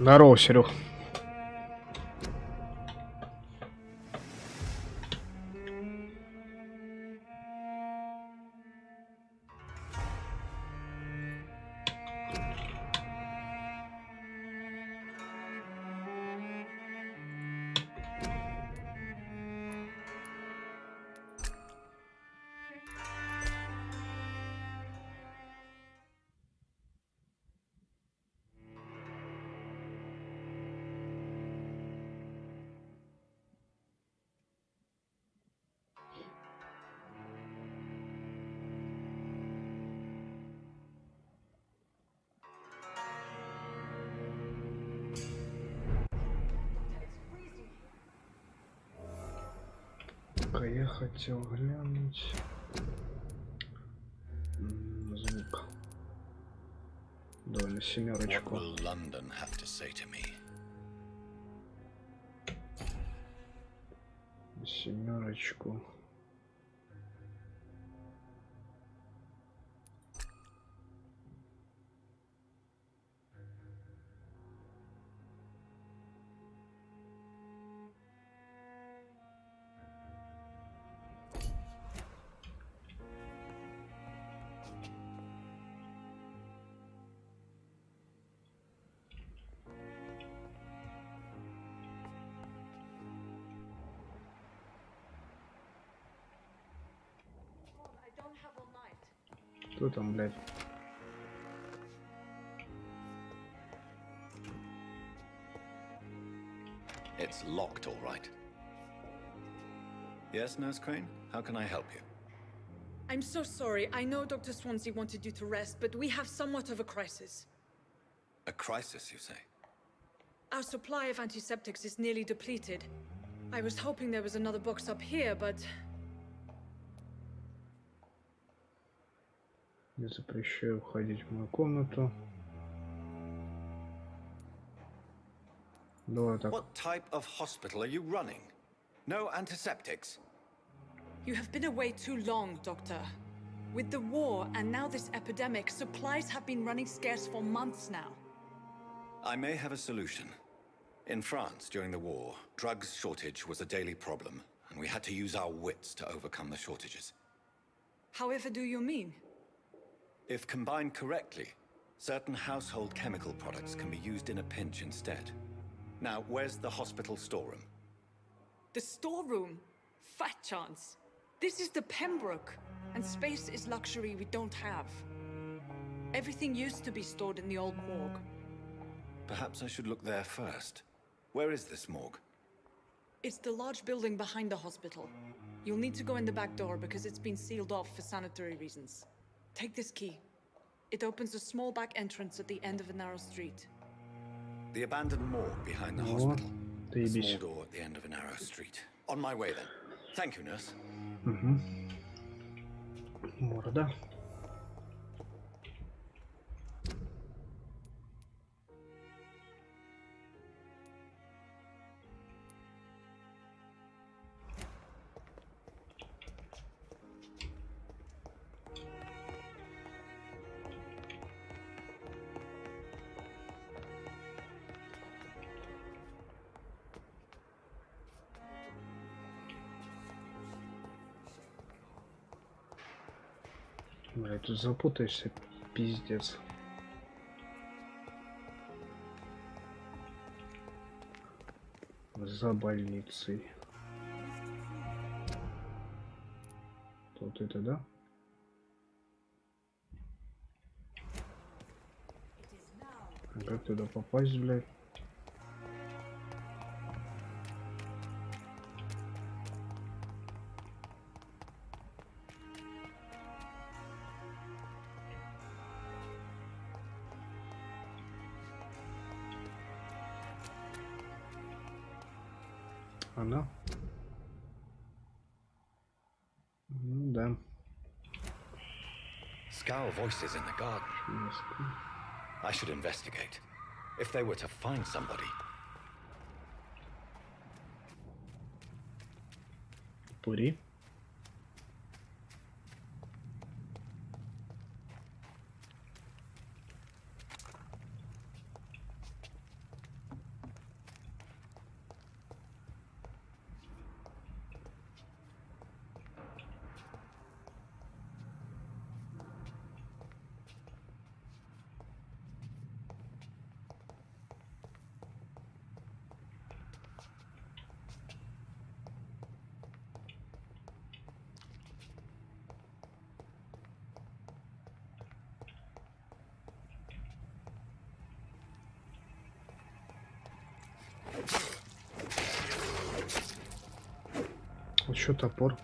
Здорово, Серег. Я хотел глянуть звук. Давай на семерочку. На семерочку. Кто там, блядь? It's locked, all right. Yes, Nurse Crane? How can I help you? I'm so sorry. I know Dr. Swansea wanted you to rest, but we have somewhat of a crisis. A crisis, you say? Our supply of antiseptics is nearly depleted. I was hoping there was another box up here, but... Я запрещаю входить в мою комнату. Давай так. What type of hospital are you running? No antiseptics? You have been away too long, Doctor. With the war and now this epidemic, supplies have been running scarce for months now. I may have a solution. In France, during the war, drugs shortage was a daily problem, and we had to use our wits to overcome the shortages. However do you mean? If combined correctly, certain household chemical products can be used in a pinch instead. Now, where's the hospital storeroom? The storeroom? Fat chance. This is the Pembroke, and space is luxury we don't have. Everything used to be stored in the old morgue. Perhaps I should look there first. Where is this morgue? It's the large building behind the hospital. You'll need to go in the back door because it's been sealed off for sanitary reasons. Take this key. It opens a small back entrance at the end of a narrow street. The abandoned morgue behind the hospital. A small door at the end of a narrow street. On my way then. Thank you, nurse. Морда. Бля, тут запутаешься, пиздец. За больницей. Вот это, да? А как туда попасть, блядь? Она? Ну да. Scowl voices in the garden. I should investigate. If they were to find somebody. Пури. чё топор?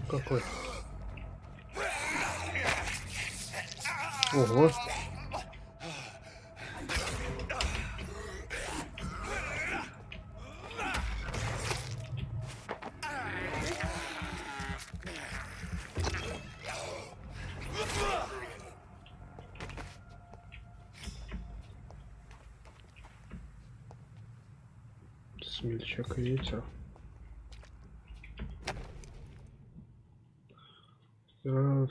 Какой? Ого! Смельчак и ветер.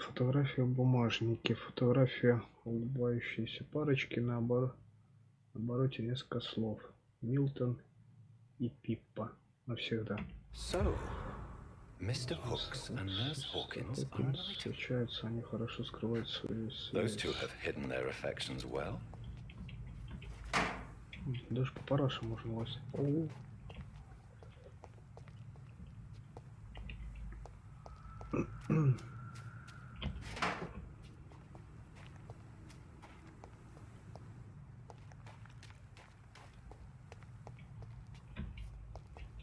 Фотография в бумажнике, фотография улыбающейся парочки, на обороте несколько слов. Милтон и Пиппа навсегда. So, Mr. Hooks and Nurse Hawkins are related. Встречаются, они хорошо скрывают свои Those two связи. have hidden their affections well. Даже по параше можно лазить. О.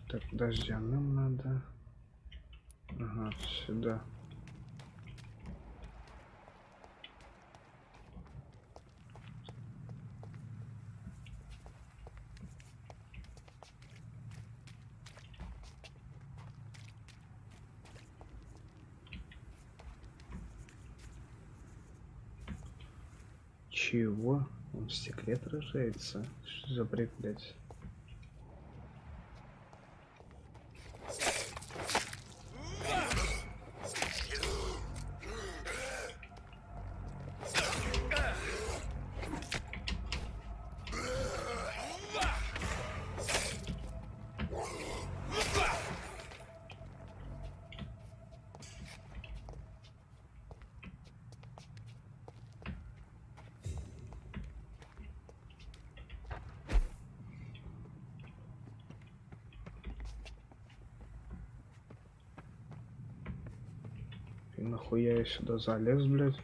Так, подожди, а нам надо... Ага, сюда. Чего? Он в секрет рожается? Что за бред, блядь? И нахуя я сюда залез, блядь?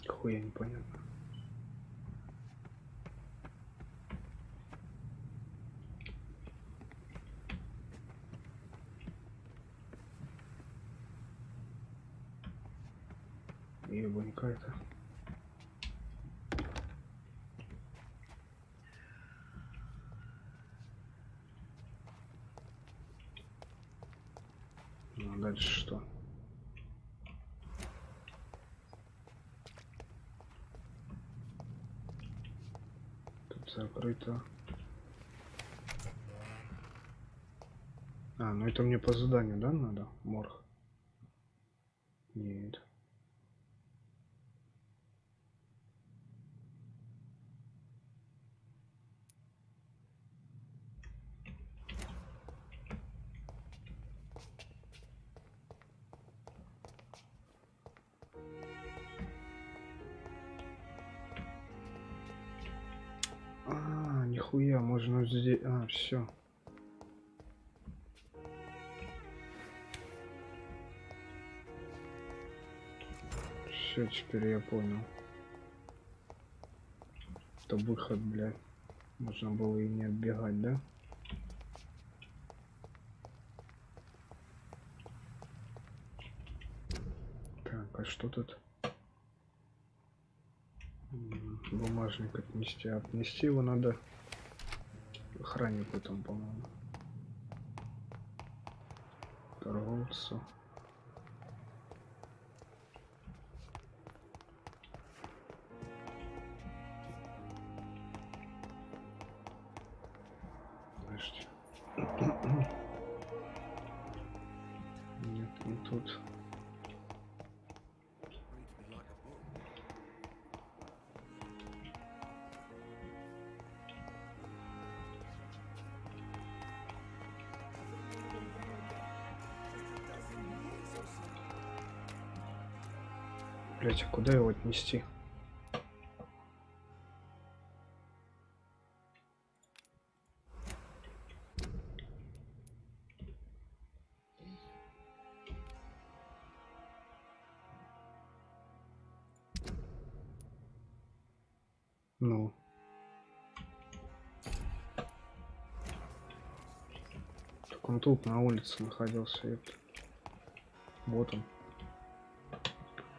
Хуя непонятно. Ебанька это. Ну, а дальше что? Тут закрыто. А, ну это мне по заданию, да, надо? Морг. Нет. А, нихуя, можно здесь... А, все. Все, теперь я понял. Это выход, блядь. Можно было и не отбегать, да? Так, а что тут? Бумажник отнести. Отнести его надо охраннику там, по-моему. Торговцу. Подожди. Блять, а куда его отнести? Ну. Так он тут на улице находился. Это. Вот он.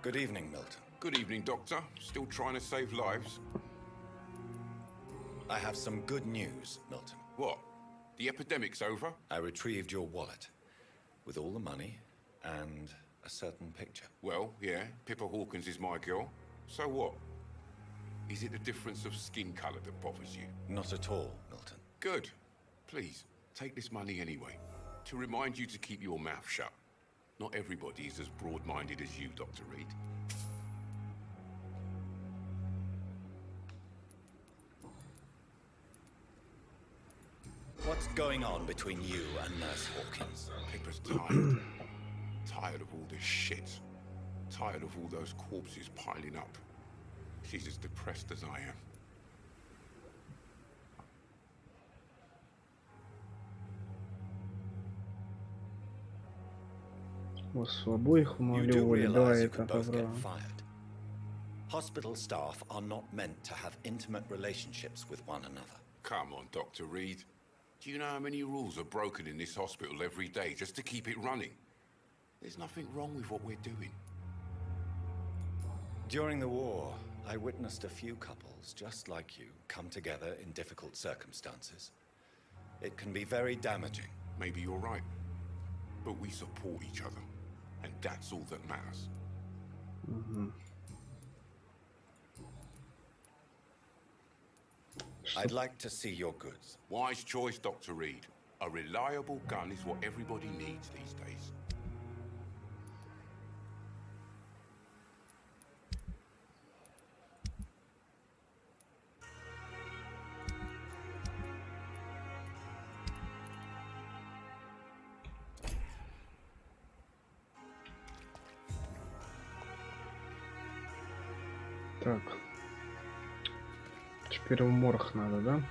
Good evening, Milton. Good evening, Doctor. Still trying to save lives? I have some good news, Milton. What? The epidemic's over? I retrieved your wallet with all the money and a certain picture. Well, yeah, Pippa Hawkins is my girl. So what? Is it the difference of skin colour that bothers you? Not at all, Milton. Good. Please, take this money anyway. To remind you to keep your mouth shut. Not everybody is as broad-minded as you, Dr. Reed. What's going on between you and Nurse Hawkins? Pippa's tired. Tired of all this shit. Tired of all those corpses piling up. She's as depressed as I am. Вас обоих You умолю, do Оля, realize давай you это could both get Авраам. fired. Hospital staff are not meant to have intimate relationships with one another. Come on, Dr. Reed. Do you know how many rules are broken in this hospital every day just to keep it running? There's nothing wrong with what we're doing. During the war, I witnessed a few couples just like you come together in difficult circumstances. It can be very damaging. Maybe you're right. But we support each other. And that's all that matters. I'd like to see your goods. Wise choice, Dr. Reed. A reliable gun is what everybody needs these days. Так. Теперь в морг надо, да?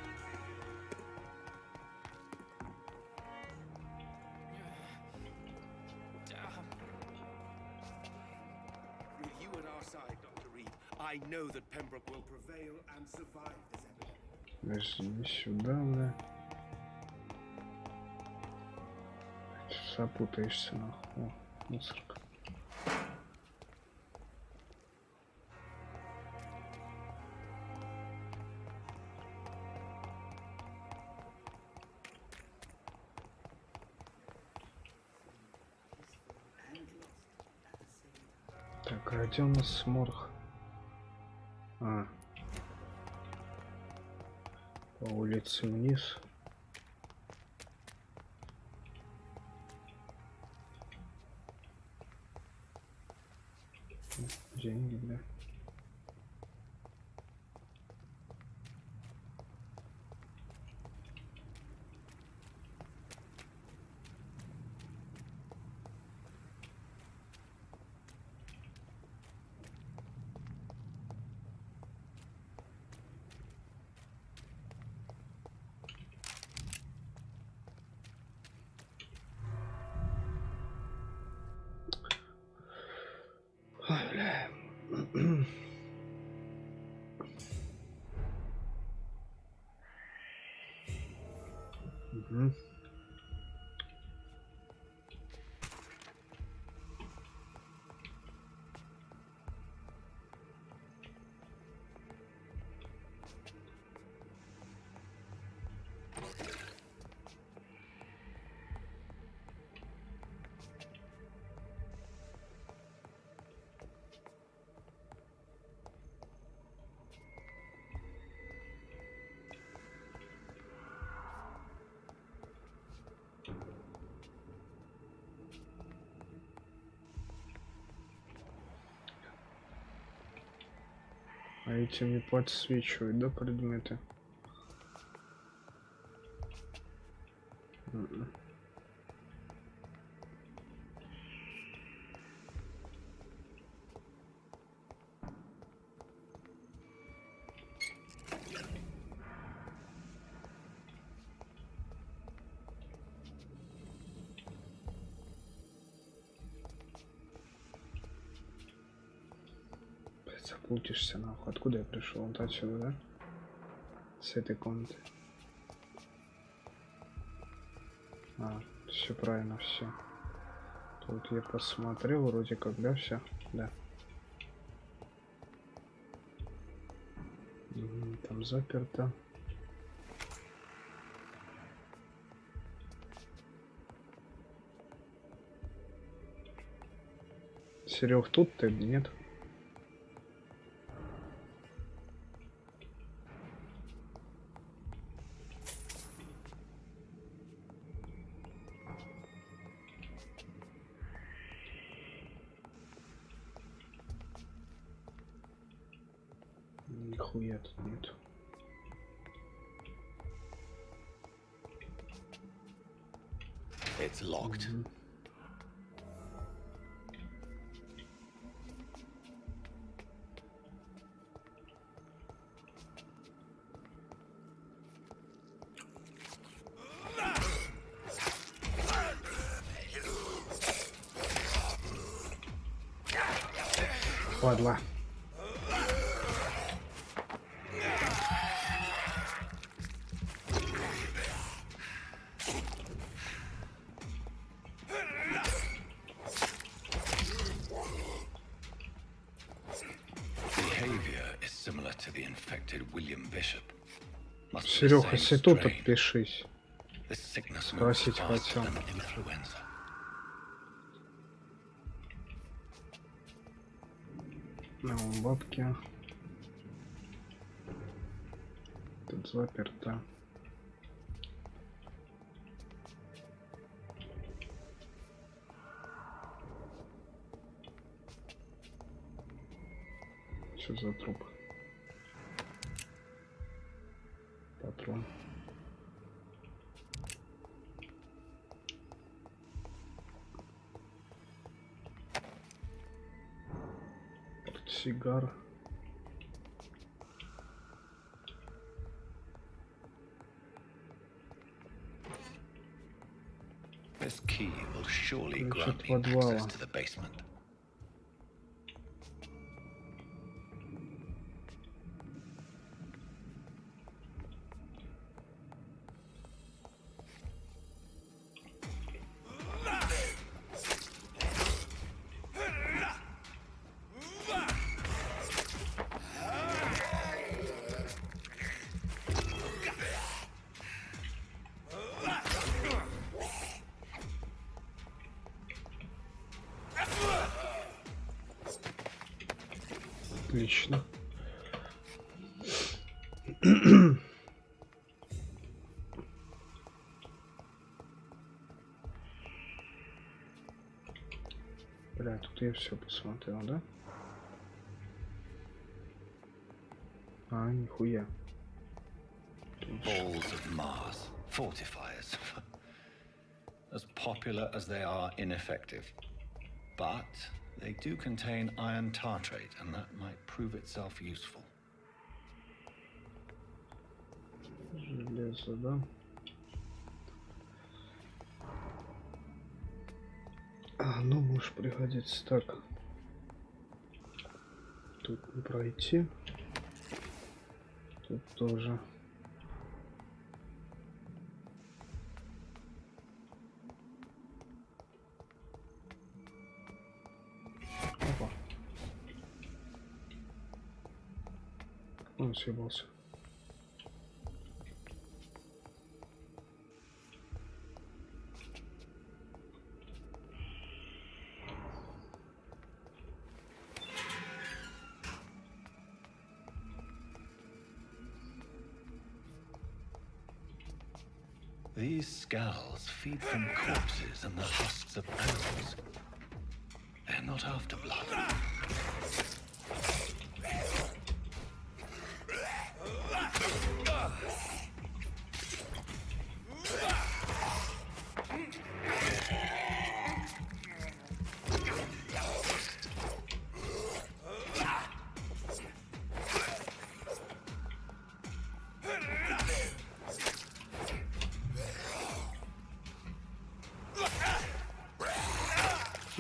With you at our side, Dr. Reed, I know that Pembroke will prevail and survive this epidemic. Подожди, сюда, да. Запутаешься, нахуй. О, мусорка. Так, а где у нас морг? А. По улице вниз. Деньги, бля. Ой, бля. Угу. А эти не подсвечивают, да, предметы? Заплутишься нахуй. Откуда я пришел? Вот отсюда, да? С этой комнаты. А, все правильно, все. Тут я посмотрел, вроде как, да, все, да. Там заперто. Серег, тут ты нет? Нихуя тут нет. It's locked. Падла. Серега, если тут отпишись. Спросить хотел. Ну, бабки. Тут заперто. Что за труп? Патрон. Портсигар. This key will surely grant me access to the basement. Отлично. Бля, тут я все посмотрел, да? А, нихуя. Balls of Mars, fortifiers. As popular as they are ineffective. But they do contain iron tartrate, and that might prove itself useful. Железо, да? А, ну, может пригодится. Так. Тут не пройти. Тут тоже. Опа. Он съебался. These skulls feed from corpses and the husks of animals. They're not after blood.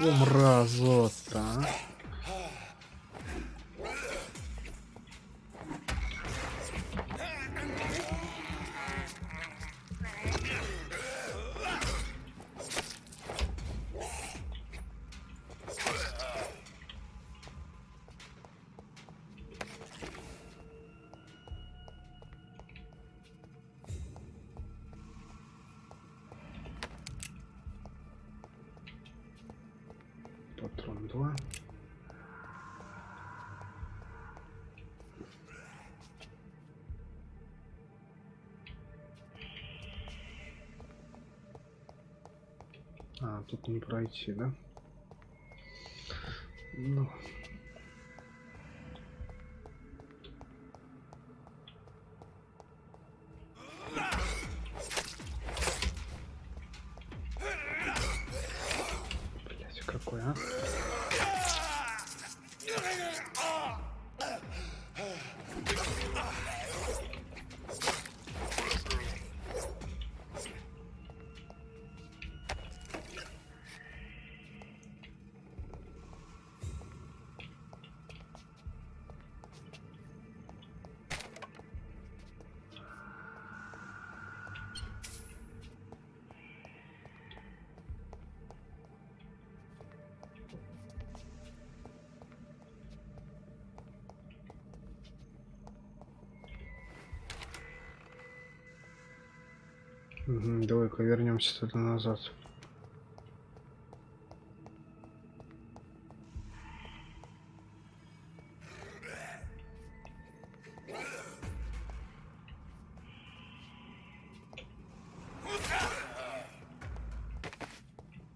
О, мразота. 2. А, тут не пройти, да? Ну. Блять, какой, а? Угу, давай-ка вернемся туда назад.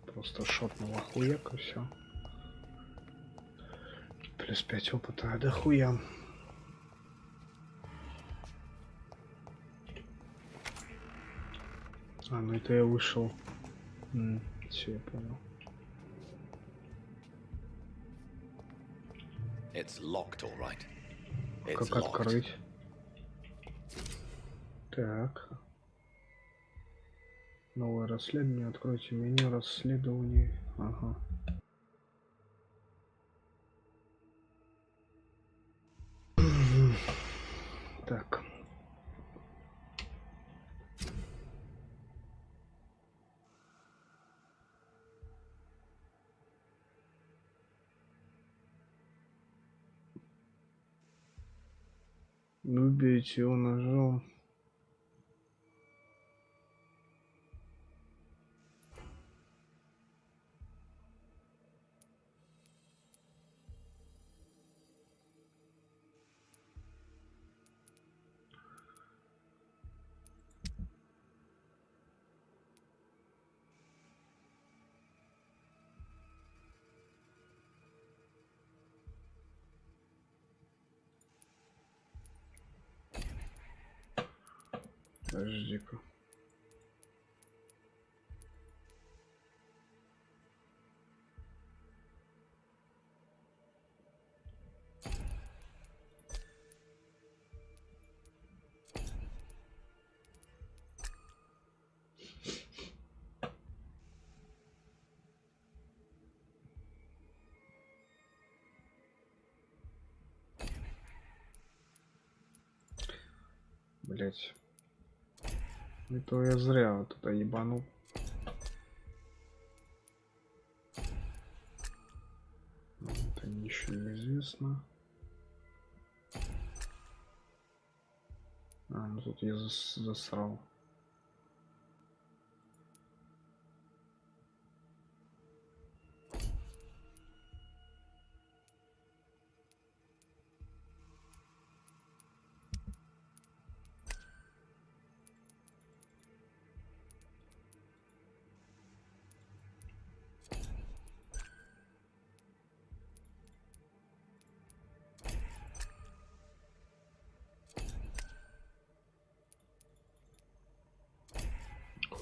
Просто шотнула хуяк и все. Плюс 5 опыта, да хуя. А, ну это я вышел. Все, я понял. It's locked, all right. It's Как locked. открыть? Так. Новое расследование. Откройте меню расследований. Ага. Так. Убейте его ножом. Подожди-ка. Блять. Это я зря вот туда ебанул. Это ничего не известно. А, ну тут я засрал.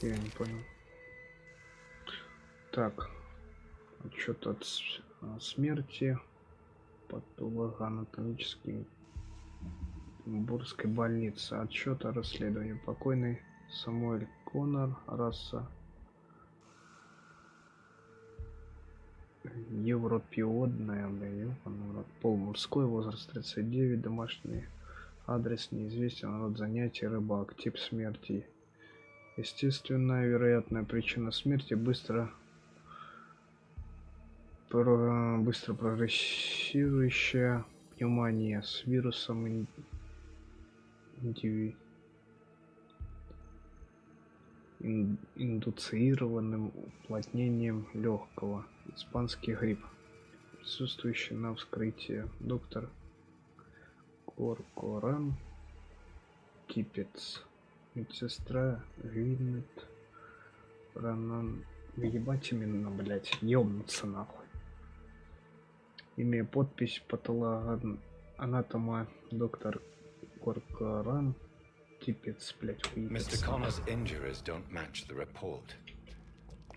Я не понял. Так, отчет от смерти патологоанатомической Бурской больницы. Отчет о расследовании. Покойный Самуэль Коннор, раса европеодная, пол мужской, возраст 39, домашний адрес неизвестен, род занятий рыбак, тип смерти естественная, вероятная причина смерти быстро прогрессирующая пневмония с вирусом индуцированным уплотнением легкого, испанский грипп. Присутствующий на вскрытии доктор Коркоран, Кипец, медсестра Гвинет, Ранан. Ебать именно, блять, ёбнуться нахуй. Имея подпись патологоанатома доктор Коркоран, Кипец, блять, хуепец. Mr. Connor's injuries don't match the report.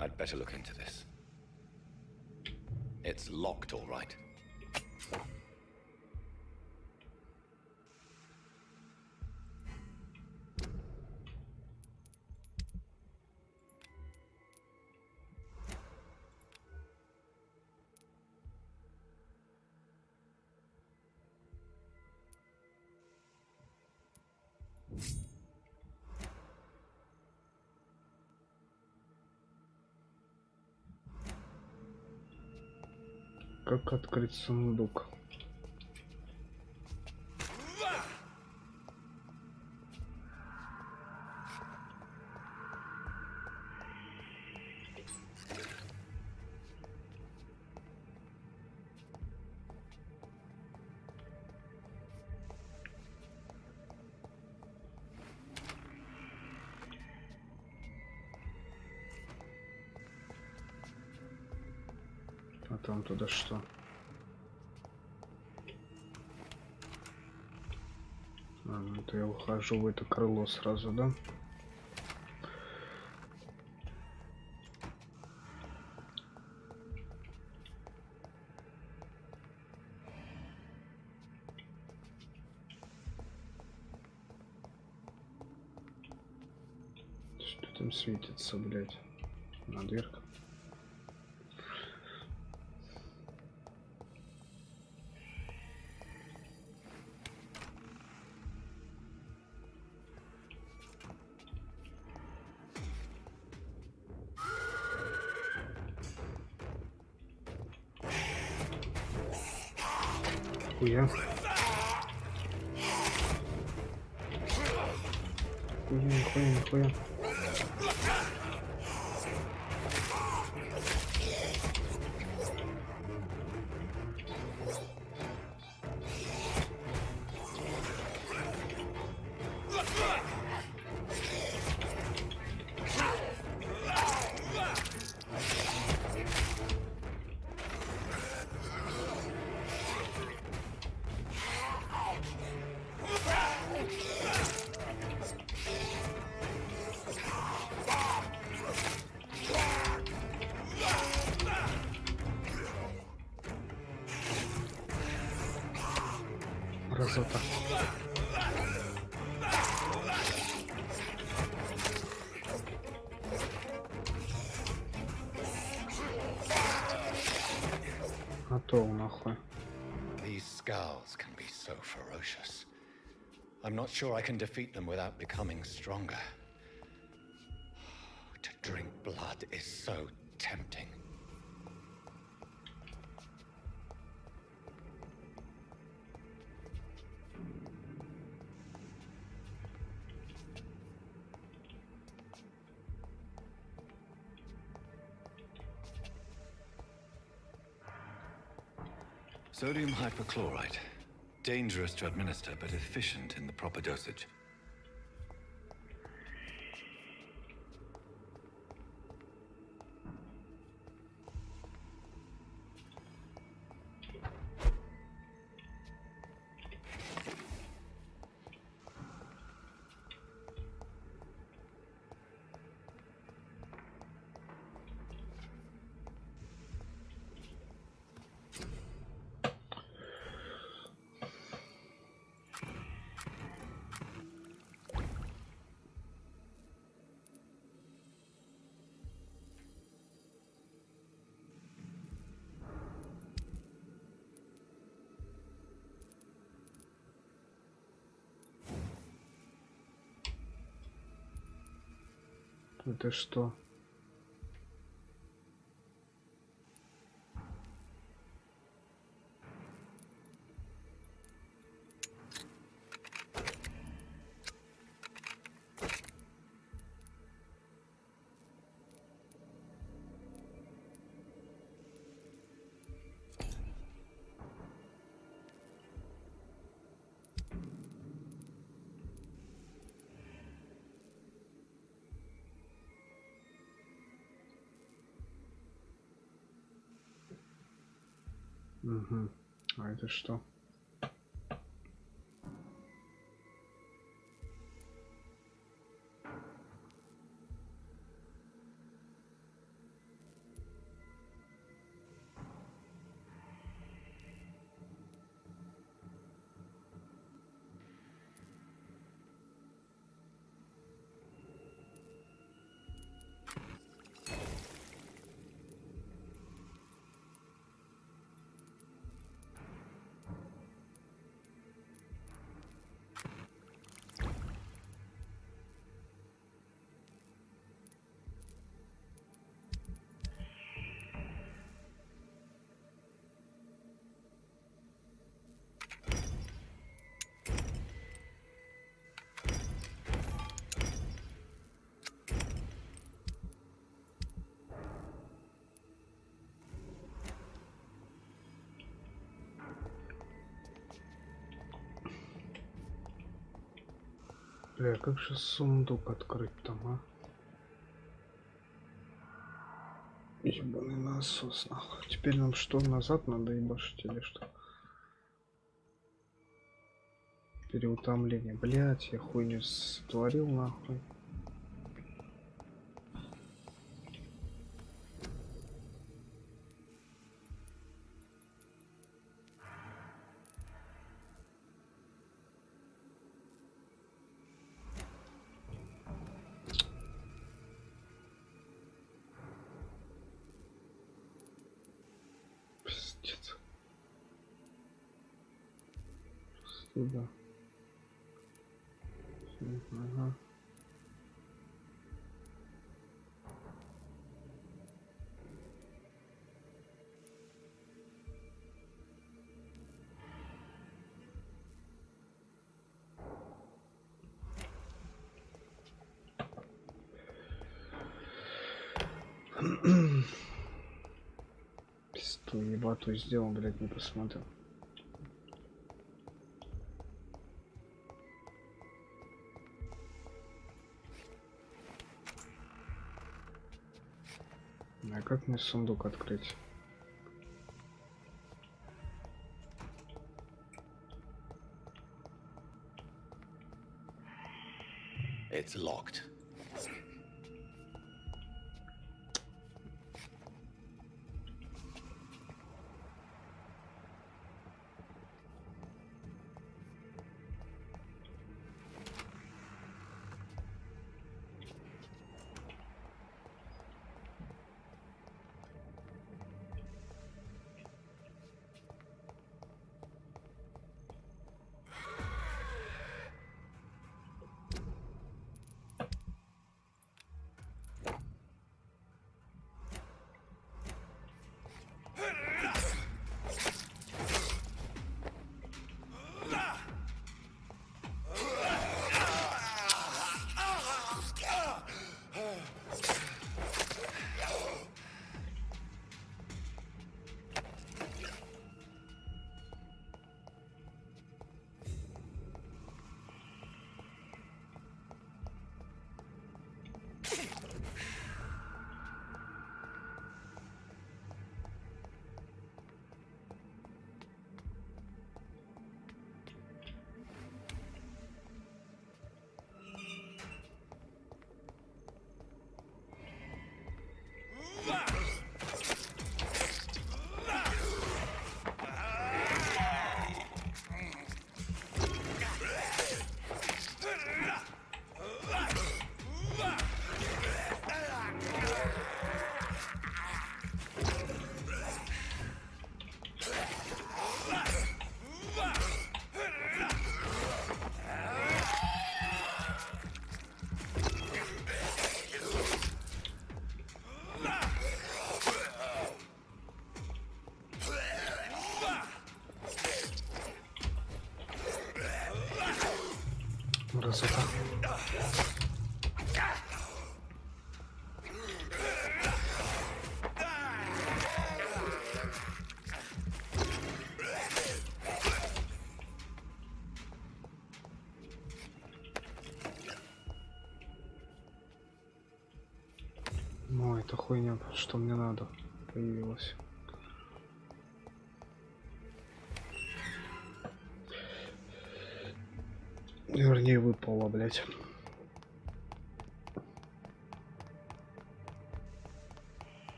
I'd better look into this. It's locked, all right. Как открыть сундук? А там туда что? А, ну это я ухожу в это крыло сразу, да? Что там светится, блядь? На дверка. Хуя. Нихуя. Красота. А то нахуй. These skulls can be so ferocious. I'm not sure I can defeat them without becoming stronger. To drink blood is so tempting. Sodium hypochlorite. Dangerous to administer, but efficient in the proper dosage. Это что? Угу. А это что? Бля, как же сундук открыть там, а? Ебаный насос, нахуй. Теперь нам что, назад надо ебашить или что? Переутомление. Блять, я хуйню сотворил, нахуй. Пиздец. Сюда. Ага. Писту ебату сделал, блядь, не посмотрел. А как мне сундук открыть? It's locked. Красота. Ну, эта хуйня, что мне надо, появилась. Вернее, выпало, блядь.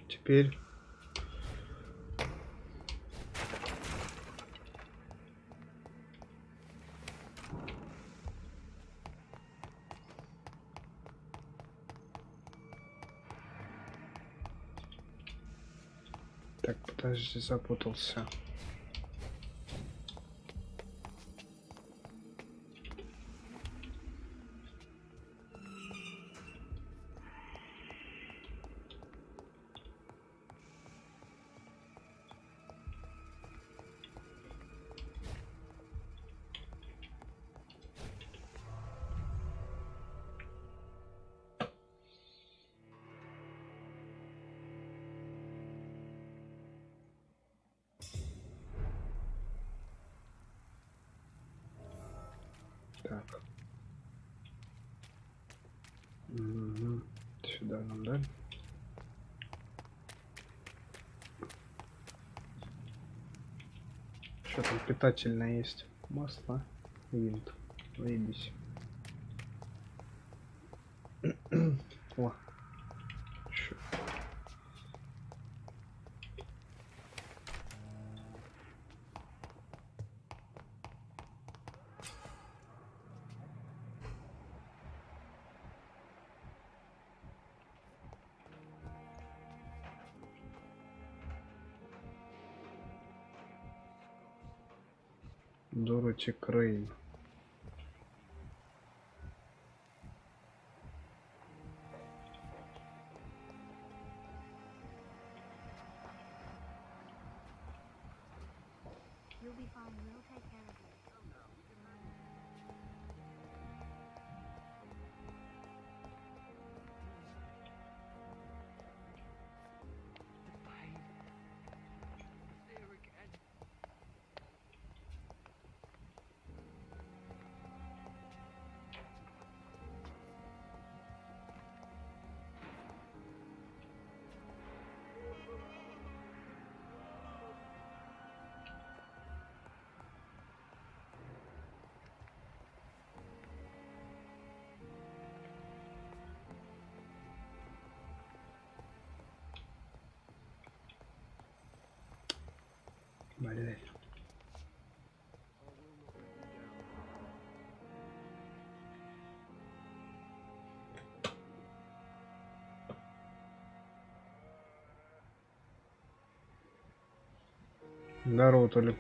Теперь так, подожди, запутался. Так. Угу. Сюда нам, да? Что там питательное есть? Масло, винт. Заебись. О. Чё? Dorothy Crane. You'll be fine. We'll take care of you. Блядь. Здорово, Толик.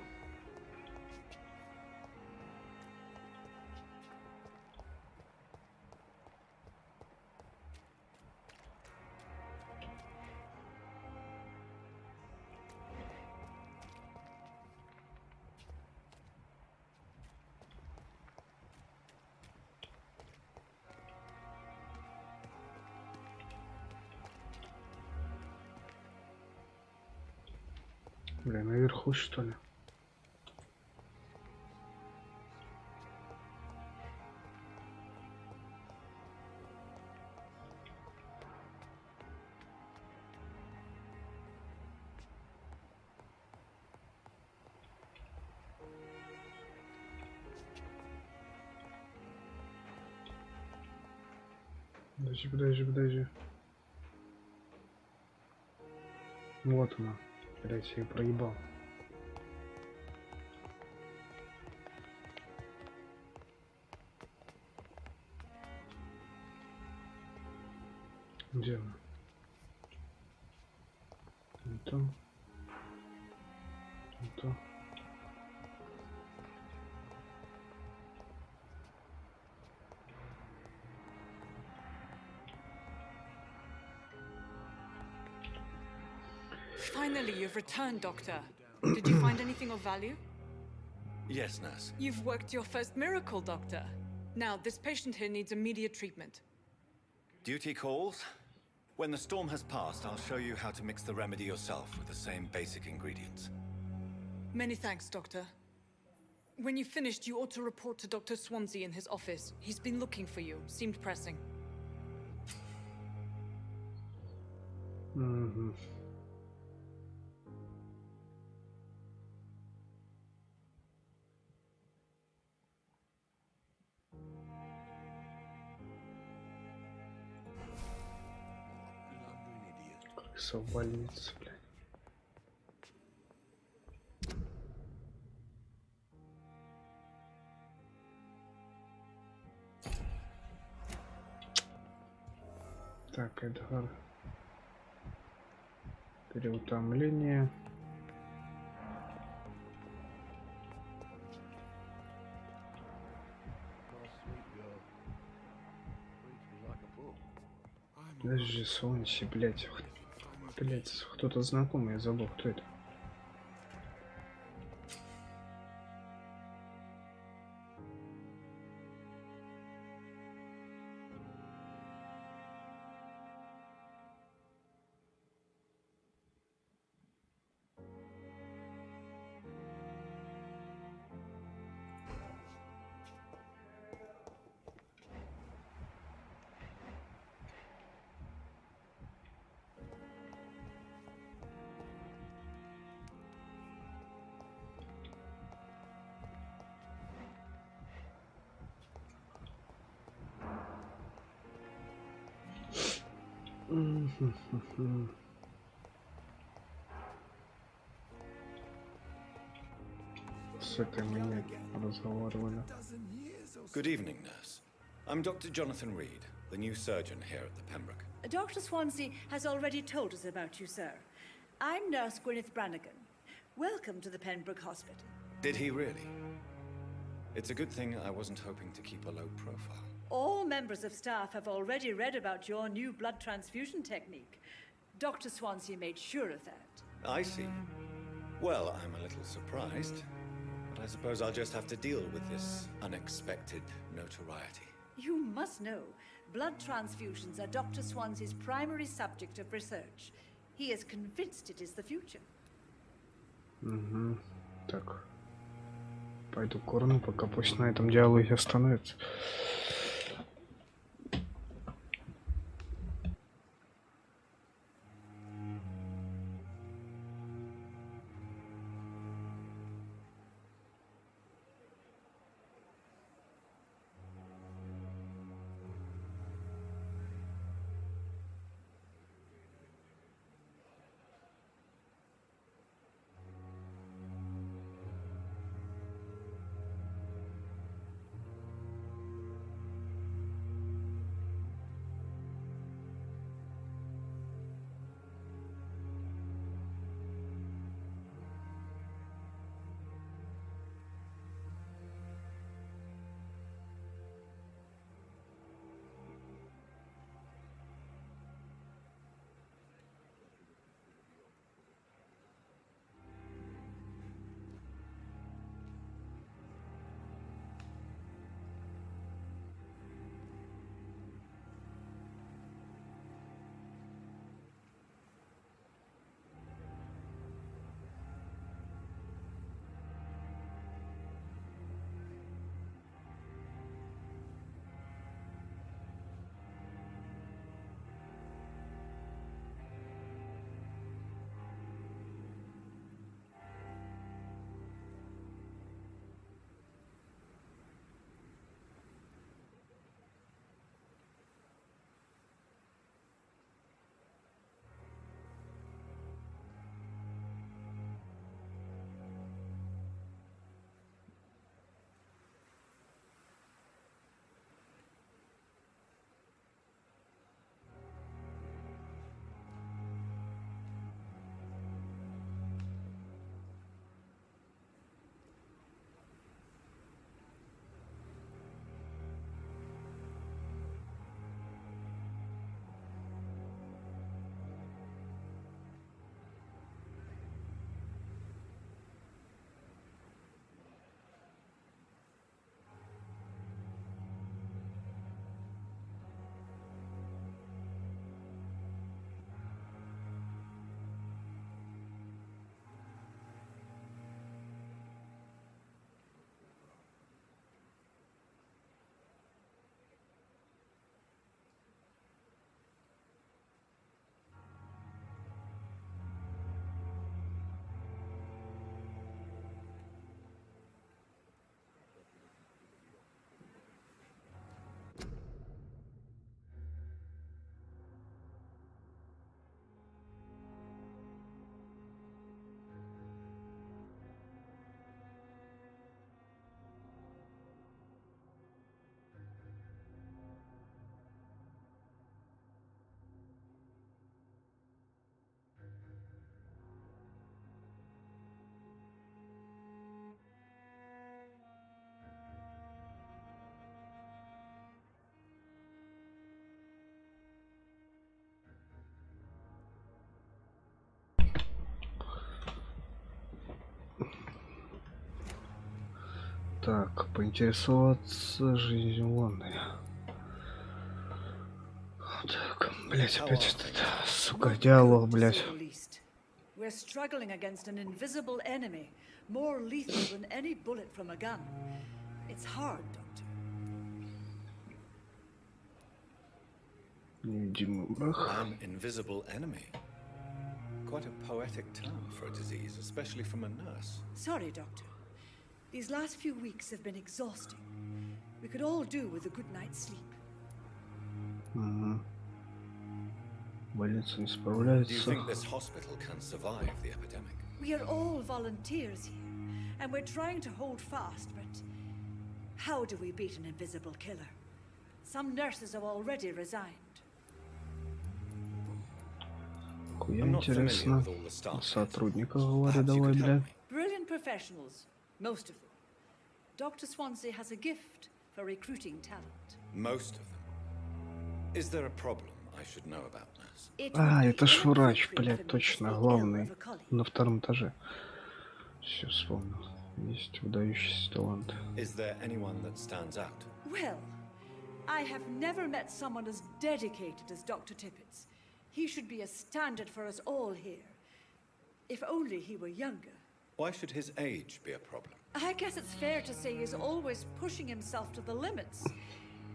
Бля, наверху что ли? Подожди. Вот она. Блять, я проебал. Где она? Это. Finally, you've returned, Doctor. Did you find anything of value? Yes, nurse. You've worked your first miracle, Doctor. Now, this patient here needs immediate treatment. Duty calls. When the storm has passed, I'll show you how to mix the remedy yourself with the same basic ingredients. Many thanks, Doctor. When you've finished, you ought to report to Dr. Swansea in his office. He's been looking for you. Seemed pressing. Угу. Крыса в больнице, блядь. Так, Эдгар. Переутомление. Подожди, Сонси, блядь. Блядь, кто-то знакомый, я забыл, кто это. С этой мы не разговаривали. Good evening, nurse. I'm Dr. Jonathan Reed, the new surgeon here at the Pembroke. Dr. Swansea has already told us about you, sir. I'm Nurse Gwyneth Brannigan. Welcome to the Pembroke Hospital. Did he really? It's a good thing I wasn't hoping to keep a low profile. All members of staff have already read about your new blood transfusion technique. Dr. Swansea made sure of that. I see. Well, I'm a little surprised, but I suppose I'll just have to deal with this unexpected notoriety. You must know, blood transfusions are Dr. Swansea's primary subject of research. He is convinced it is the future. Угу. Так. Пойду курну, пока пусть на этом диалоге остановится. Так, поинтересоваться жизнью в Лондоне. Так, блять, опять этот, сука, Not диалог, good, to блять. say the least. We're struggling against an invisible enemy, more lethal than any bullet from a gun. It's hard, Doctor. Невидимый враг. An invisible enemy. Quite a poetic term for a disease, especially from a nurse. Sorry, Doctor. These last few weeks have been exhausting. We could all do with a good night's sleep. Угу. Больница не Do you справляется. think this hospital can survive the epidemic? We are all volunteers here, and we're trying to hold fast, but how do we beat an invisible killer? Some nurses have already resigned. Хуя I'm not familiar интересно. with all the staff. Сотрудников говори Perhaps you давай, could бля. help me. Brilliant professionals, most of them. Dr. Swansea has a gift for recruiting talent. Most of them. Is there a problem I should know about, nurse? It А, would be это ж врач, inappropriate блядь, for me to точно, speak ill главный. of a colleague. На втором этаже. Все вспомнил. Есть выдающийся талант. Is there anyone that stands out? Well, I have never met someone as dedicated as Dr. Tippett. He should be a standard for us all here. If only he were younger. Why should his age be a problem? I guess it's fair to say he's always pushing himself to the limits.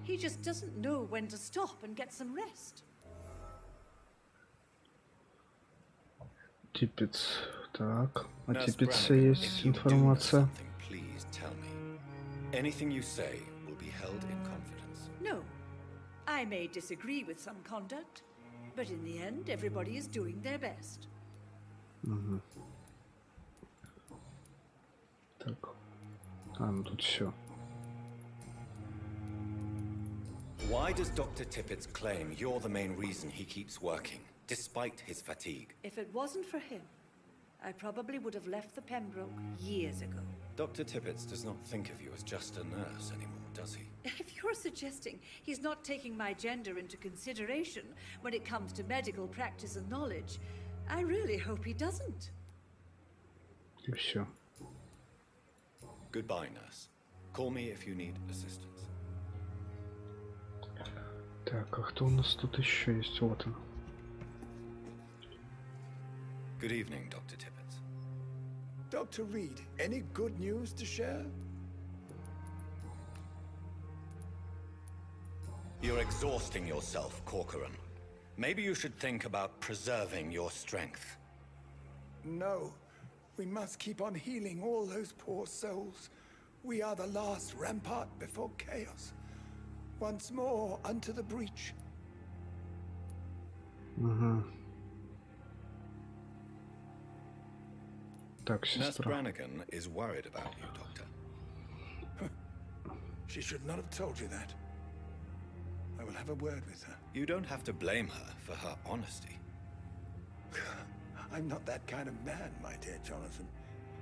He just doesn't know when to stop and get some rest. Типец. Так. О Nurse Типеце Brannigan, есть if you do know информация. something, please tell me. Anything you say will be held in confidence. No, I may disagree with some conduct, but in the end, everybody is doing their best. Угу. Так. А, ну тут все. Why does Dr. Tippett claim you're the main reason he keeps working, despite his fatigue? If it wasn't for him, I probably would have left the Pembroke years ago. Dr. Tippett does not think of you as just a nurse anymore, does he? If you're suggesting he's not taking my gender into consideration when it comes to medical practice and knowledge, I really hope he doesn't. И все. Goodbye, nurse. Call me if you need assistance. Так, а кто у нас тут еще есть? Вот он. Good evening, Dr. Tippett. Dr. Reed, any good news to share? You're exhausting yourself, Corcoran. Maybe you should think about preserving your strength. No. We must keep on healing all those poor souls. We are the last rampart before chaos. Once more unto the breach. Угу. Так, Nurse сестра. Brannigan is worried about you, Doctor. She should not have told you that. I will have a word with her. You don't have to blame her for her honesty. I'm not that kind of man, my dear Jonathan.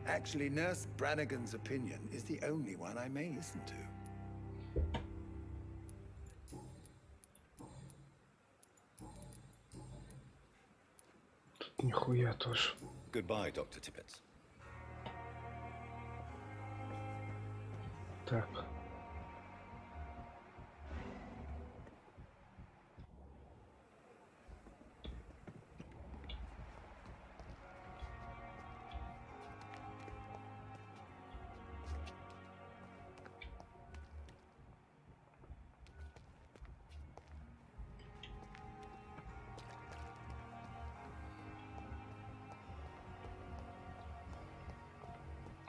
Actually, Nurse Brannigan's opinion is the only one I may listen to. Тут нихуя тоже. Goodbye, Dr. Tippett. Так.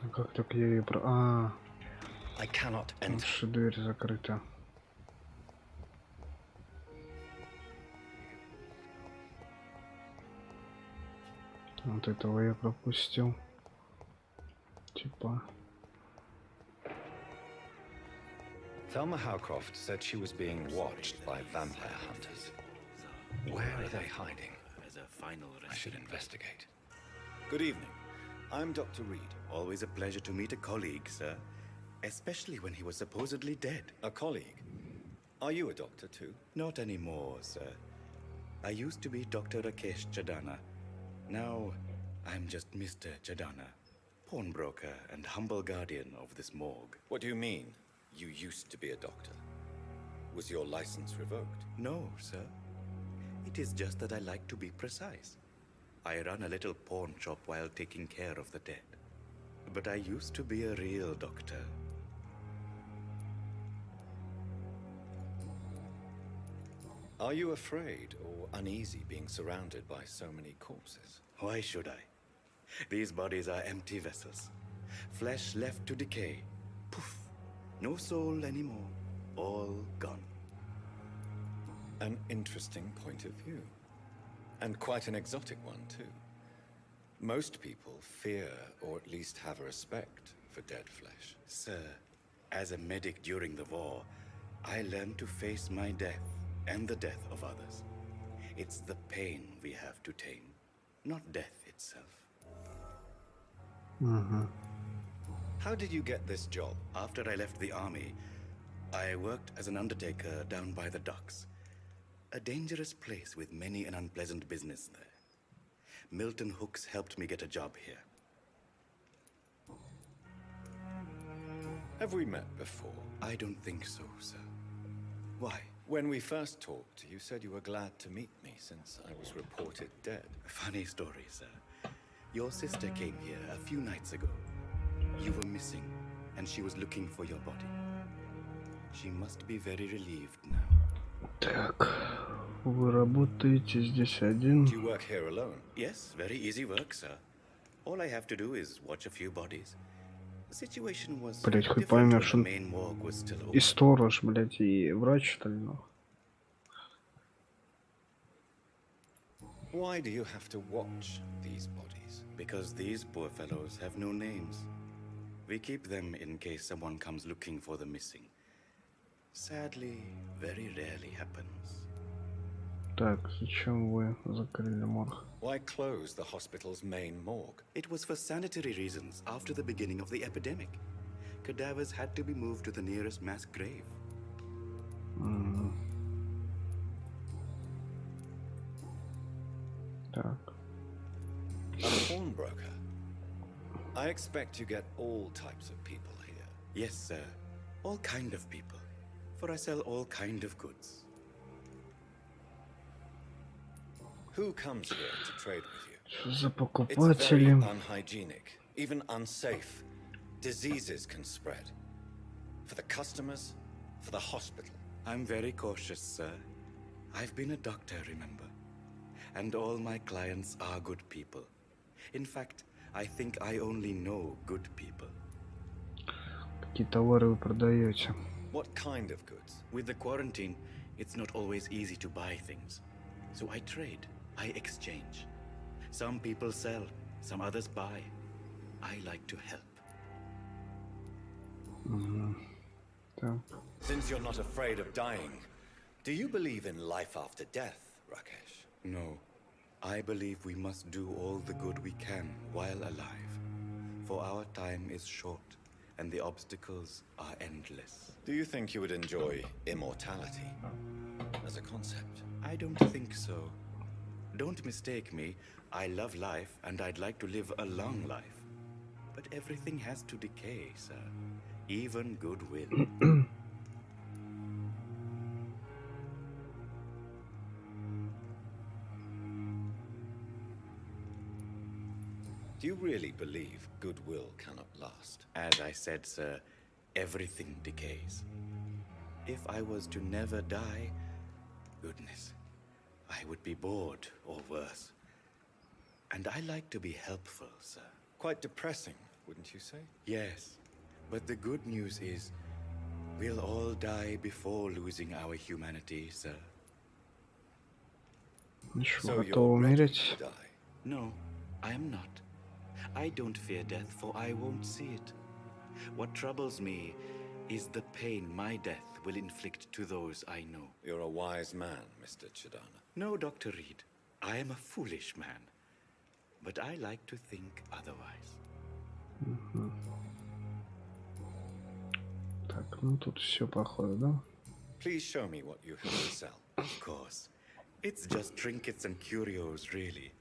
А как так я ее про... А, I cannot enter. лучше дверь закрыта. Вот этого я пропустил. Типа. Thelma Howcroft said she was being watched by vampire hunters. Where are they hiding? I should investigate. Good evening. I'm Dr. Reed. Always a pleasure to meet a colleague, sir. Especially when he was supposedly dead. A colleague. Are you a doctor too? Not anymore, sir. I used to be Dr. Rakesh Chadana. Now, I'm just Mr. Chadana. pawnbroker and humble guardian of this morgue. What do you mean, you used to be a doctor? Was your license revoked? No, sir. It is just that I like to be precise. I run a little pawn shop while taking care of the dead. But I used to be a real doctor. Are you afraid or uneasy being surrounded by so many corpses? Why should I? These bodies are empty vessels. Flesh left to decay. Poof. No soul anymore. All gone. An interesting point of view. And quite an exotic one, too. Most people fear, or at least have a respect, for dead flesh. Sir, as a medic during the war, I learned to face my death and the death of others. It's the pain we have to tame, not death itself. How did you get this job? After I left the army, I worked as an undertaker down by the docks. A dangerous place with many an unpleasant business there. Milton Hooks helped me get a job here. Have we met before? I don't think so, sir. Why? When we first talked, you said you were glad to meet me since I was reported dead. Funny story, sir. Your sister came here a few nights ago. You were missing, and she was looking for your body. She must be very relieved now. Так, вы работаете здесь один. Do you work here alone? Yes, very easy work, sir. All I have to do is watch a few bodies. The situation was Блять, хоть different when поймешь, the он main morgue was still и open. сторож, блять, и врач, что ли, ну. Why do you have to watch these bodies? Because these poor fellows have no names. We keep them in case someone comes looking for the missing. Sadly, very rarely happens. Так, зачем вы закрыли морг? Why close the hospital's main morgue? It was for sanitary reasons after the beginning of the epidemic. Cadavers had to be moved to the nearest mass grave. Так. A pawnbroker? I expect you get all types of people here. Yes, sir. All kind of people. For I sell all kind of goods. Who comes here to trade with you? Что за It's very покупатели? unhygienic, even unsafe. Diseases can spread. For the customers, for the hospital. I'm very cautious, sir. I've been a doctor, remember? And all my clients are good people. In fact, I think I only know good people. Какие товары вы продаете? What kind of goods? With the quarantine, it's not always easy to buy things. So I trade, I exchange. Some people sell, some others buy. I like to help. Так. Since you're not afraid of dying, do you believe in life after death, Rakesh? No, I believe we must do all the good we can while alive. For our time is short, and the obstacles are endless. Do you think you would enjoy immortality as a concept? I don't think so. Don't mistake me. I love life, and I'd like to live a long life. But everything has to decay, sir. Even goodwill. Do you really believe goodwill cannot last? As I said, sir, everything decays. If I was to never die, goodness, I would be bored or worse. And I like to be helpful, sir. Quite depressing, wouldn't you say? Yes, but the good news is we'll all die before losing our humanity, sir. Что, So готовы you're ready умереть? to die. No, I am not. I don't fear death, for I won't see it. What troubles me is the pain my death will inflict to those I know. You're a wise man, Mr. Chidana. No, Dr. Reed, I am a foolish man. But I like to think otherwise. Так, ну тут все походу, да? Please show me what you have to sell. Of course. It's just trinkets and curios, really.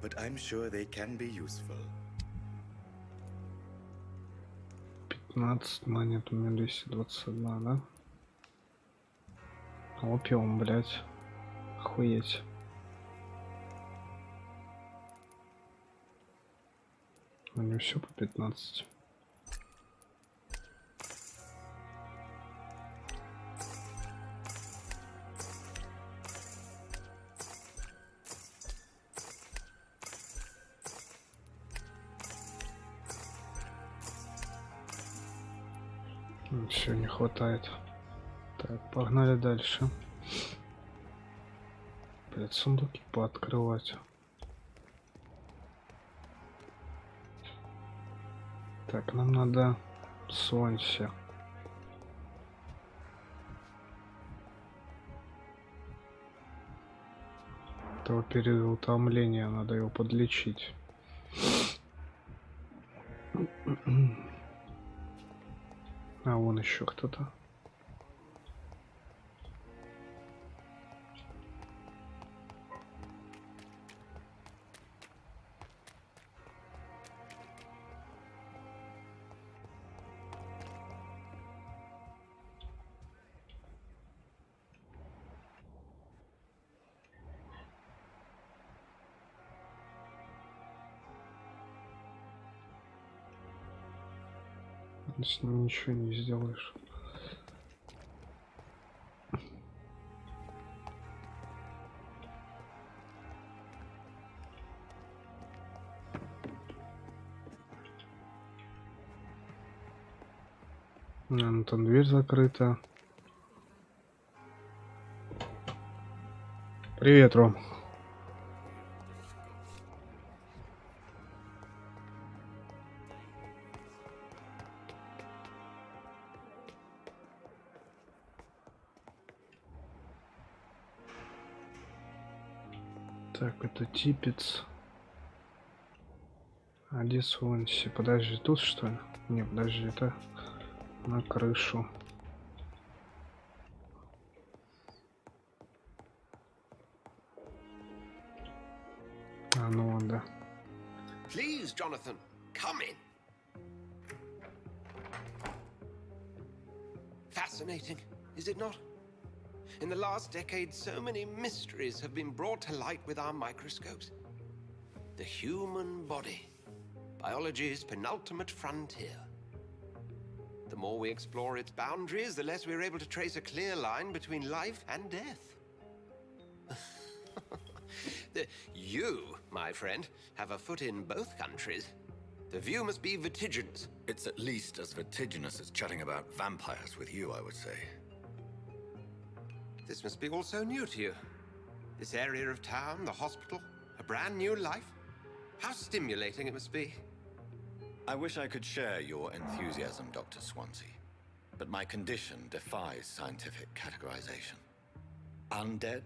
But I'm sure they can be useful. 15 монет, у меня 221, да? Опиум, блядь. Охуеть. У него все по 15. Все, не хватает. Так, погнали дальше. Блять, сундуки пооткрывать. Так, нам надо Сонси. Этого переутомления надо его подлечить. А вон еще кто-то. С ним ничего не сделаешь. Ну, там дверь закрыта. Привет, Ром. Так, это типец. А где Сонси? Подожди, тут что ли? Не, подожди, это на крышу. А, ну он, да. Please, Jonathan, come in. Fascinating, is it not? In the last decade, so many mysteries have been brought to light with our microscopes. The human body, biology's penultimate frontier. The more we explore its boundaries, the less we're able to trace a clear line between life and death. You, my friend, have a foot in both countries. The view must be vertiginous. It's at least as vertiginous as chatting about vampires with you, I would say. This must be all so new to you. This area of town, the hospital, a brand new life. How stimulating it must be. I wish I could share your enthusiasm, Dr. Swansea, but my condition defies scientific categorization. Undead?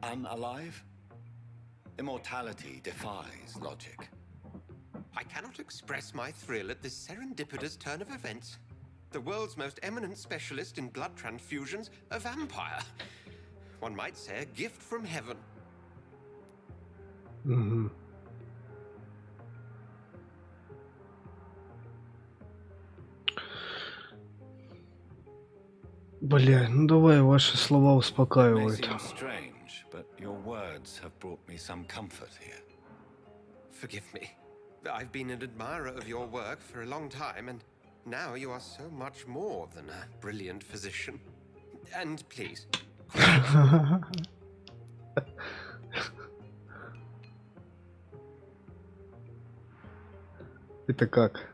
Unalive? Immortality defies logic. I cannot express my thrill at this serendipitous turn of events. The world's most eminent specialist in blood transfusions, a vampire. One might say a gift from heaven. Угу. Бля, ну давай, ваши слова успокаивают. Strange, but your words have brought me some comfort here. Forgive me. I've been an admirer of your work for a long time, and now you are so much more than a brilliant physician. And please. Это как?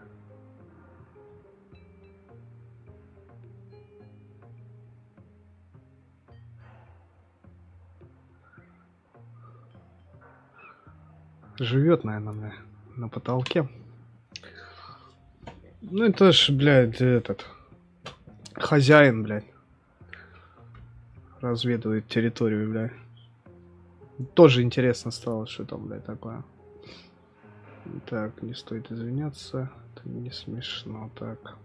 Живет, наверное, на потолке. Ну это ж, блядь, этот хозяин, блядь, разведывает территорию, блядь. Тоже интересно стало, что там, блядь, такое. Так, не стоит извиняться, это не смешно, так.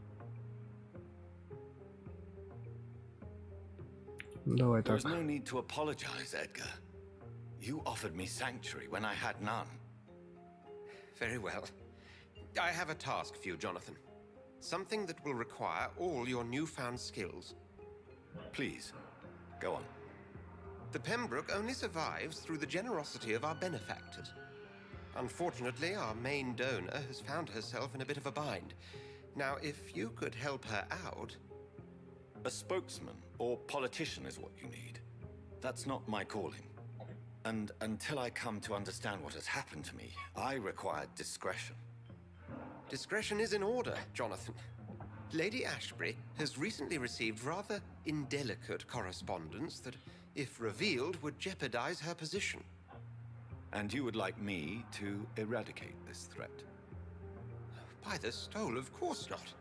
Давай так. There's no need to apologize, Edgar. You offered me sanctuary when I had none. Very well. I have a task for you, Jonathan. Something that will require all your newfound skills. Please, go on. The Pembroke only survives through the generosity of our benefactors. Unfortunately, our main donor has found herself in a bit of a bind. Now, if you could help her out... A spokesman or politician is what you need. That's not my calling. And until I come to understand what has happened to me, I require discretion. Discretion is in order, Jonathan. Lady Ashbury has recently received rather indelicate correspondence that, if revealed, would jeopardize her position. And you would like me to eradicate this threat? By the stole, of course not.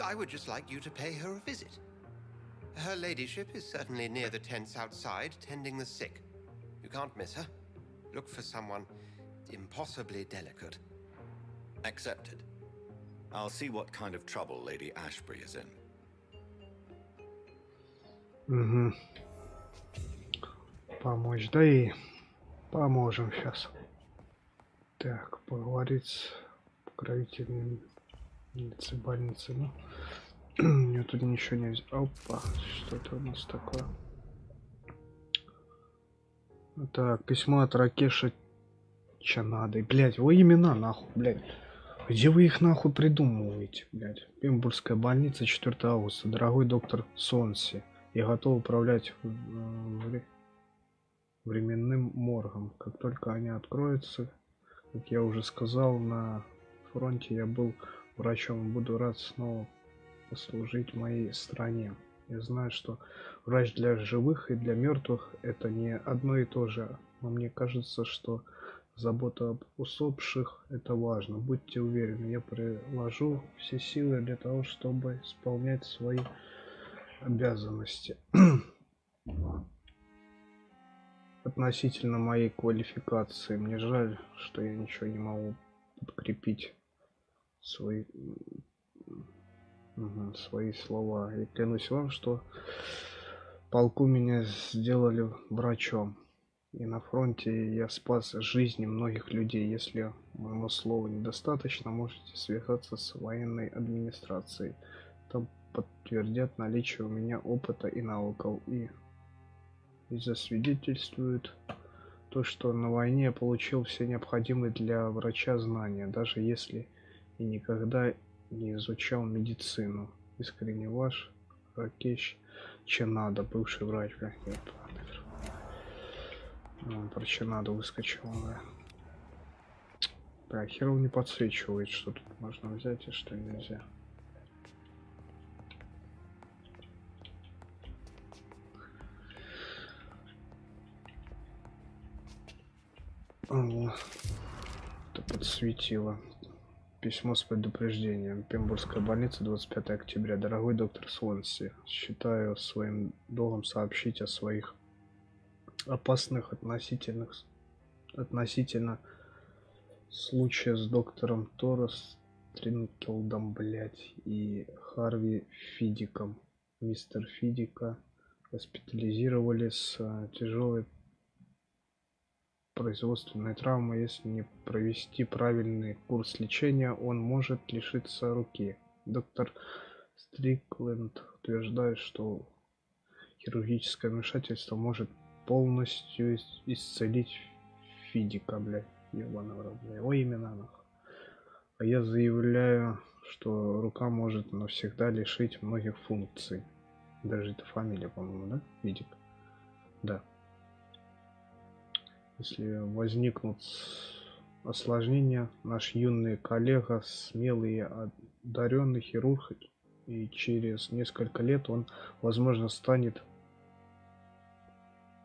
I would just like you to pay her a visit. Her ladyship is certainly near the tents outside, tending the sick. You can't miss her. Look for someone impossibly delicate. Accepted. I'll see what kind of trouble Lady Ashbury is in. Угу. Помочь, да и поможем сейчас. Так, поговорить с покровительницей больницы, ну. Мне тут ничего не взять. Опа, что это у нас такое? Так, письмо от Ракеша Чанады. Блять, его имена нахуй, блять. Где вы их нахуй придумываете, блять? Пембургская больница, 4 августа. Дорогой доктор Сонси, я готов управлять временным моргом. Как только они откроются, как я уже сказал, на фронте я был врачом и буду рад снова послужить моей стране. Я знаю, что врач для живых и для мертвых это не одно и то же, но мне кажется, что забота об усопших это важно. Будьте уверены, я приложу все силы для того, чтобы исполнять свои обязанности. Относительно моей квалификации, мне жаль, что я ничего не могу подкрепить свои слова. И клянусь вам, что полку меня сделали врачом. И на фронте я спас жизни многих людей. Если моему слову недостаточно, можете связаться с военной администрацией. Там подтвердят наличие у меня опыта и навыков. И засвидетельствуют то, что на войне я получил все необходимые для врача знания, даже если и никогда не изучал медицину. Искренне ваш Ракеш Чанада, бывший врач. Про Чанаду выскочил. Да, херов не подсвечивает, что тут можно взять и что нельзя. Это подсветило. Письмо с предупреждением. Пембургская больница, 25 октября. Дорогой доктор Сонси, считаю своим долгом сообщить о своих опасных относительно случая с доктором Торос Тринкелдом, блять, и Харви Фидиком. Мистер Фидика госпитализировали с тяжелой производственной травмы. Если не провести правильный курс лечения, он может лишиться руки. Доктор Стрикленд утверждает, что хирургическое вмешательство может полностью исцелить Фидика, блядь, ебаного рода. Его имена нахуй. А я заявляю, что рука может навсегда лишить многих функций. Даже это фамилия, по-моему, да? Фидик. Да. Если возникнут осложнения, наш юный коллега, смелый и одаренный хирург, и через несколько лет он, возможно, станет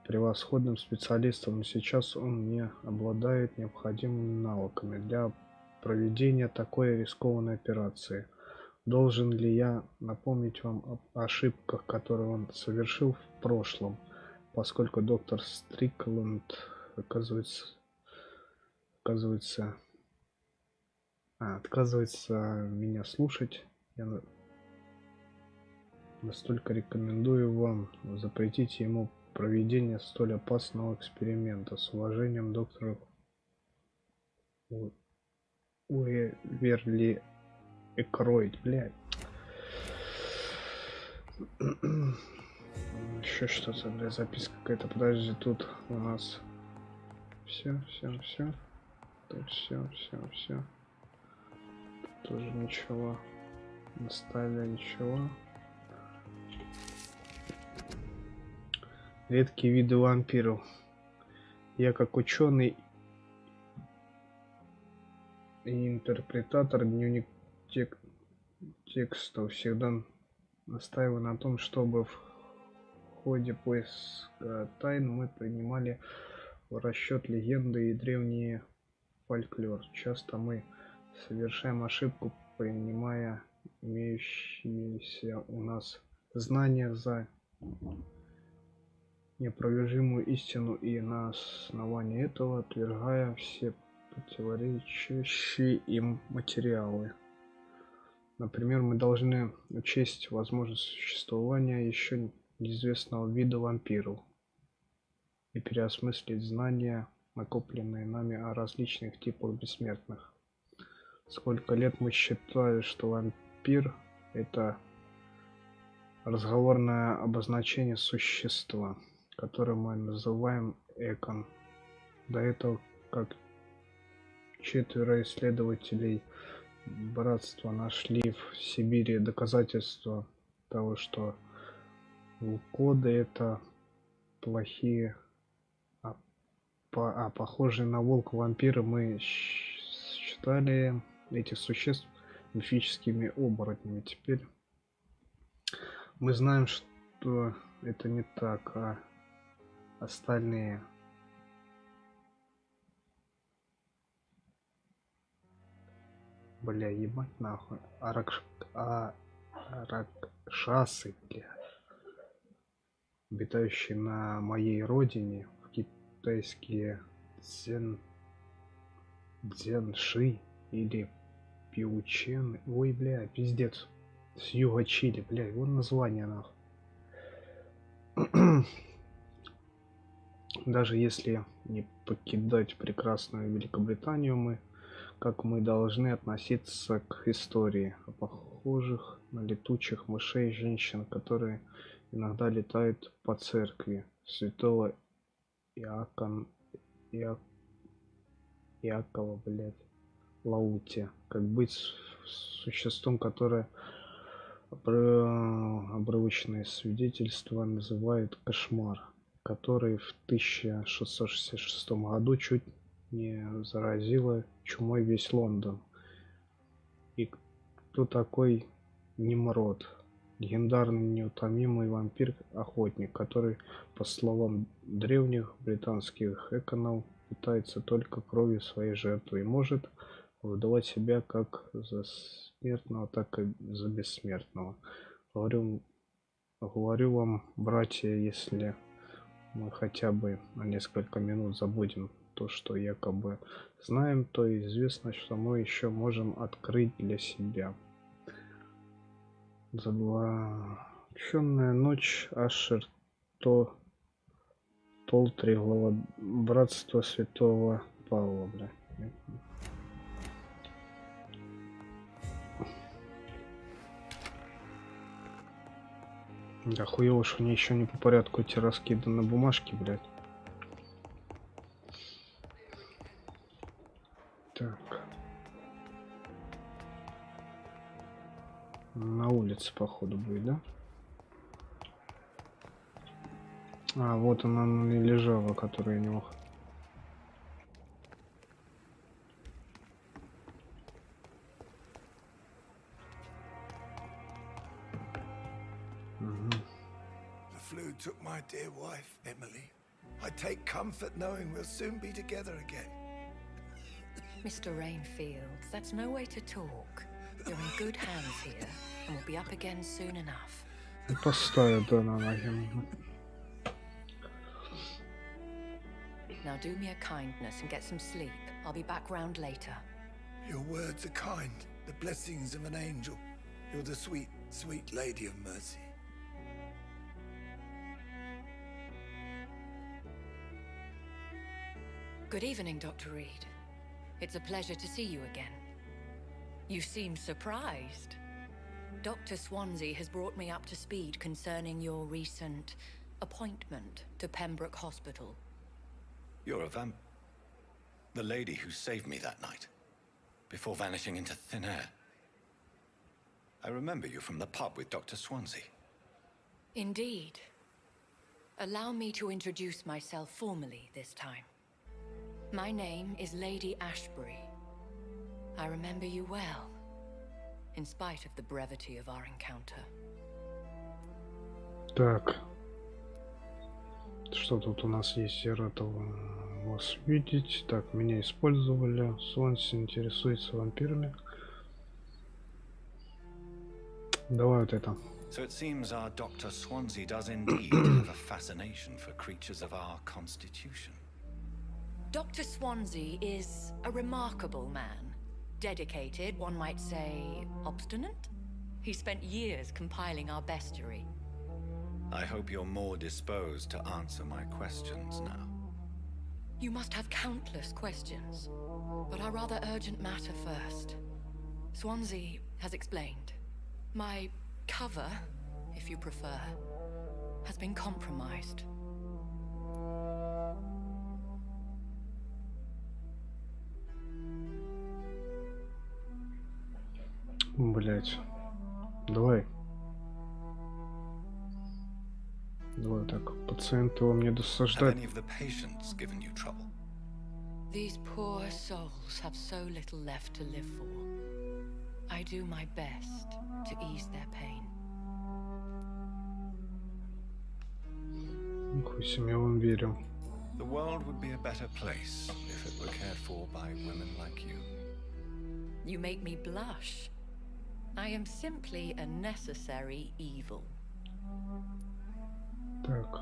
превосходным специалистом, но сейчас он не обладает необходимыми навыками для проведения такой рискованной операции. Должен ли я напомнить вам об ошибках, которые он совершил в прошлом, поскольку доктор Стрикленд отказывается меня слушать. Я настолько рекомендую вам запретить ему проведение столь опасного эксперимента. С уважением, доктор Уэверли Экроид, блядь. Еще что-то, блядь, записка какая-то. Подожди, тут у нас все. Тут все. Тоже ничего. Наставили ничего. Редкие виды вампиров. Я как ученый и интерпретатор дневник текстов всегда настаиваю на том, чтобы в ходе поиска тайн мы принимали в расчет легенды и древние фольклор. Часто мы совершаем ошибку, принимая имеющиеся у нас знания за неопровержимую истину и на основании этого отвергая все противоречащие им материалы. Например, мы должны учесть возможность существования еще неизвестного вида вампиров и переосмыслить знания, накопленные нами о различных типах бессмертных. Сколько лет мы считали, что вампир — это разговорное обозначение существа, которое мы называем экон. До этого как 4 исследователей братства нашли в Сибири доказательства того, что коды — это плохие, похожие на волка вампиры. Мы считали этих существ мифическими оборотнями. Теперь мы знаем, что это не так, а остальные бля, ебать нахуй. Ракшасы, бля, обитающие на моей родине, в китайские дзянши или пиучены. Ой, бля, пиздец. С юга Чили, бля, вот название нахуй. Даже если не покидать прекрасную Великобританию, мы должны относиться к истории о похожих на летучих мышей женщин, которые иногда летают по церкви святого Иакова, блядь, Лаути. Как быть существом, которое обрывочные свидетельства называют кошмар, который в 1666 году чуть не заразила чумой весь Лондон. И кто такой Nimrod? Легендарный неутомимый вампир-охотник, который, по словам древних британских эконов, питается только кровью своей жертвы и может выдавать себя как за смертного, так и за бессмертного. Говорю вам, братья, если мы хотя бы на несколько минут забудем то, что якобы знаем, то известно, что мы еще можем открыть для себя. Заблаченная ночь Ашер Толтри, глава братства святого Павла, бля. Да хуёво, что они еще не по порядку эти раскиданы бумажки, блядь. Так. На улице, походу, будет, да? А, вот она и лежала, которую я не мог. Took my dear wife, Emily. I take comfort knowing we'll soon be together again. Mr. Rainfield, that's no way to talk. You're in good hands here, and we'll be up again soon enough. Поставил, да, на ноги. Now do me a kindness and get some sleep. I'll be back round later. Your words are kind, the blessings of an angel. You're the sweet, sweet lady of mercy. Good evening, Dr. Reed. It's a pleasure to see you again. You seem surprised. Dr. Swansea has brought me up to speed concerning your recent appointment to Pembroke Hospital. You're a the lady who saved me that night, before vanishing into thin air. I remember you from the pub with Dr. Swansea. Indeed. Allow me to introduce myself formally this time. My name is Lady Ashbury. I remember you well, in spite of the brevity of our encounter. Так. Что тут у нас есть? Я рад вас видеть. Так, меня использовали. Сонси интересуется вампирами. Давай вот это. So it seems our Dr. Swansea does indeed have a fascination for creatures of our constitution. Dr. Swansea is a remarkable man. Dedicated, one might say, obstinate? He spent years compiling our bestiary. I hope you're more disposed to answer my questions now. You must have countless questions, but our rather urgent matter first. Swansea has explained. My cover, if you prefer, has been compromised. Блять. Давай. Давай так. Пациент его мне досаждает. Have any of the patients given you trouble? These poor souls have so little left to live for. I do my best to ease their pain. Нихуя себе, я вам верю. The world would be a better place if it were cared for by women like you. You make me blush. I am simply a necessary evil. Так.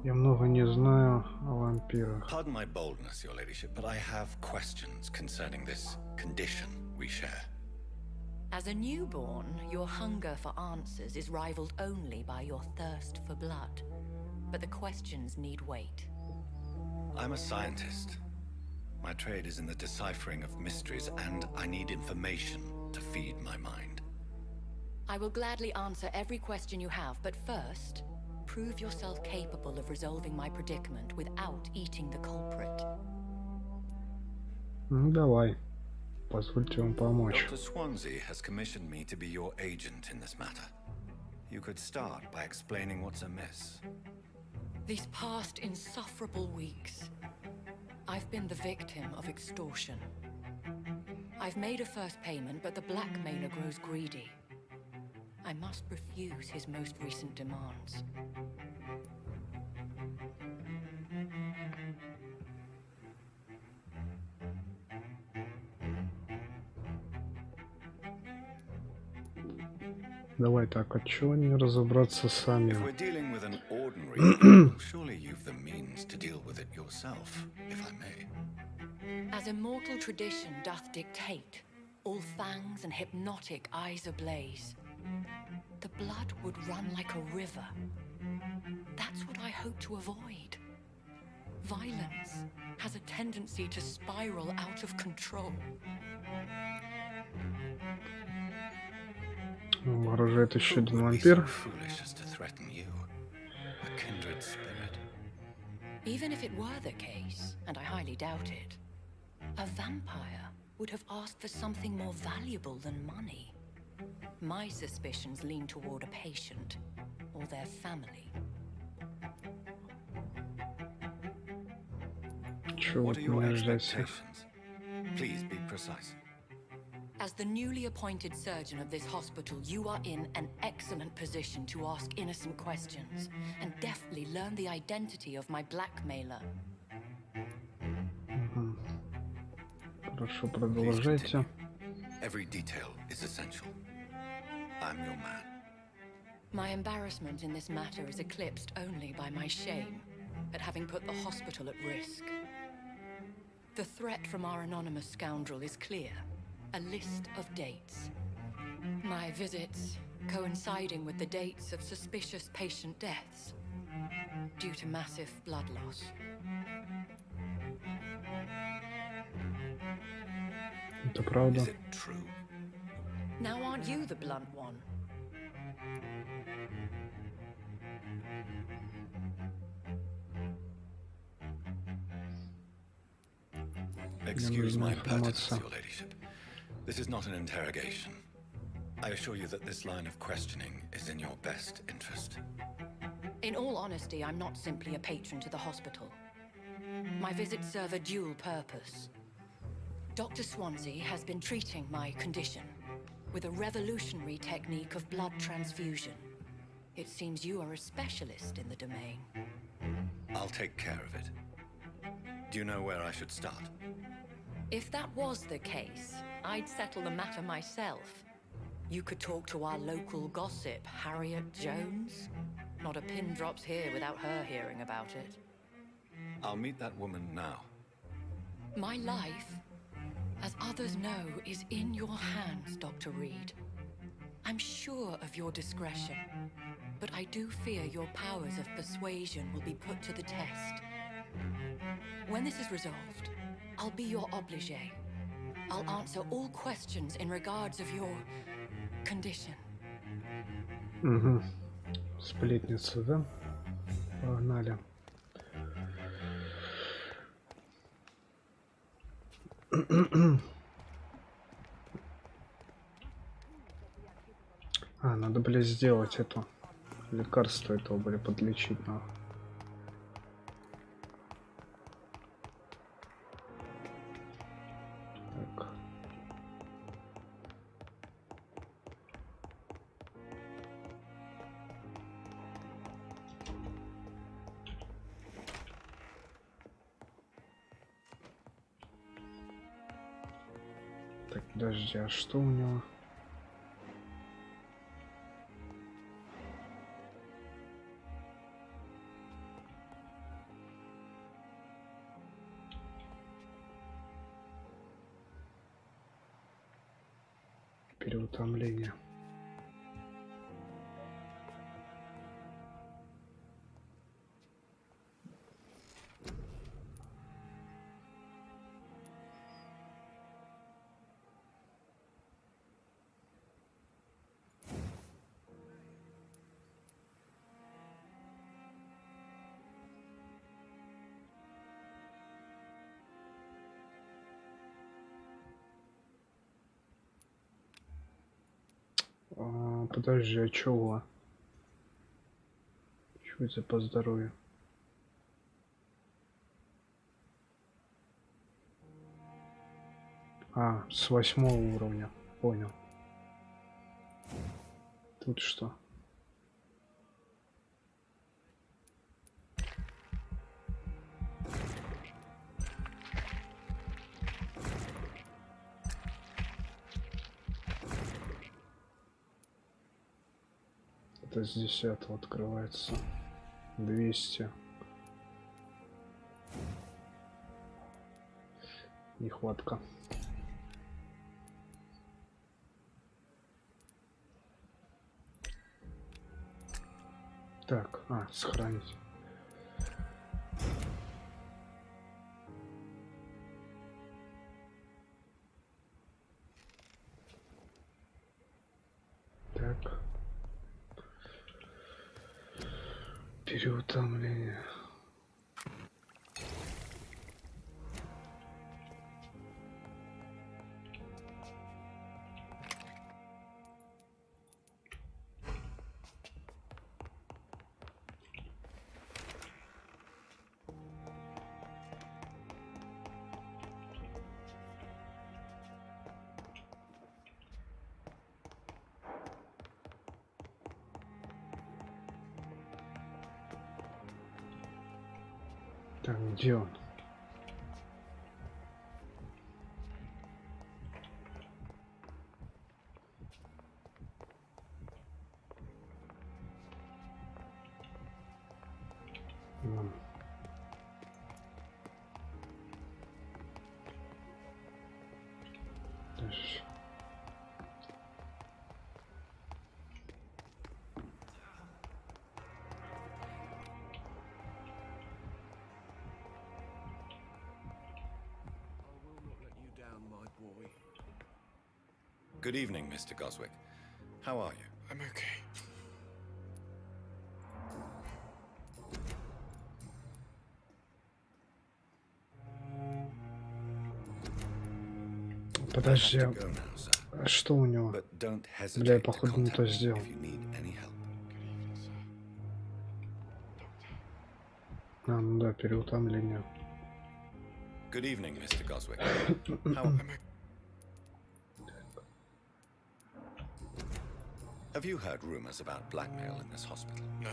Я много не знаю о вампирах. Pardon my boldness, your ladyship, but I have questions concerning this condition we share. As a newborn, your hunger for answers is rivaled only by your thirst for blood. But the questions need wait. I'm a scientist. My trade is in the deciphering of mysteries, and I need information to feed my mind. I will gladly answer every question you have, but first, prove yourself capable of resolving my predicament without eating the culprit. Ну давай. Позвольте вам помочь. Dr. Swansea has commissioned me to be your agent in this matter. You could start by explaining what's amiss. These past insufferable weeks, I've been the victim of extortion. I've made a first payment, but the blackmailer grows greedy. I must refuse his most recent demands. Давай так, а чего не разобраться сами? If we're dealing with an ordinary criminal, surely you've the means to deal with it yourself, if I may. As immortal tradition doth dictate, all fangs and hypnotic eyes ablaze, the blood would run like a river. That's what I hope to avoid. Violence has a tendency to spiral out of control. Угрожает еще один вампир. Even if it were the case, and I highly doubt it, a vampire would have asked for something more valuable than money. My suspicions lean toward a patient or their family. What are your expectations? Please be precise. As the newly appointed surgeon of this hospital, you are in an excellent position to ask innocent questions and deftly learn the identity of my blackmailer. Хорошо, продолжайте. Every detail is essential. I'm your man. My embarrassment in this matter is eclipsed only by my shame at having put the hospital at risk. The threat from our anonymous scoundrel is clear. A list of dates. My visits coinciding with the dates of suspicious patient deaths due to massive blood loss. Это правда. Is it true? Now aren't you the blunt one? Excuse my impertinence, your ladyship. This is not an interrogation. I assure you that this line of questioning is in your best interest. In all honesty, I'm not simply a patron to the hospital. My visits serve a dual purpose. Dr. Swansea has been treating my condition with a revolutionary technique of blood transfusion. It seems you are a specialist in the domain. I'll take care of it. Do you know where I should start? If that was the case, I'd settle the matter myself. You could talk to our local gossip, Harriet Jones. Not a pin drops here without her hearing about it. I'll meet that woman now. My life, as others know, is in your hands, Dr. Reed. I'm sure of your discretion, but I do fear your powers of persuasion will be put to the test. When this is resolved, I'll be your obligé. I'll answer all questions in regards of your condition. Угу. Сплетница, да? Погнали. Надо, блядь, сделать это. Лекарство этого, блядь, подлечить надо. Так. Так, подожди, а что у него? Переутомление. Подожди, а чего? Чего это по здоровью? С 8 уровня. Понял. Тут что? Это с 10 открывается. 200. Нехватка. Так, сохранить. Так. Переутомление. Так, где он? Дальше. Good evening, Mr. Goswick. How are you? I'm okay. Подожди, а что у него? Бля, я походу не то сделал. А, ну да, переутомление. Good evening, Mr. Goswick. How Have you heard rumors about blackmail in this hospital? No.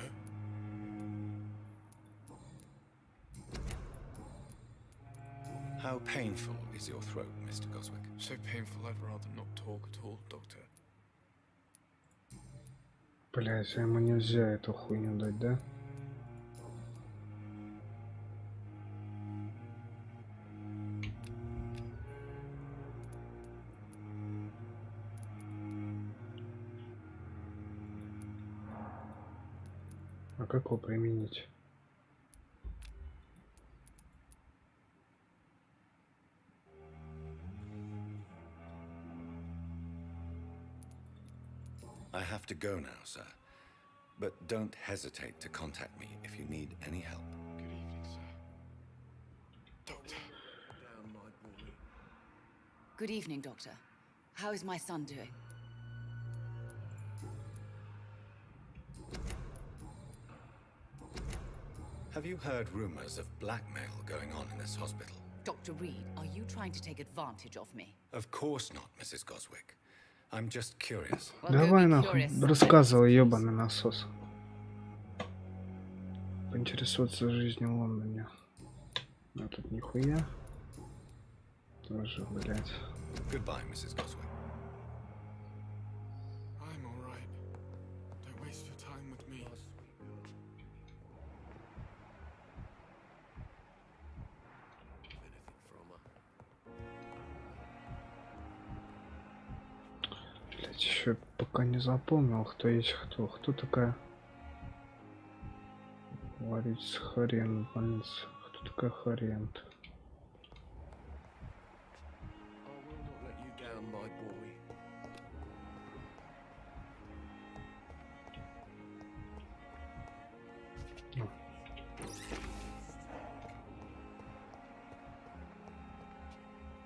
How painful is your throat, Mr. Goswick? So painful, I'd rather not talk at all, Doctor. Блять, ему нельзя эту хуйню дать, да? А как его применить? I have to go now, sir. But don't hesitate to contact me if you need any help. Good evening, sir. Doctor. Down, my boy. Good evening, Doctor. How is my son doing? Have you heard rumors of blackmail going on in this hospital? Dr. Reed, are you trying to take advantage of me? Of course not, Mrs. Goswick. I'm just curious. Well, Давай go be нахуй, curious. рассказывай, ёбаный насос. Поинтересоваться жизнью в Лондоне. А тут нихуя. Тоже, блядь. Goodbye, Mrs. Goswick. I'm all right. Don't waste your time with me. Блядь, еще пока не запомнил, кто есть кто. Кто такая? Варить хрен в больнице. Кто такая Харент?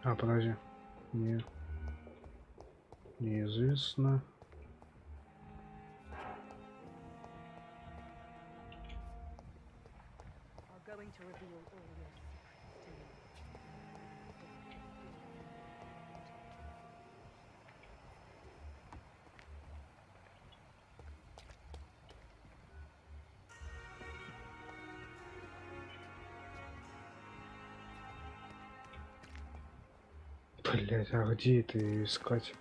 А, подожди. Неизвестно. Блять, а где это искать?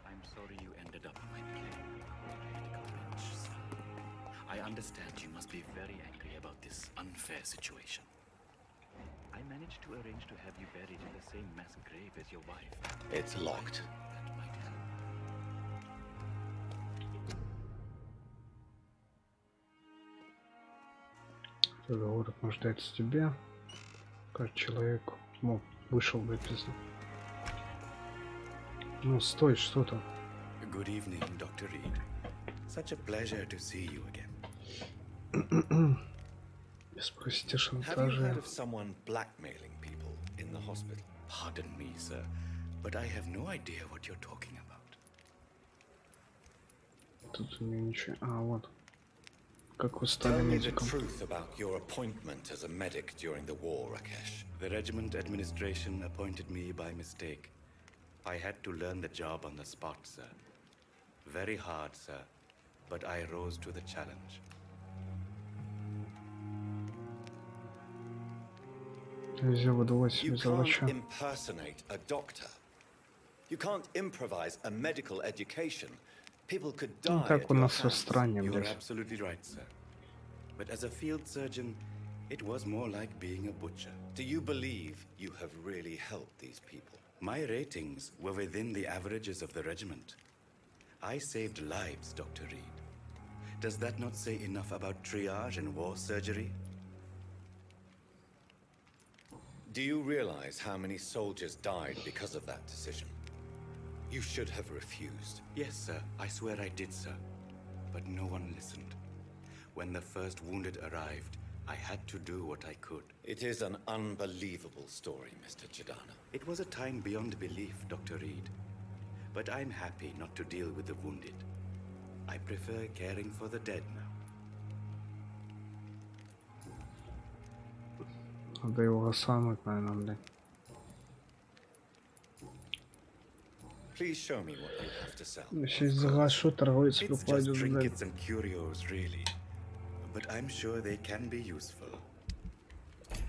I'm sorry you ended up on my plane. Medical bench, sir. I understand you must be very angry about this unfair situation. I managed to arrange to have you buried in the same mass grave as your wife. It's locked. That might help. Договор нуждается в тебе. Как человек вышел бы пизду. Ну стой, что там? Good evening, Dr. Reed. Such a pleasure to see you again. Спросите Have you шантажа. heard of someone blackmailing people in the hospital? Pardon me, sir, but I have no idea what you're talking about. Тут у меня ничего. А, вот. Как вы стали Tell me the медиком? truth about your appointment as a medic during the war, Rakesh. The regiment administration appointed me by mistake. I had to learn the job on the spot, sir. Very hard, sir, but I rose to the challenge. Нельзя выдавать You себе за врача. can't impersonate a doctor. You can't improvise a medical education. People could die Ну, как at у your нас в hands. стране, You are блядь. absolutely right, sir. But as a field surgeon, It was more like being a butcher. Do you believe you have really helped these people? My ratings were within the averages of the regiment. I saved lives, Dr. Reed. Does that not say enough about triage and war surgery? Do you realize how many soldiers died because of that decision? You should have refused. Yes, sir. I swear I did, sir. But no one listened. When the first wounded arrived, I had to do what I could. It is an unbelievable story, Mr. Chidana. It was a time beyond belief, Dr. Reed. But I'm happy not to deal with the wounded. I prefer caring for the dead now. Надо его самать, наверное, блин. Please show me what you have to sell. Сейчас загашу, торговец It's just попадет, блин. trinkets and curios, really. But I'm sure they can be useful.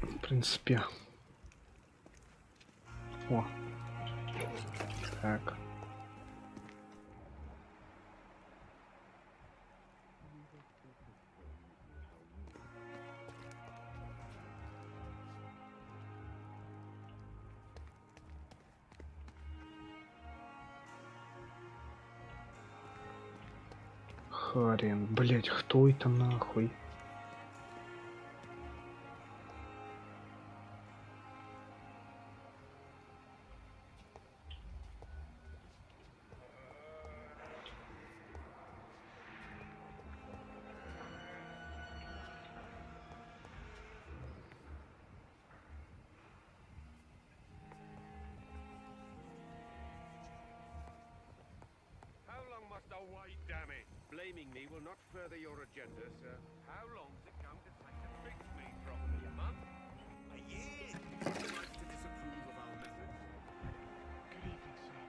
В принципе. О. Так. Харин, блять, кто это нахуй? Blaming me will not further your agenda, sir. How long's it going to take to fix me properly? A month? A year? Would you like to disapprove of our methods? Good evening, sir.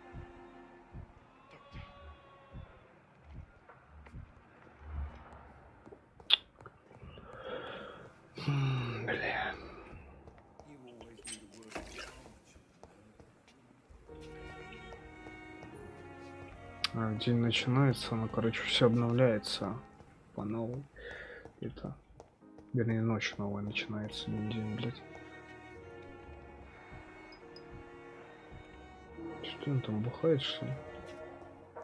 Doctor. Бля. You always knew the word День начинается, ну, короче, все обновляется по новой. Это, вернее, ночь новая начинается, не день, блядь. Что он там бухает, что ли?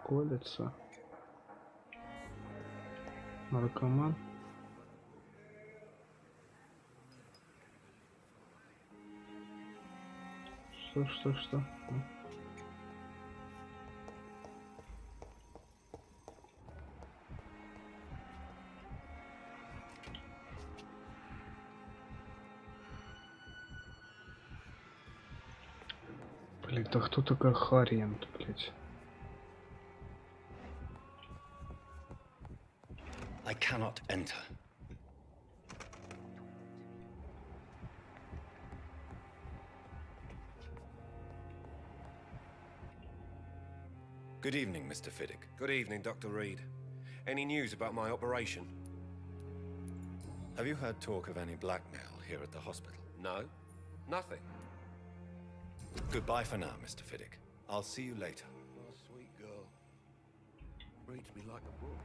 Колется. Наркоман. Что? Блять, да кто такая Хариент, блять? I cannot enter. Good evening, Mr. Fiddick. Good evening, Dr. Reed. Any news about my operation? Have you heard talk of any blackmail here at the hospital? No. Nothing. Goodbye for now, Mr. Fiddick. I'll see you later. Oh, sweet girl. Reads me like a book.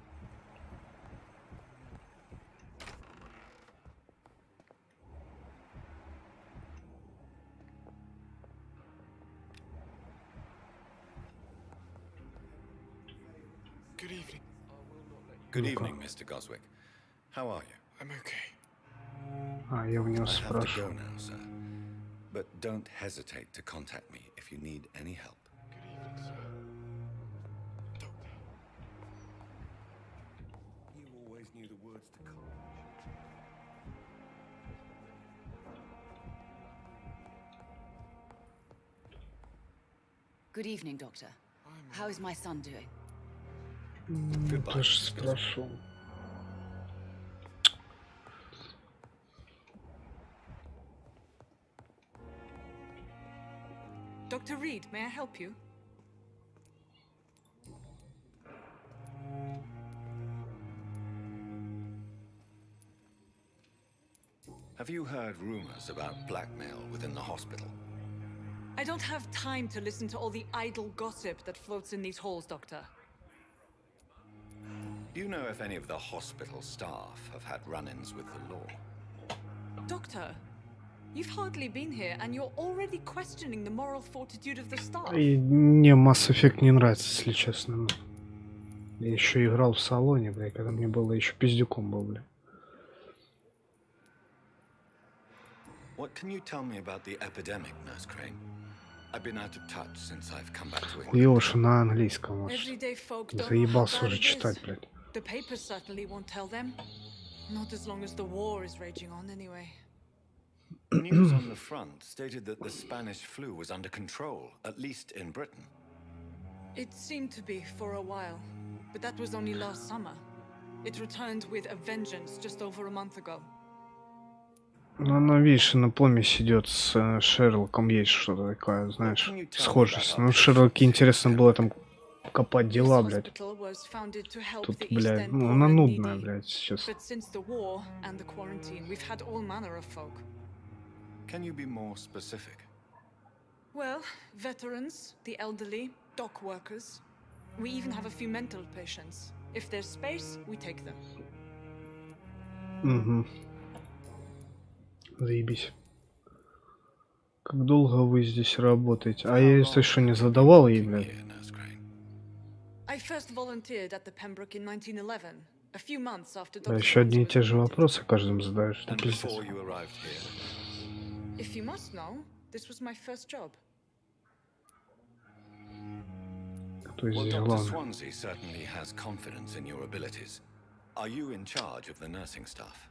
Good evening. Good evening, Mr. Goswick. How are you? I'm okay. А, я у него I have to go спрашиваю. now, sir. But don't hesitate to contact me if you need any help. Good evening, sir. Doctor. You always knew the words to come. Good evening, Doctor. How is my son doing? Goodbye, Тоже Mr. Goswick. спрошу. Dr. Reed, may I help you? Have you heard rumors about blackmail within the hospital? I don't have time to listen to all the idle gossip that floats in these halls, Doctor. Do you know if any of the hospital staff have had run-ins with the law? Doctor, you've hardly been here and you're already questioning the moral fortitude of the staff. И мне Mass Effect не нравится, если честно. Ну. Я еще играл в салоне, бля, когда мне было еще пиздюком был, бля. What can you tell me about the epidemic, Nurse Crane? I've been out of touch since I've come back to England. Хуёво, что на английском, может. Everyday folk don't know how Заебался bad уже it читать, is. блядь. The papers certainly won't tell them. Not as long as the war is raging on, anyway. News on the front stated that the Spanish flu was under control, at least in Britain. It seemed to be for a while, but that was only last summer. It returned with a vengeance just over a month ago. Ну, она, видишь, на помесь идет с Шерлоком, есть что-то такое, знаешь, схожесть. Ну, в Шерлоке интересно было там копать дела, блядь. Тут, блядь, ну, она нудная, блядь, сейчас. Can you be more specific? Well, veterans, the elderly, dock workers. We even have a few mental patients. If there's space, we take them. Угу. Заебись. Как долго вы здесь работаете? А я, если что, не задавал ей, блядь. I first volunteered at the Pembroke in 1911, a few months after Да, Dr. еще одни и те же вопросы каждому задаешь. Это пиздец. If you must know, this was my first job. Кто из Well, здесь Dr. главный? Swansea certainly has confidence in your abilities. Are you in charge of the nursing staff?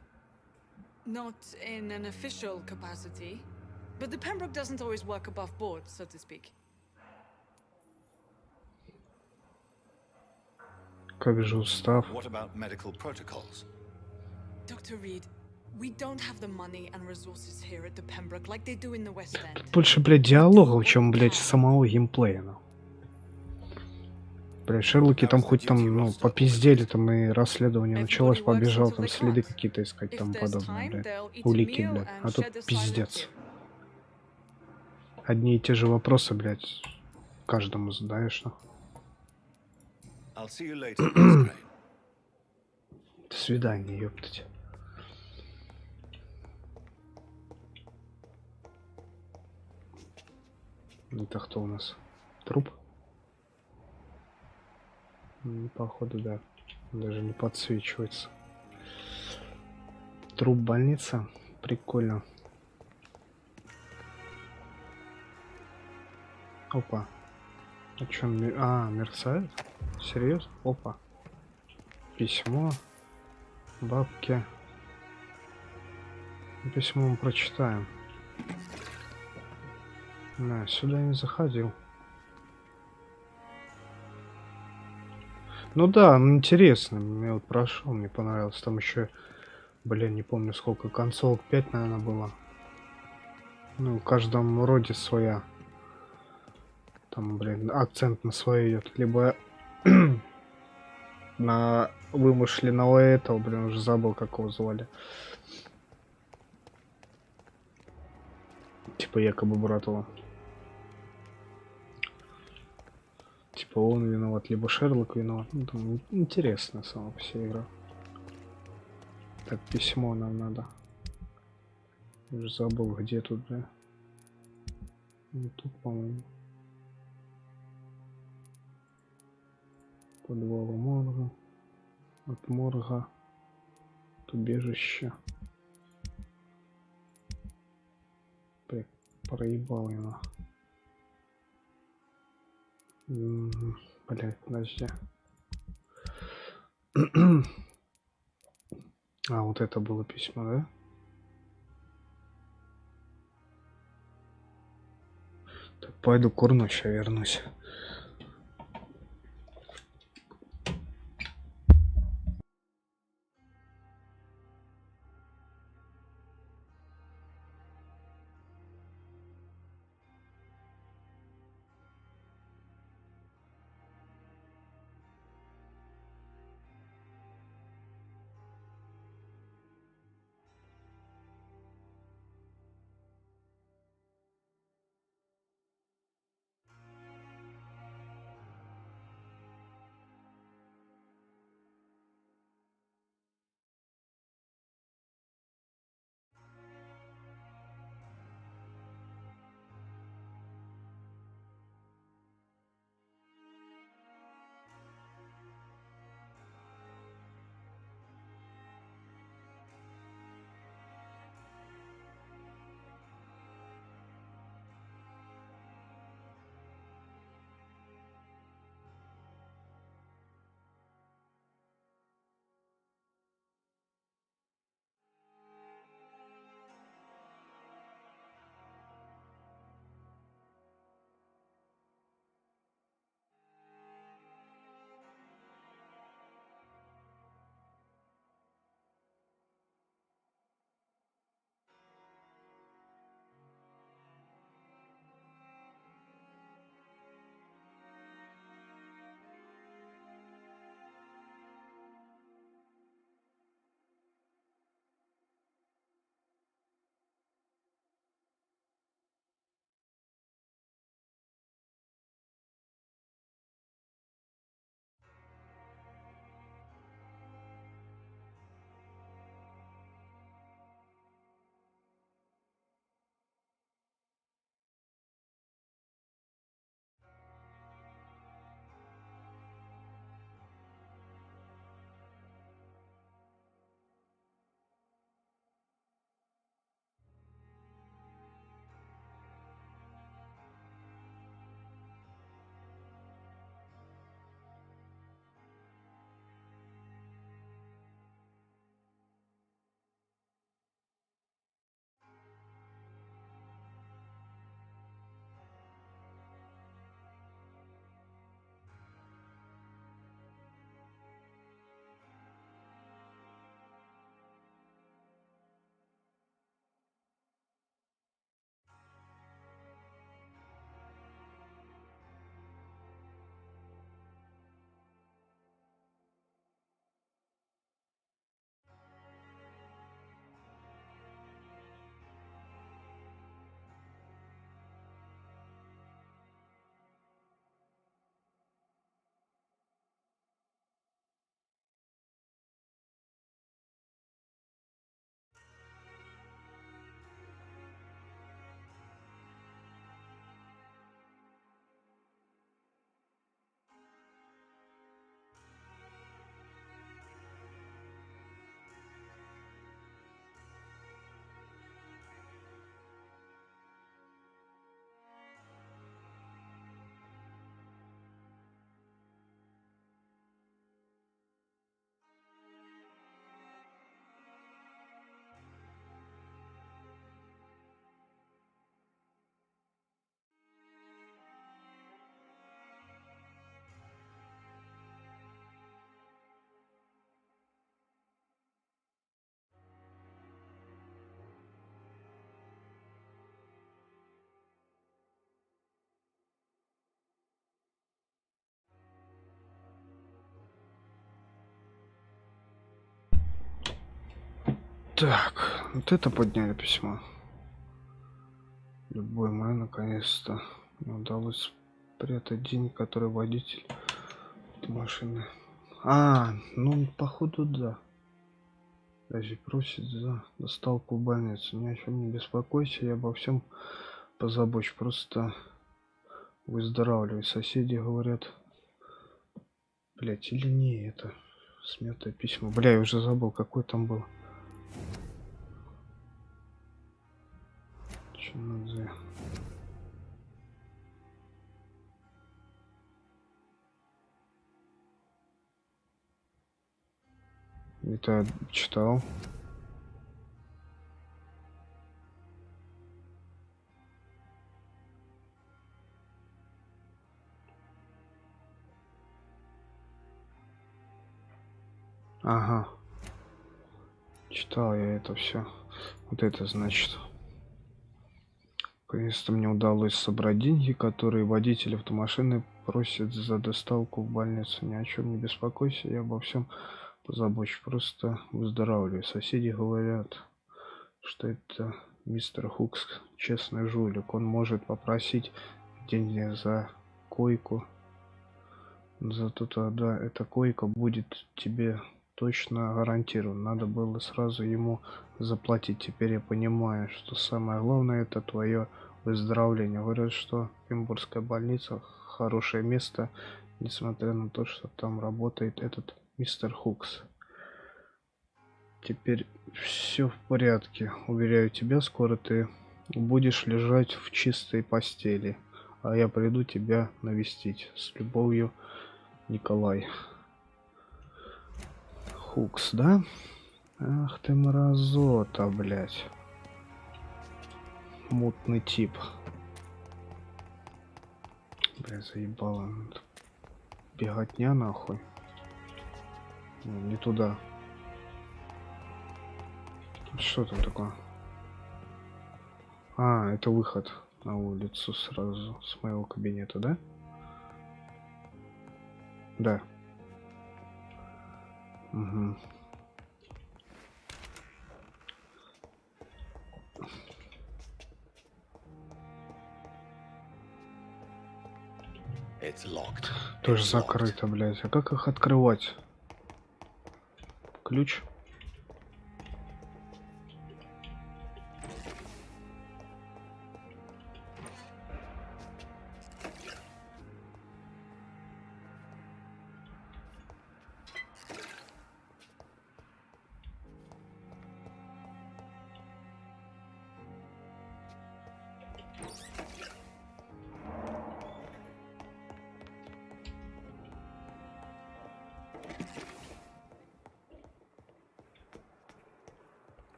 Not in an official capacity, but the Pembroke doesn't always work above board, so to speak. Как же устав? What about medical protocols? Dr. Reed, we don't have the money and resources here at the Pembroke like they do in the West End. Тут больше, блядь, диалогов, чем, блядь, самого геймплея, ну. Блядь, Шерлоки там хоть там, ну, попиздели, там и расследование началось, побежал там следы какие-то искать и тому подобное, блядь. Улики, блядь. А тут пиздец. Одни и те же вопросы, блядь, каждому задаешь, ну. I'll see you later, Miss Crane. До свидания, ёптать. Это кто у нас? Труп? Походу, да. Даже не подсвечивается. Труп больница? Прикольно. Опа. А чё он... А, мерцает? Серьезно? Опа. Письмо. Бабки. Письмо мы прочитаем. Да, сюда не заходил. Ну да, интересно. Мне вот прошел, мне понравилось. Там еще, блин, не помню сколько концовок, 5, наверное, было. Ну, в каждом роде своя. Там, блин, акцент на свое идет. Либо на вымышленного этого, блин, уже забыл, как его звали. Типа якобы Братова. Типа он виноват, либо Шерлок виноват. Ну, там интересно сама по себе игра. Так, письмо нам надо. Уже забыл, где тут, да? Ну, тут, по-моему. Подвал морга. От морга. От убежища. Проебал его. Блять, подожди. А, вот это было письмо, да? Так, пойду курну, сейчас вернусь. Так, вот это подняли письмо. Любой мой, наконец-то. Мне удалось спрятать деньги, который водитель машины. Ну, походу, да. Даже просит за доставку в больницу. Ни о чем не беспокойся, я обо всем позабочусь. Просто выздоравливай. Соседи говорят... Блять, или не это? Смятое письмо. Бля, я уже забыл, какой там был. Че надо? Это читал. Ага. Читал я это все. Вот это значит. Наконец-то мне удалось собрать деньги, которые водитель автомашины просит за доставку в больницу. Ни о чем не беспокойся, я обо всем позабочусь. Просто выздоравливаю. Соседи говорят, что это мистер Хукс, честный жулик. Он может попросить деньги за койку. Зато тогда эта койка будет тебе точно гарантирована. Надо было сразу ему заплатить. Теперь я понимаю, что самое главное это твое выздоровление. Говорят, что Пембургская больница хорошее место, несмотря на то, что там работает этот мистер Хукс. Теперь все в порядке. Уверяю тебя, скоро ты будешь лежать в чистой постели, а я приду тебя навестить. С любовью, Николай. Хукс, да? Ах ты мразота, блядь. Мутный тип. Бля, заебало. Беготня нахуй. Не туда. Что там такое? Это выход на улицу сразу с моего кабинета, да? Да. Угу. Тоже закрыто, блядь. А как их открывать? Ключ?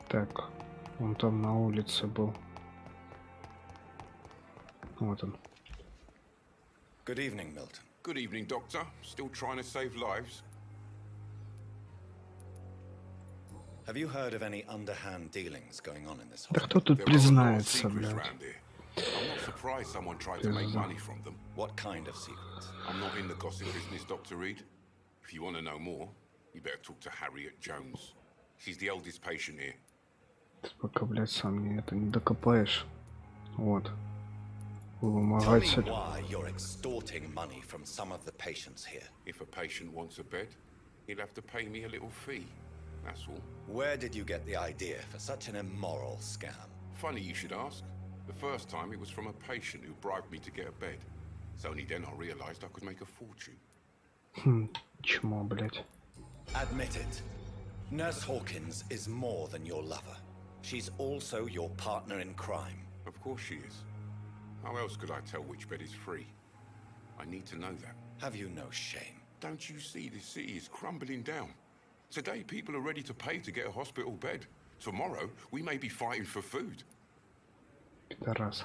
Так, он там на улице был. Вот он. Good evening, Milton. Good evening, Doctor. Still trying to save lives? Have you heard of any underhand dealings going on in this Да hospital? кто тут признается, блядь? I'm not surprised someone tried to make money from them. What kind of secrets? I'm not in the gossip business, Dr. Reed. If you want to know more, you better talk to Harriet Jones. She's the oldest patient here. Пока, блядь, сам мне это не докопаешь. Вот. Tell me Вымогатель. why you're extorting money from some of the patients here. If a patient wants a bed, he'll have to pay me a little fee. That's all. Where did you get the idea for such an immoral scam? Funny you should ask. The first time it was from a patient who bribed me to get a bed. It's only then I realized I could make a fortune. Чмо, блядь. Admit it. Nurse Hawkins is more than your lover. She's also your partner in crime. Of course she is. How else could I tell which bed is free? I need to know that. Have you no shame? Don't you see the city is crumbling down? Today people are ready to pay to get a hospital bed. Tomorrow we may be fighting for food. Пидорас.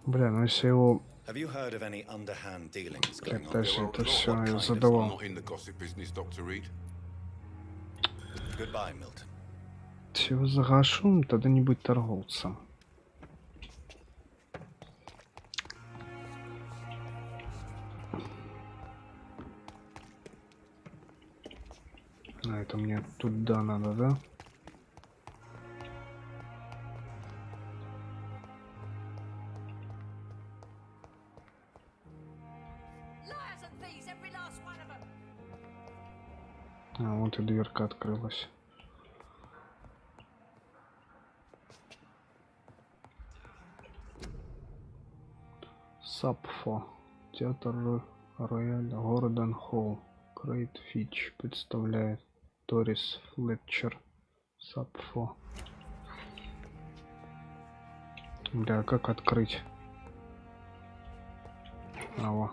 Бля, ну если его... Have you heard of any underhand dealings going on? Даже это все я I'm задавал. not in the gossip business, Dr. Reed. Goodbye, Milton. Если его загашу, тогда не быть торговцем. сюда надо, да? А вот и дверка открылась. Сапфо. Театр Рояль Гордон Холл. Крейт Фич представляет Торис Флетчер. Сапфо. Бля, как открыть? Ава.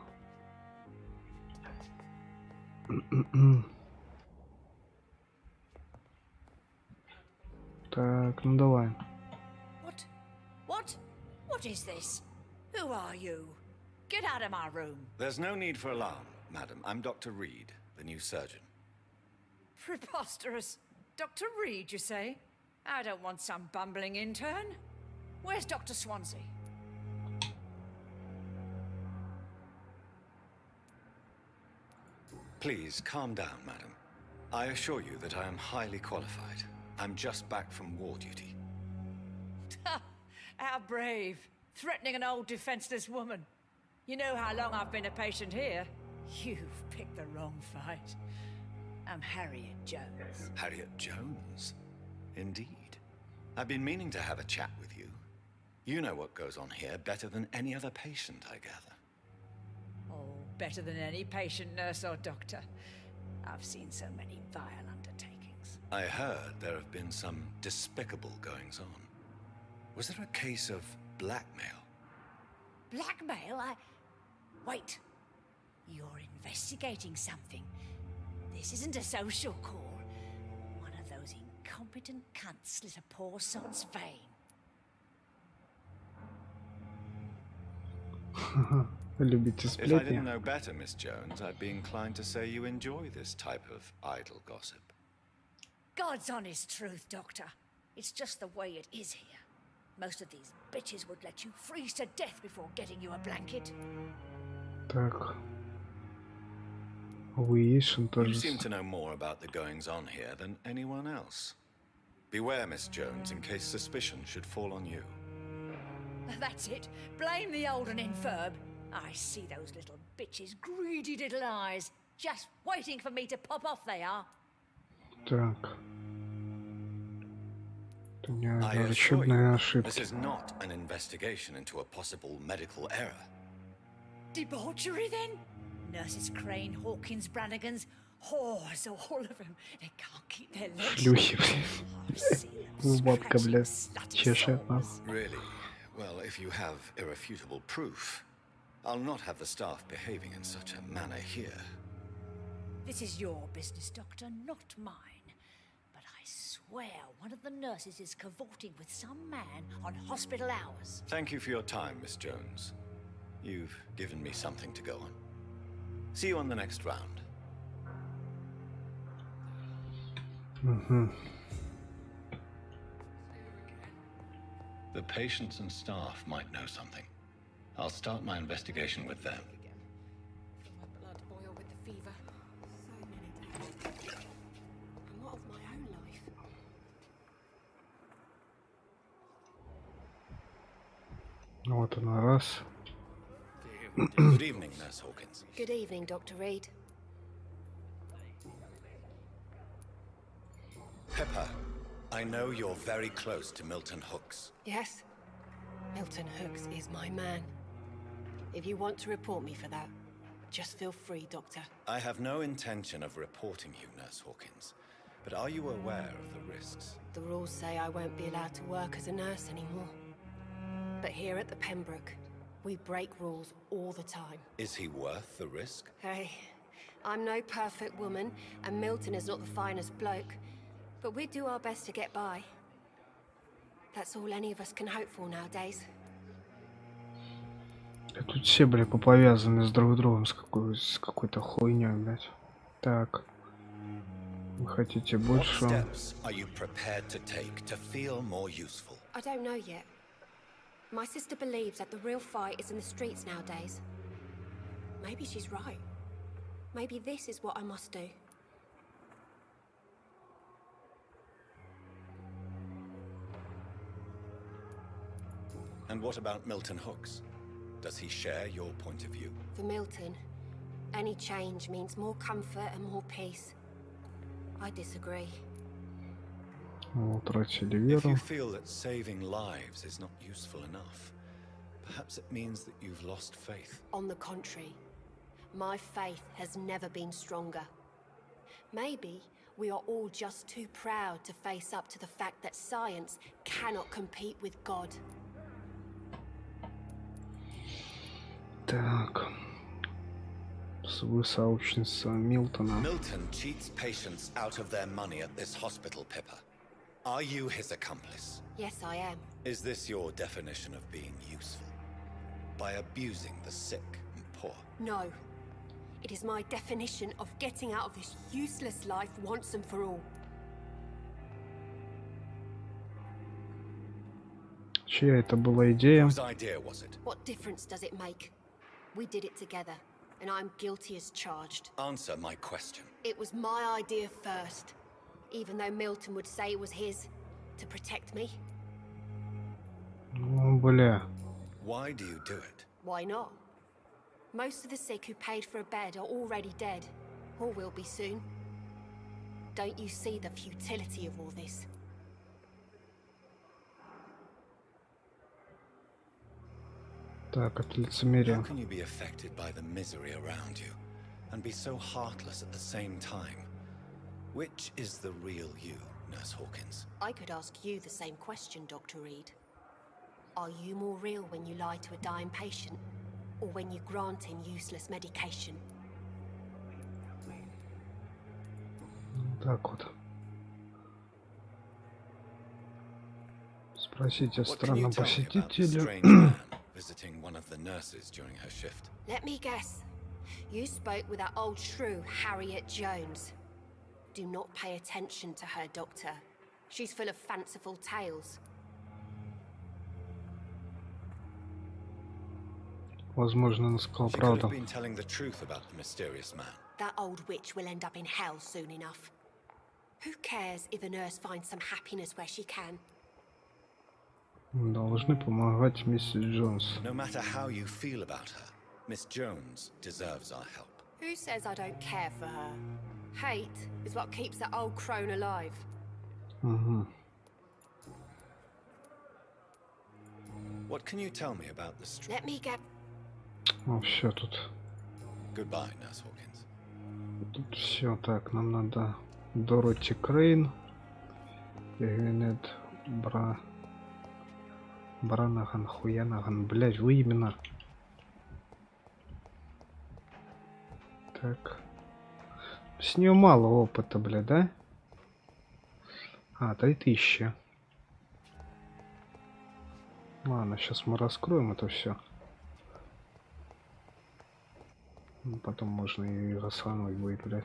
Так, ну давай. What is this? Who are you? Get out of my room. There's no need for alarm, madam. I'm Dr. Reed, the new surgeon. Preposterous. Dr. Reed, you say? I don't want some bumbling intern. Where's Dr. Swansea? Please, calm down, madam. I assure you that I am highly qualified. I'm just back from war duty. How brave. Threatening an old defenseless woman. You know how long I've been a patient here? You've picked the wrong fight. I'm Harriet Jones. Harriet Jones? Indeed. I've been meaning to have a chat with you. You know what goes on here better than any other patient, I gather. Oh, better than any patient, nurse, or doctor. I've seen so many vile undertakings. I heard there have been some despicable goings-on. Was there a case of blackmail? Blackmail? Wait. You're investigating something. This isn't a social call. One of those incompetent cunts slit a poor sod's vein. Любите If I сплетни? didn't know better, Miss Jones, I'd be inclined to say you enjoy this type of idle gossip. God's honest truth, Doctor. It's just the way it is here. Most of these bitches would let you freeze to death before getting you a blanket. Так. Выишен You тоже. seem to know more about the goings-on here than anyone else. Beware, Miss Jones, in case suspicion should fall on you. That's it. Blame the old and infirm. I see those little bitches' greedy little eyes. Just waiting for me to pop off they are. Так. У меня I assure расчетная you, ошибка. this is not an investigation into a possible medical error. Debauchery, then? Nurses Crane, Hawkins, Brannigans, whores, all of them. They can't keep their legs. Шлюхи, блин. Бабка, блядь, чешет нас. Really? Well, if you have irrefutable proof, I'll not have the staff behaving in such a manner here. This is your business, Doctor, not mine. But I swear one of the nurses is cavorting with some man on hospital hours. Thank you for your time, Miss Jones. You've given me something to go on. See you on the next round. The patients and staff might know something. I'll start my investigation with them. My blood boil with the fever. So many days. A lot of my own life. Вот она раз. Good evening, Nurse Hawkins. Good evening, Dr. Reed. Pepper, I know you're very close to Milton Hooks. Yes? Milton Hooks is my man. If you want to report me for that, just feel free, Doctor. I have no intention of reporting you, Nurse Hawkins. But are you aware of the risks? The rules say I won't be allowed to work as a nurse anymore. But here at the Pembroke, we break rules all the time. Is he worth the risk? Hey, I'm no perfect woman, and Milton is not the finest bloke. But we do our best to get by. That's all any of us can hope for nowadays. Тут все, бля, поповязаны с друг другом с какой-то хуйней, блядь. Так. Вы хотите больше? What steps are you prepared to take to feel more useful? I don't know yet. My sister believes that the real fight is in the streets nowadays. Maybe she's right. Maybe this is what I must do. And what about Milton Hooks? Does he share your point of view? For Milton, any change means more comfort and more peace. I disagree. Утратили If веру. you feel that saving lives is not useful enough, perhaps it means that you've lost faith. On the contrary, my faith has never been stronger. Maybe we are all just too proud to face up to the fact that science cannot compete with God. Так. Свой сообщница Милтона. Milton cheats patients out of their money at this hospital, Pippa. Are you his accomplice? Yes, I am. Is this your definition of being useful? By abusing the sick and poor? No. It is my definition of getting out of this useless life once and for all. Чья это была идея? Whose idea was it? What difference does it make? We did it together, and I'm guilty as charged. Answer my question. It was my idea first, even though Milton would say it was his, to protect me. Ну, бля. Why do you do it? Why not? Most of the sick who paid for a bed are already dead, or will be soon. Don't you see the futility of all this? Так, это лицемерие. How can you be affected by the misery around you and be so heartless at the same time? Which is the real you, Nurse Hawkins? I could ask you the same question, Dr. Reed. Are you more real when you lie to a dying patient, or when you grant him useless medication? Так вот. Спросите What can you странном tell me about the посетителе. strange man visiting one of the nurses during her shift? Let me guess. You spoke with that old shrew, Harriet Jones. Do not pay attention to her, Doctor. She's full of fanciful tales. Возможно, он сказал She could правду. have been telling the truth about the mysterious man. That old witch will end up in hell soon enough. Who cares if a nurse finds some happiness where she can? Должны помогать миссис Джонс. No matter how you feel about her, Miss Jones deserves our help. Who says I don't care for her? Hate is what keeps that old crone alive. Угу. What can you tell me about the Let me get... Ну, все тут. Goodbye, Nurse Hawkins. Тут все так. Нам надо Дороти Крейн. Гвинет Бранаган, Хуянаган. Блять, вы имена. Так. С нее мало опыта, бля, да? А, 3000. Ладно, сейчас мы раскроем это все. Потом можно и рассануть будет, блядь.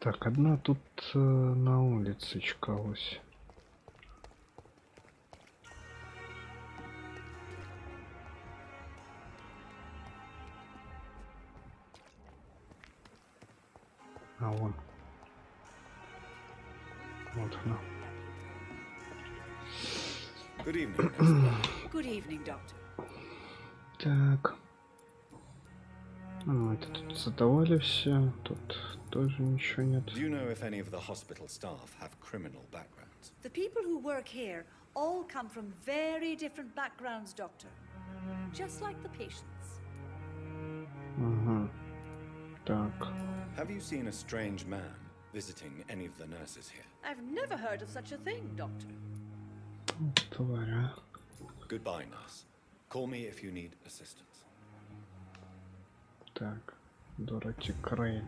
Так, одна тут на улице чкалась. А вон. Вот она. Good evening, Nurse. Good evening, Doctor. Так. Ну, это тут задавали все. Тут тоже ничего нет. Do you know if any of the hospital staff have criminal backgrounds? The people who work here all come from very different backgrounds, Doctor. Just like the patients. Угу. Так. Have you seen a strange man visiting any of the nurses here? I've never heard of such a thing, Doctor. Тварь, а. Goodbye, nurse. Call me if you need assistance. Так. Дороти Крейн.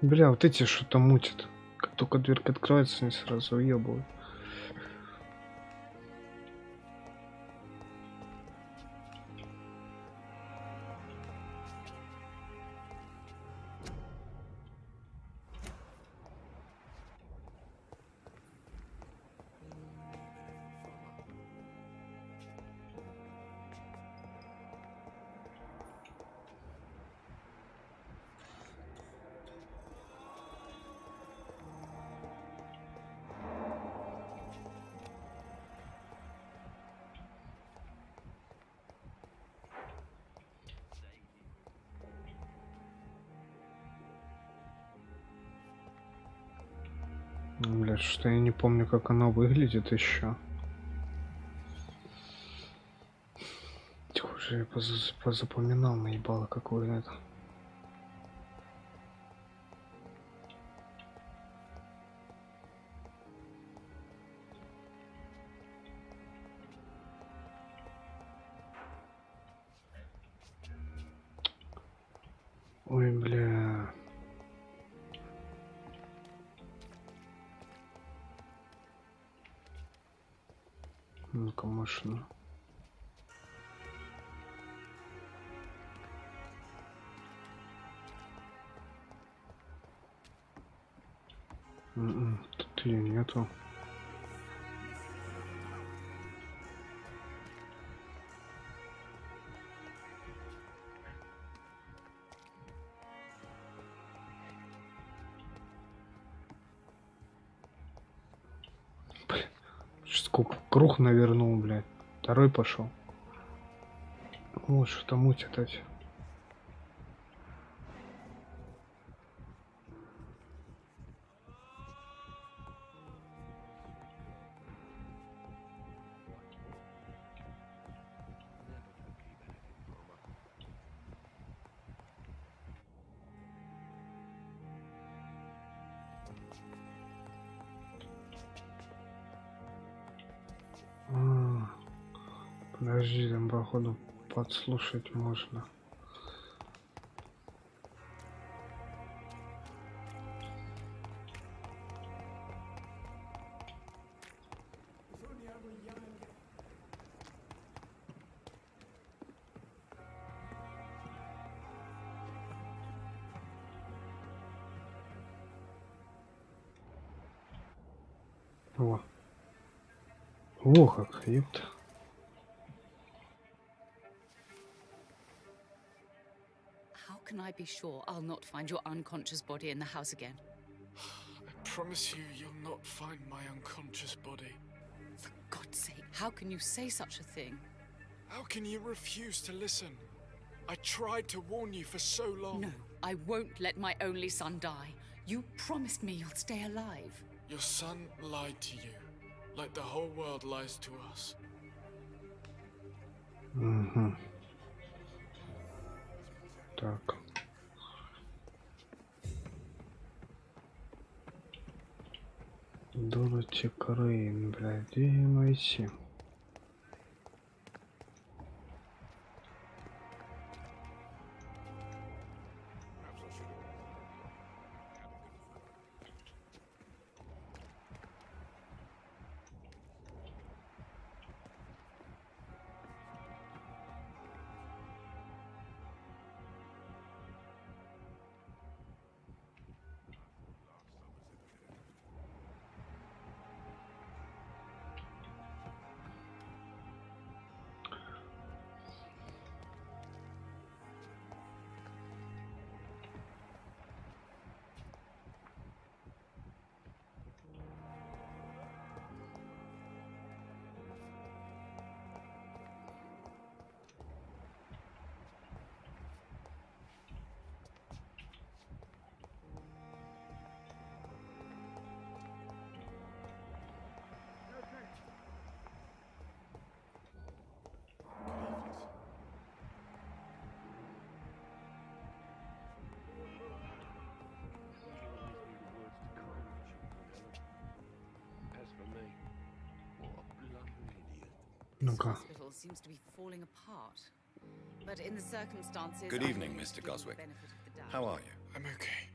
Бля, вот эти что-то мутят. Как только дверка открывается, они сразу уебывают. Блядь, что я не помню, как оно выглядит еще. Уже я позапоминал, наебало какое это. Ой, бля. Ну-ка, машина. Тут ее нету. Блин, сколько круг навернул, блядь. Второй пошел. Вот что-то мутит эти. Подожди, там походу подслушать можно. О, как, ёпта. How can I be sure I'll not find your unconscious body in the house again? I promise you, you'll not find my unconscious body. For God's sake, how can you say such a thing? How can you refuse to listen? I tried to warn you for so long. No, I won't let my only son die. You promised me you'll stay alive. Your son lied to you, like the whole world lies to us. Так. Dorothy Crane, блядь, где ее найти? Ну-ка. Good evening, Mr. Goswick. How are you? I'm okay.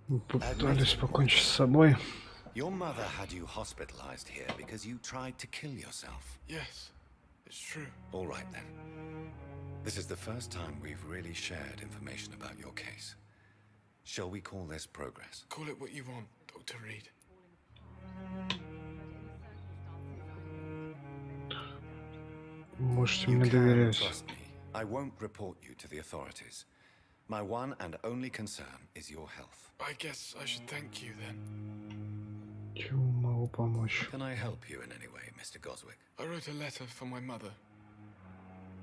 Попытались покончить с собой. Your mother had you hospitalized here because you tried to kill yourself. Yes, it's true. All right then. This is the first time we've really shared information about your case. Shall we call this progress? Call it what you want, Dr. Reed. Можете мне доверять. Trust me. I won't report you to the authorities. My one and only concern is your health. I guess I should thank you then. Чем могу помочь? Can I help you in any way, Mr. Goswick? I wrote a letter for my mother.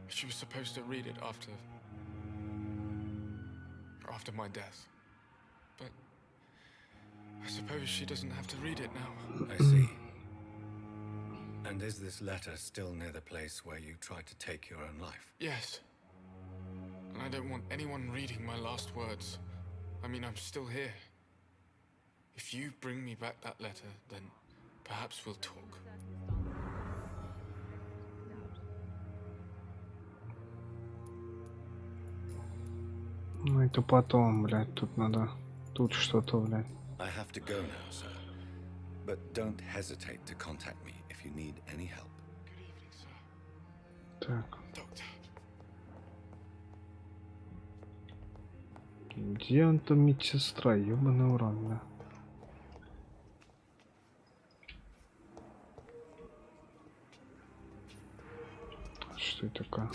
She was supposed to read it after my death. But I suppose she doesn't have to read it now. I see. And is this letter still near the place where you tried to take your own life? Yes. And I don't want anyone reading my last words. I mean, I'm still here. If you bring me back that letter, then perhaps we'll talk. Ну это потом, блядь, тут надо... Тут что-то, блядь. I have to go now, sir. But don't hesitate to contact me if you need any help. Good evening, sir. Так. Doctor. Где он там медсестра? Ёбаный урод, бля. Что это такое?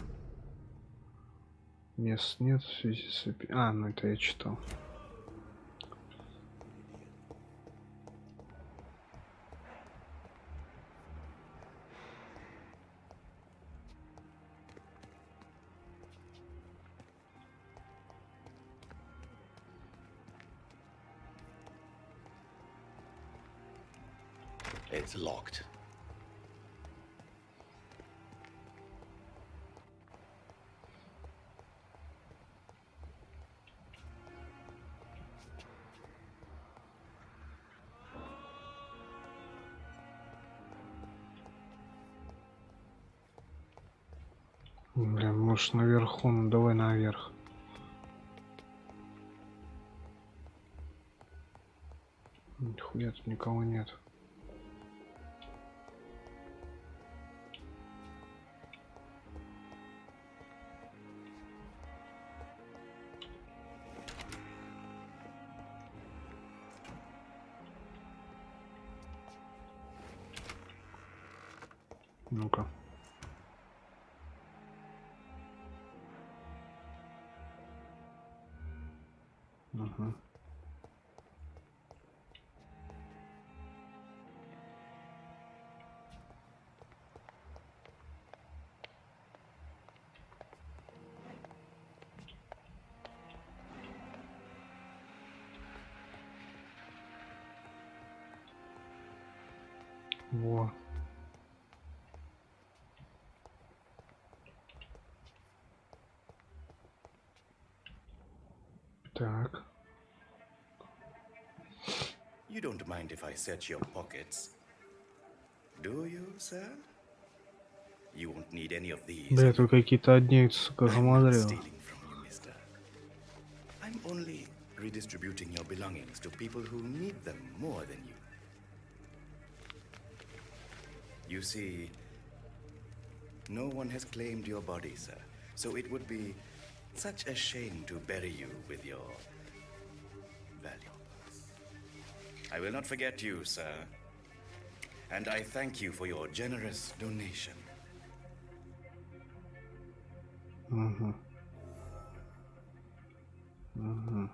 Мест нет в связи с... А, ну это я читал. It's locked. Бля, может наверху, ну давай наверх. Нихуя тут никого нет. Ну-ка. Ага. Во. Так. You don't mind if I search your pockets, do you, sir? You won't need any of these. Бля, тут какие-то одни, сука, I'm not гамадрилы. stealing from you, mister. I'm only redistributing your belongings to people who need them more than you. You see, no one has claimed your body, sir, so it would be such a shame to bury you with your valuables. I will not forget you, sir, and I thank you for your generous donation. Угу. Угу.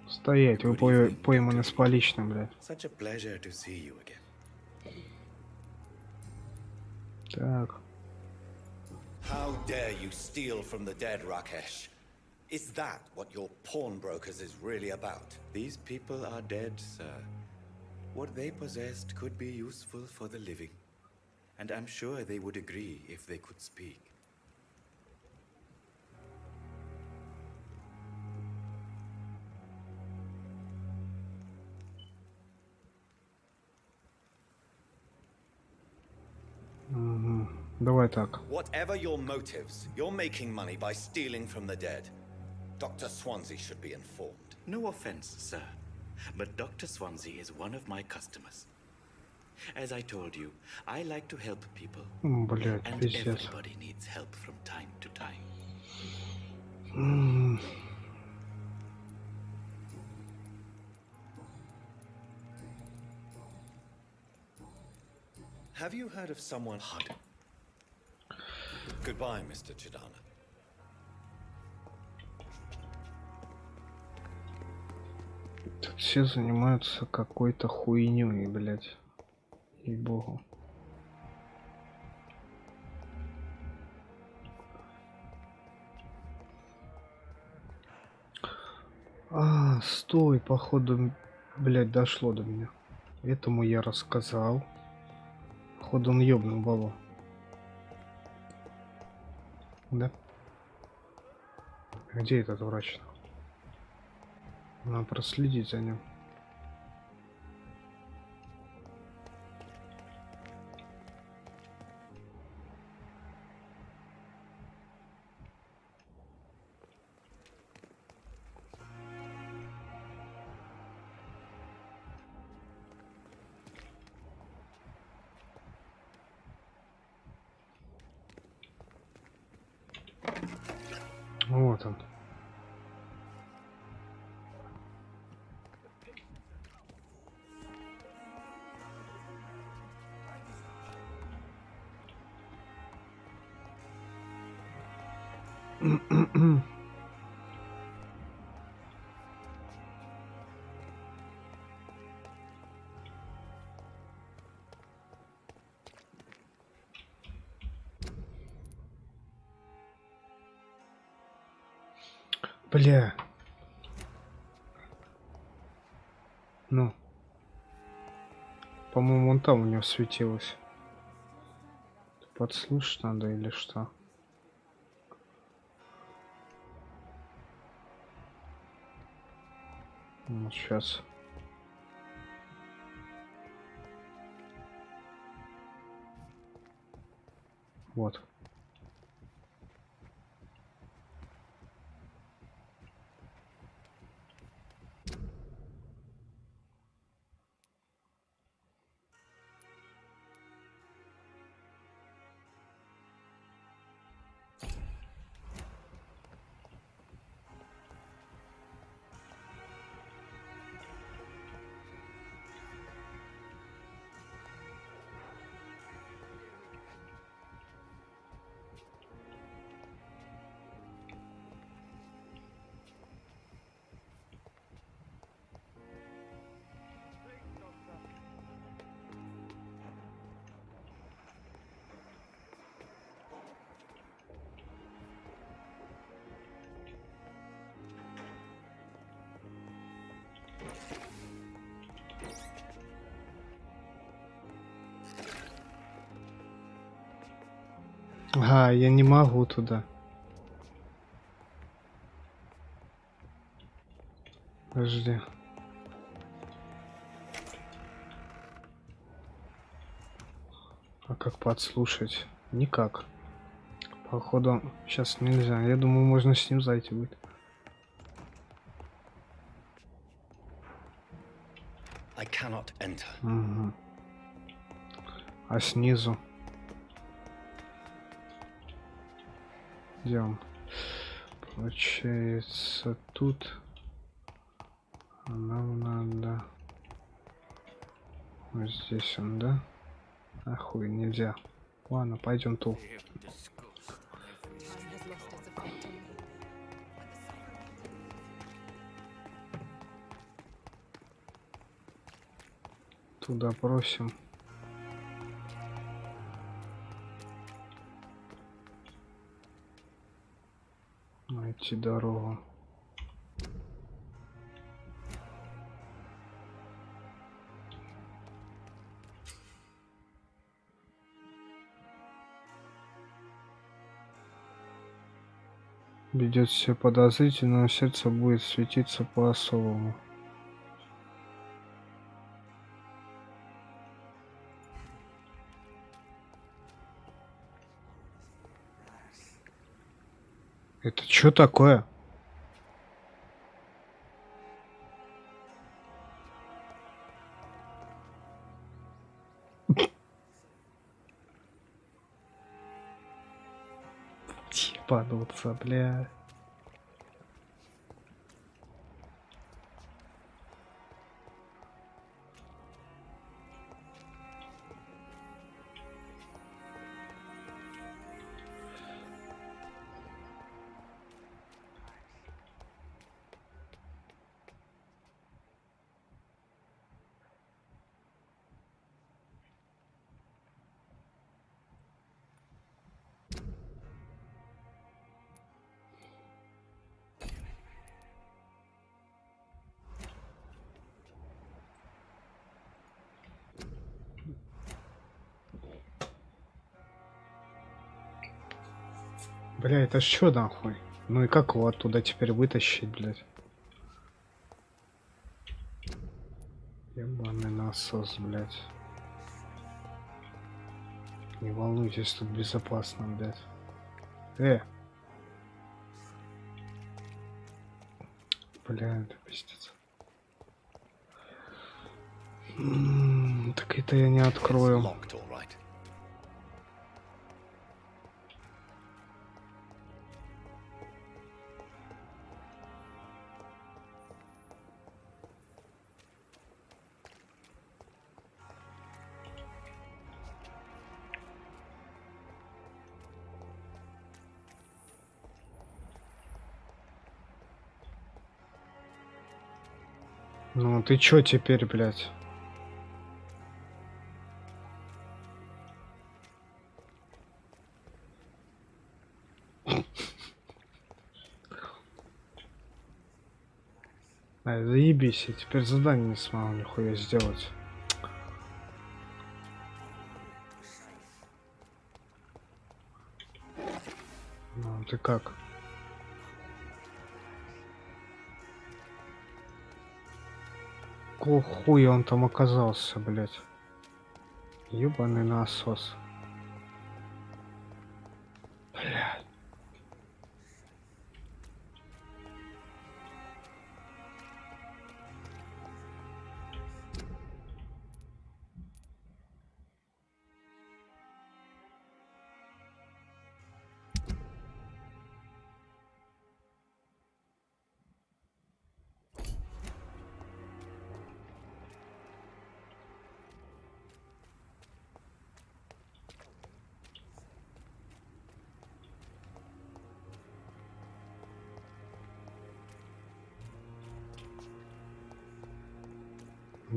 Стоять, вы пойманы с поличным, блядь. Such a pleasure to see you again. Так. How dare you steal from the dead, Rakesh? Is that what your pawnbrokers is really about? These people are dead, sir. What they possessed could be useful for the living. And I'm sure they would agree if they could speak. Давай так. Whatever your motives, you're making money by stealing from the dead. Dr. Swansea should be informed. No offense, sir, but Dr. Swansea is one of my customers. As I told you, I like to help people. Блядь, And пиздец. everybody needs help from time to time. Have you heard of someone... Goodbye, Mr. Chidana. Тут все занимаются какой-то хуйней, блядь. Ей-богу. А, стой, походу, блядь, дошло до меня. Этому я рассказал. Походу он ёбнул бабу. Да? Где этот врач? Надо проследить за ним. Вот он. Бля. Ну. По-моему, вон там у него светилось. Подслушать надо или что? Вот сейчас. Вот. Ага, я не могу туда. Подожди. А как подслушать? Никак. Походу, сейчас нельзя. Я думаю, можно с ним зайти будет. I cannot enter. Угу. А снизу? Где он? Получается, тут нам надо... Вот здесь он, да? Ахуй, нельзя. Ладно, пойдем тут. Туда просим. Найти дорогу. Ведет себя подозрительно, но сердце будет светиться по-особому. Это что такое? Ебануться, бля. Бля, это что нахуй? Ну и как его оттуда теперь вытащить, блядь? Ебаный насос, блядь. Не волнуйтесь, тут безопасно, блядь. Бля, это пиздец. Так это я не открою. Ну ты чё теперь, блядь? Заебись, я теперь задание не смогу нихуя сделать. Ну ты как? Какого хуя он там оказался, блядь? Ёбаный насос. Блядь.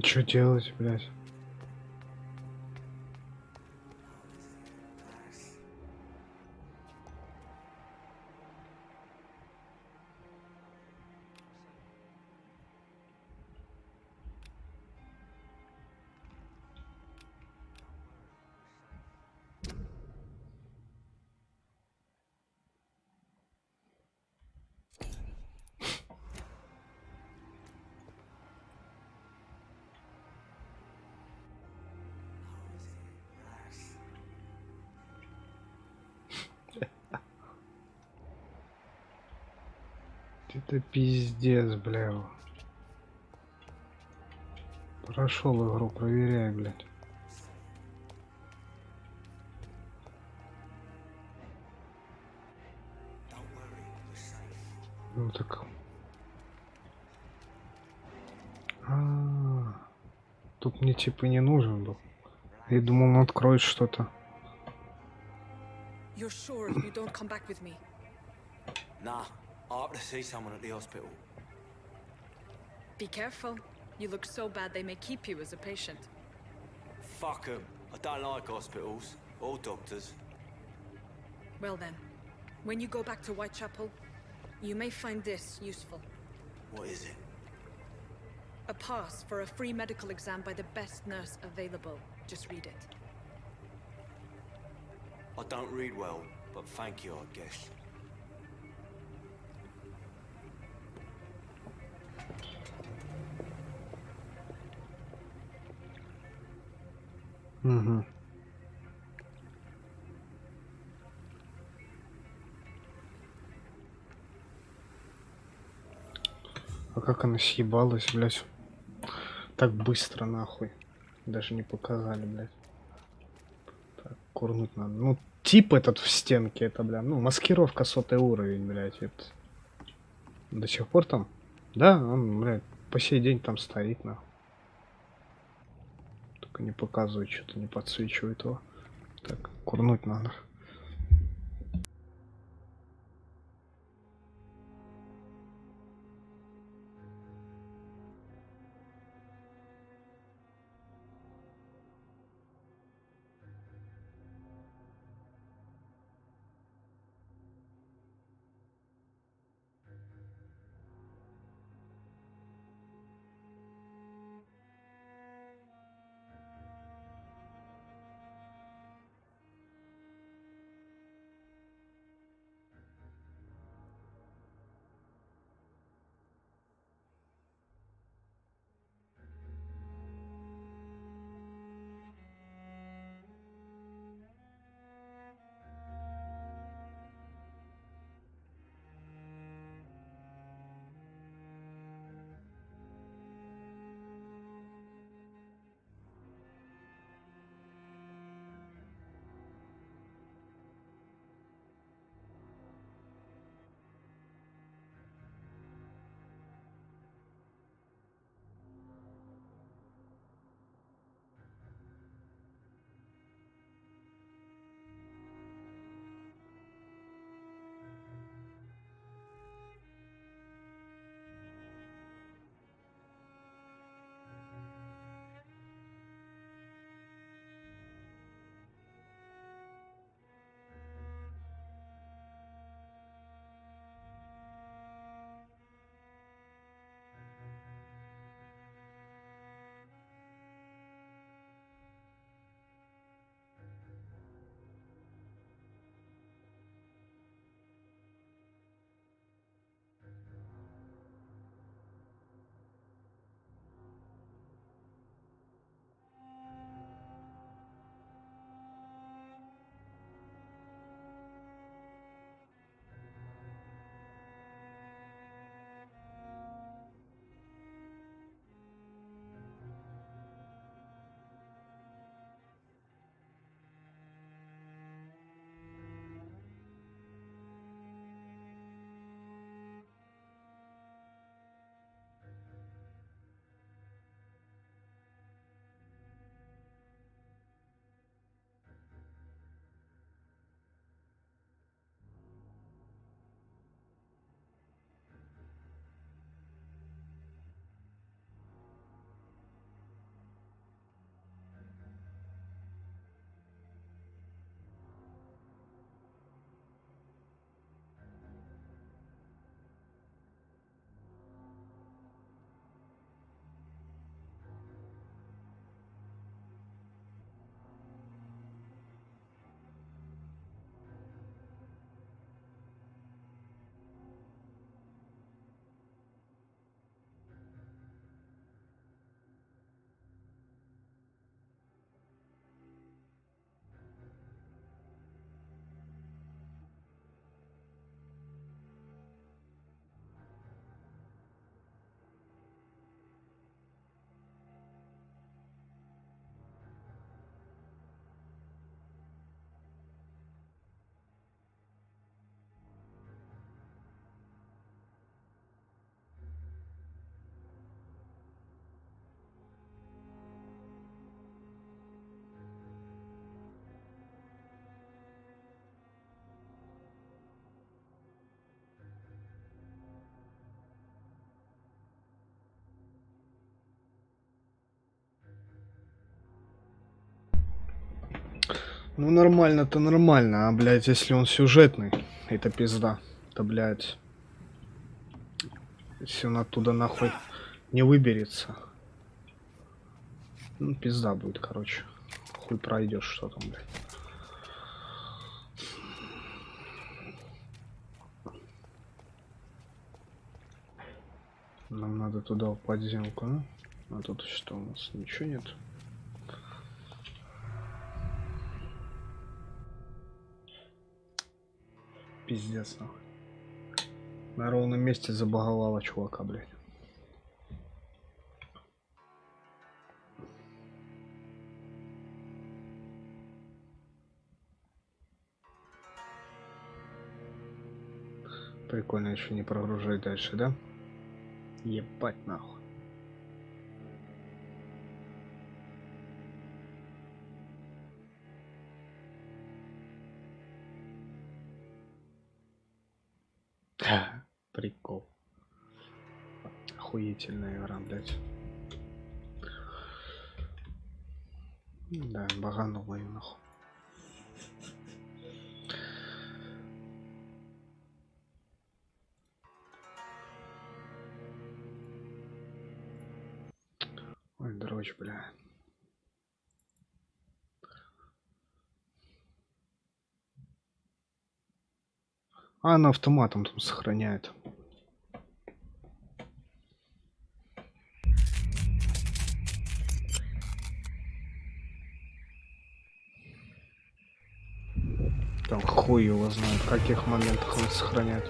Что делать, блядь? Это пиздец, бля. Прошел игру, проверяй, блядь. Ну так. Тут мне типа не нужен был. Я думал, он откроет что-то. You're sure you don't come back with me? Nah, I have to see someone at the hospital. Be careful. You look so bad they may keep you as a patient. Fuck 'em. I don't like hospitals or doctors. Well then, when you go back to Whitechapel, you may find this useful. What is it? A pass for a free medical exam by the best nurse available. Just read it. I don't read well, but thank you, I guess. Угу. А как она съебалась, блядь? Так быстро, нахуй. Даже не показали, блядь. Так, курнуть надо. Ну, тип этот в стенке, это, бля, ну, маскировка 100 уровень, блядь. Это... До сих пор там? Да, он, блядь, по сей день там стоит, нахуй. Только не показывает, что-то не подсвечивает его. Так, курнуть надо. Ну нормально-то нормально, а, блядь, если он сюжетный, это пизда. Это, блядь, если он оттуда нахуй не выберется, ну пизда будет, короче. Хуй пройдешь, что там, блядь. Нам надо туда в подземку, ну? А тут что у нас? Ничего нет. Пиздец, нахуй. На ровном месте забаговала чувака, блядь. Прикольно еще не прогружать дальше, да? Ебать нахуй. Прикол. Охуительная игра, блядь. Да, баганула и нахуй. Ой, дрочь, бля. А она автоматом там сохраняет. Там хуй его знает, в каких моментах он сохраняет.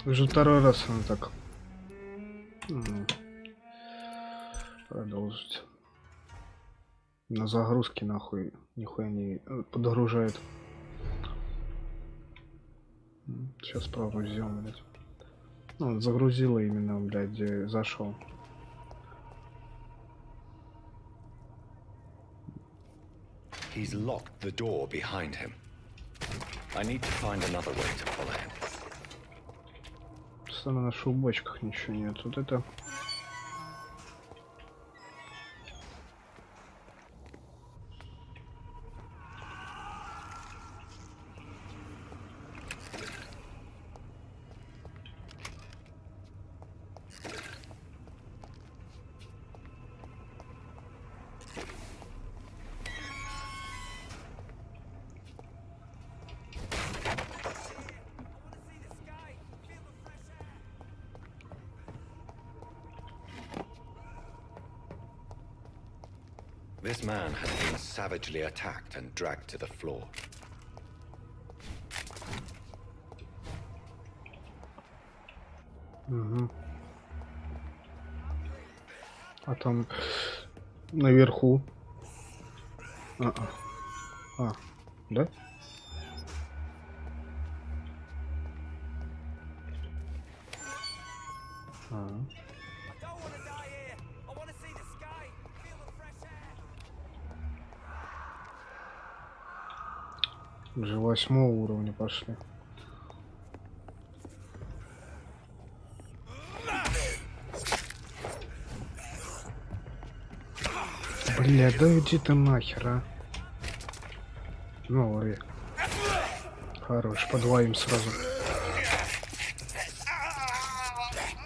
Уже второй раз она так. Продолжить. На загрузке нахуй нихуя не подгружает. Сейчас прогрузим, блядь. Ну, загрузила именно, блядь, где зашел. He's locked the door behind him. I need to find another way to follow him. На наших бочках ничего нет. Вот это. This man has been savagely attacked and dragged to the floor. Угу. А там наверху. Да? Уже 8-го уровня пошли. Бля, да иди ты нахер, а. Ну, лови. Хорош, подвоим сразу.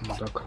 Вот так.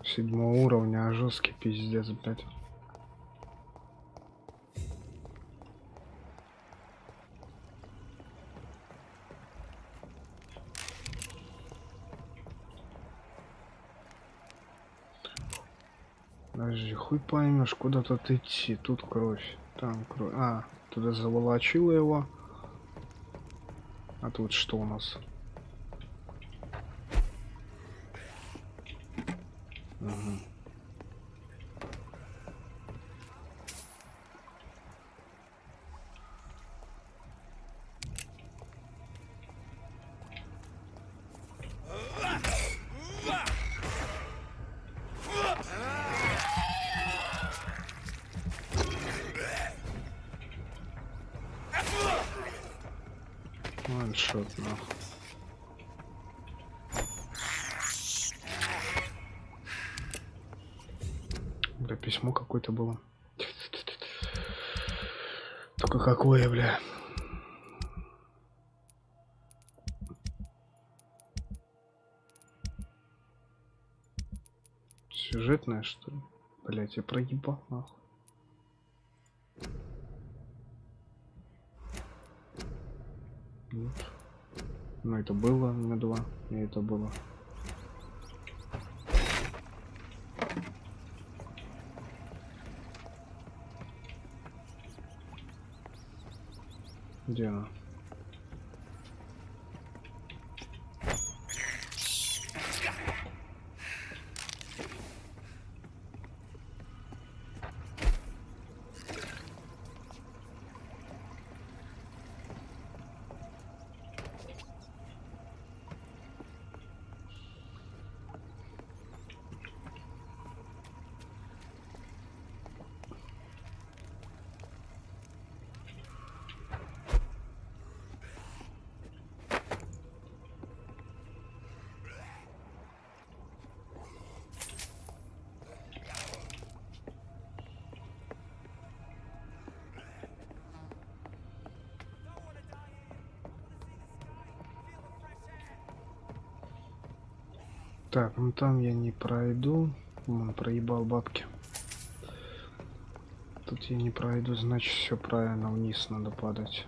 Седьмого уровня, а жесткий пиздец, блядь. Подожди, хуй поймешь, куда тут идти, тут кровь. Там, туда заволочило его. А тут что у нас? Угу. Ваншот, нахуй. Бля, письмо какое-то было. Только какое, бля? Сюжетное, что ли? Блять, я проебал, нахуй. Вот. Ну, это было на 2, и это было. Где она? Так, ну там я не пройду. Он проебал бабки. Тут я не пройду, значит все правильно, вниз надо падать.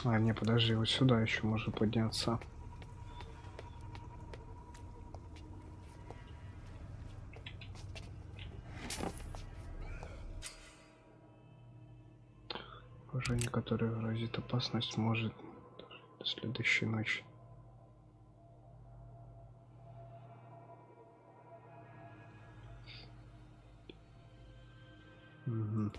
А, не, подожди, вот сюда еще можно подняться. Положение, которое грозит опасность, может до следующей ночи. Угу.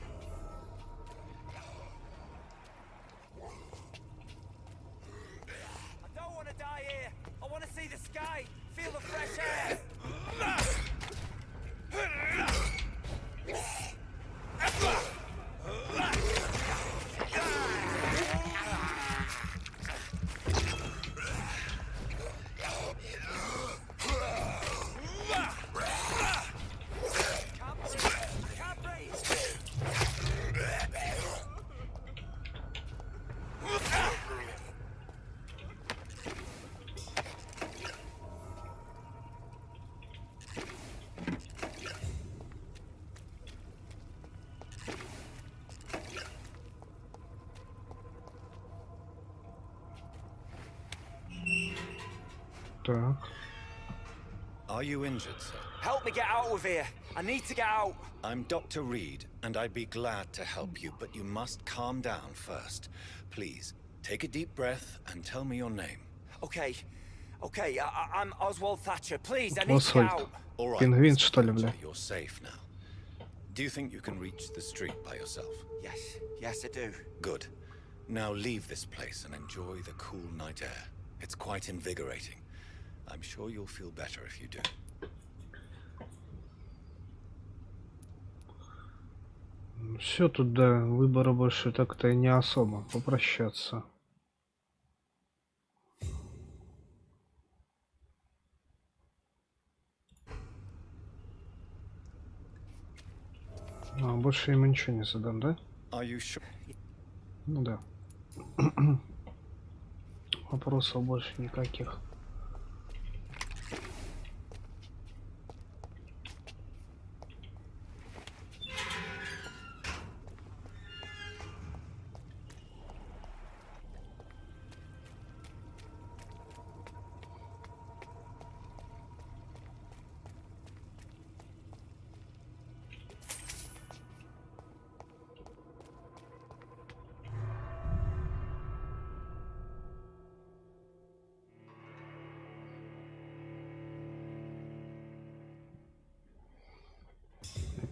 Так. Are you injured, sir? Help me get out of here. I need to get out. I'm Dr. Reed, and I'd be glad to help you, but you must calm down first. Please, take a deep breath and tell me your name. Okay. Okay, I'm Oswald Thatcher. Please, I need to get out. All right, Пингвин, что ли, бля? you're safe now. Do you think you can reach the street by yourself? Yes. Yes, I do. Good. Now leave this place and enjoy the cool night air. It's quite invigorating. I'm sure you'll feel better if you do. Все тут, да, выбора больше так-то и не особо. Попрощаться. А, больше ему ничего не задам, да? Ну да. Вопросов больше никаких.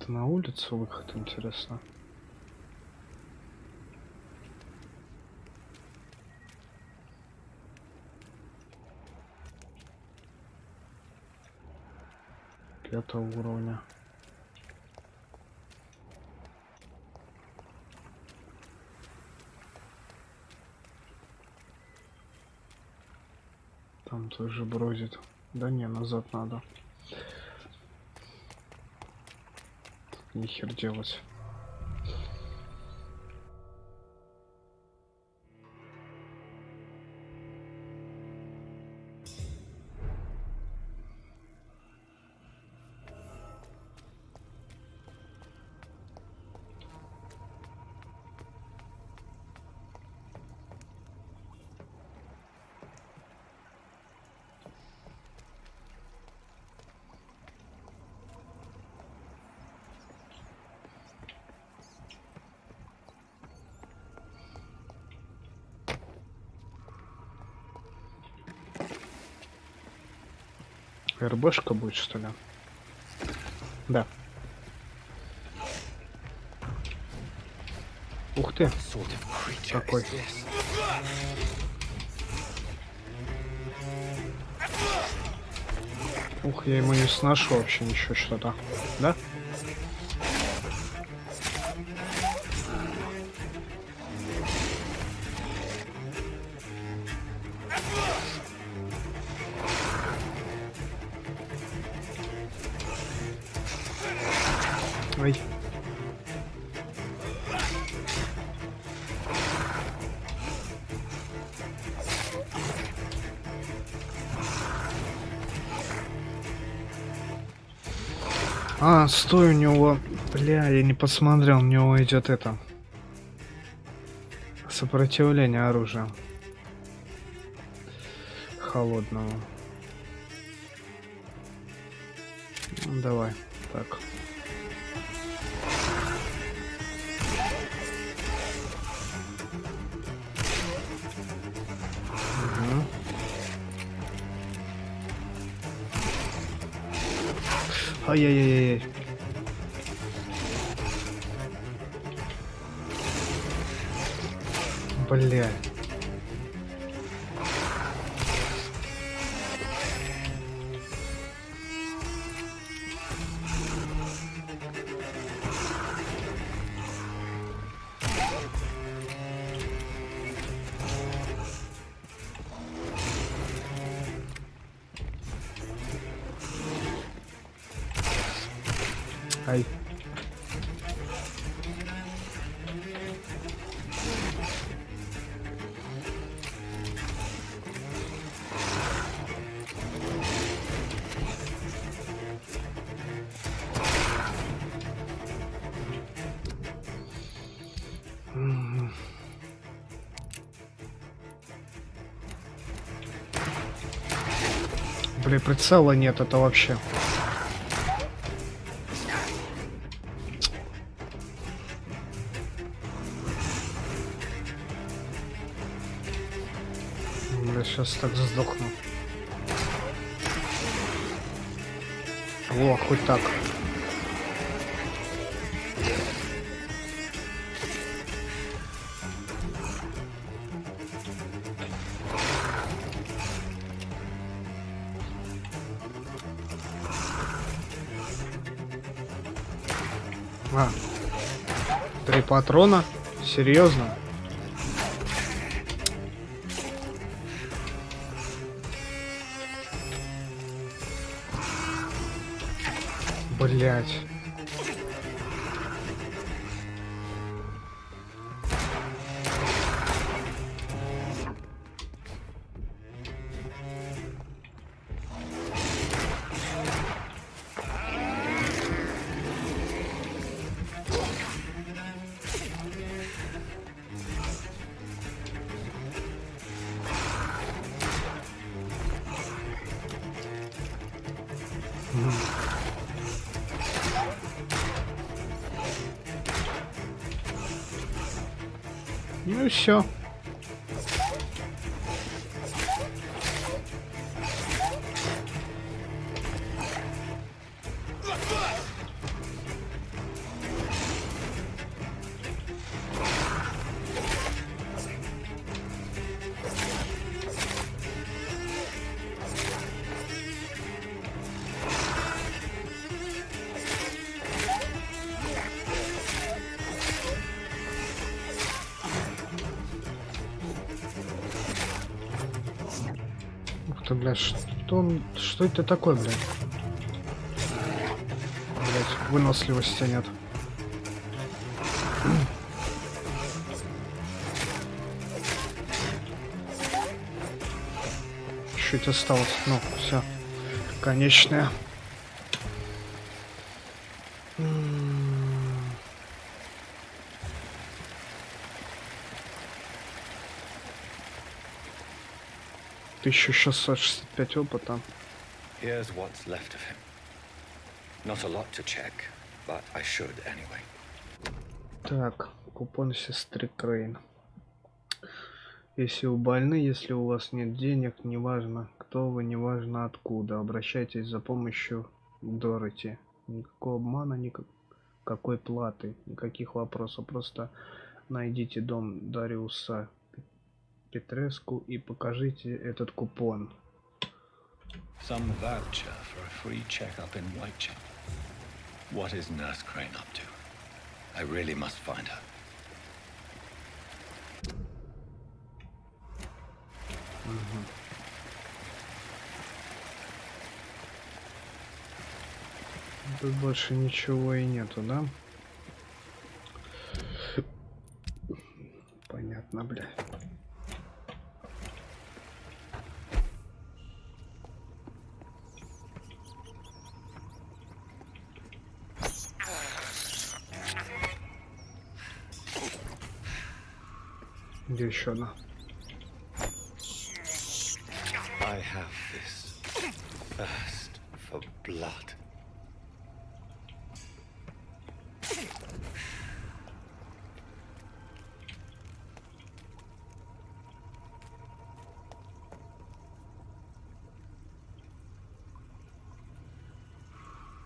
Это на улицу выход, интересно. Пятого уровня. Там тоже бродит. Да не, назад надо. Тут нихер делать. РБшка будет, что ли? Да. Ух ты. Какой. Ух, я ему не сношу вообще ничего, что-то. Да? Ой. А, стой, у него... Бля, я не посмотрел, у него идет это... Сопротивление оружия. Холодного. Ну, давай, так. Ай-яй-яй-яй. Бля. Ай. Бля, прицела нет, это вообще. Сейчас так сдохну. О, хоть так. А, 3 патрона? Серьезно? Блять. Ну и все. Это, блядь, что это такое, блядь? Блядь, выносливости нет. Чуть осталось. Ну, все. Конечная. Еще 665 опыта. Here's what's left of him. Not a lot to check, but I should anyway. Так, купон сестры Крейн. Если вы больны, если у вас нет денег, неважно кто вы, неважно откуда, обращайтесь за помощью к Дороти. Никакого обмана, никакой платы, никаких вопросов. Просто найдите дом Дариуса Петреску и покажите этот купон. Some voucher for a free checkup in Whitechapel. What is Nurse Crane up to? I really must find her. Тут больше ничего и нету, да? Понятно, бля. Где еще одна? I have this thirst for blood.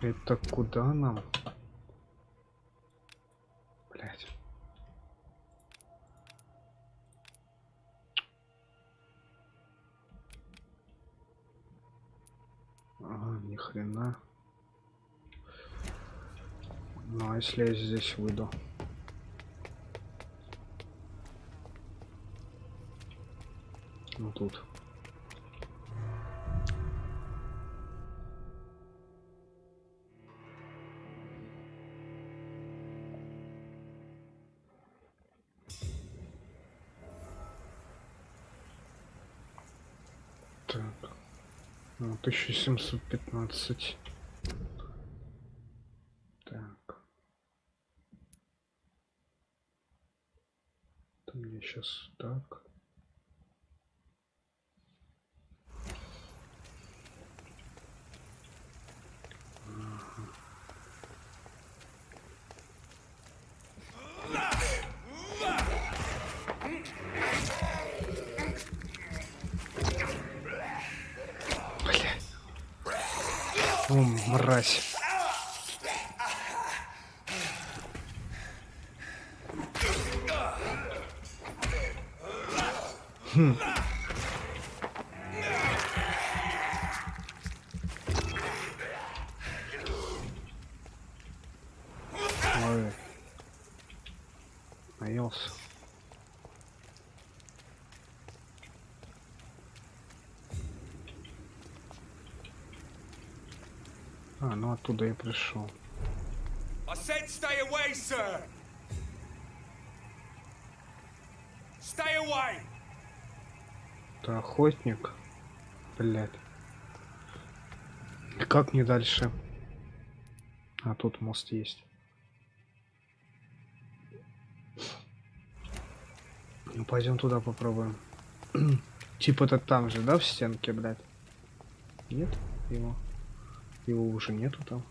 Это куда нам? Блять. Ага, ни хрена. Ну а если я здесь выйду? Ну тут. Так. 1715. Так. Это мне сейчас так. Ага. О, мразь. Хм. Ой. Наелся. А, ну оттуда я пришел. I said stay away, sir. Stay away. Это охотник. Блядь. И как мне дальше? А тут мост есть. Ну пойдем туда попробуем. Типа это там же, да, в стенке, блядь? Нет? Его уже нету там.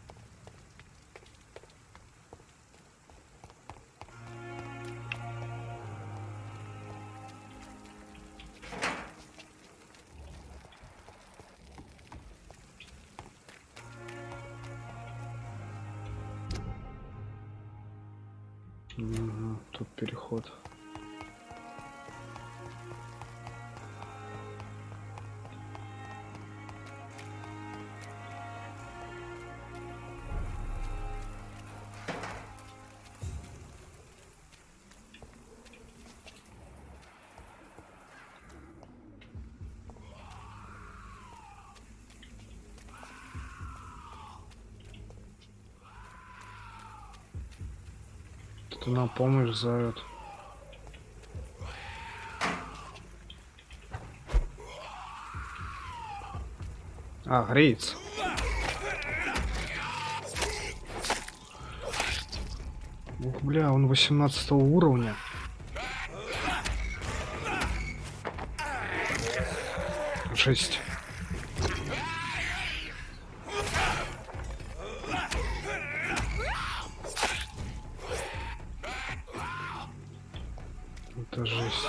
Угу, тут переход. Кто на помощь зовет. А, греется. Ух, бля, он 18 уровня. Жесть. Это жесть.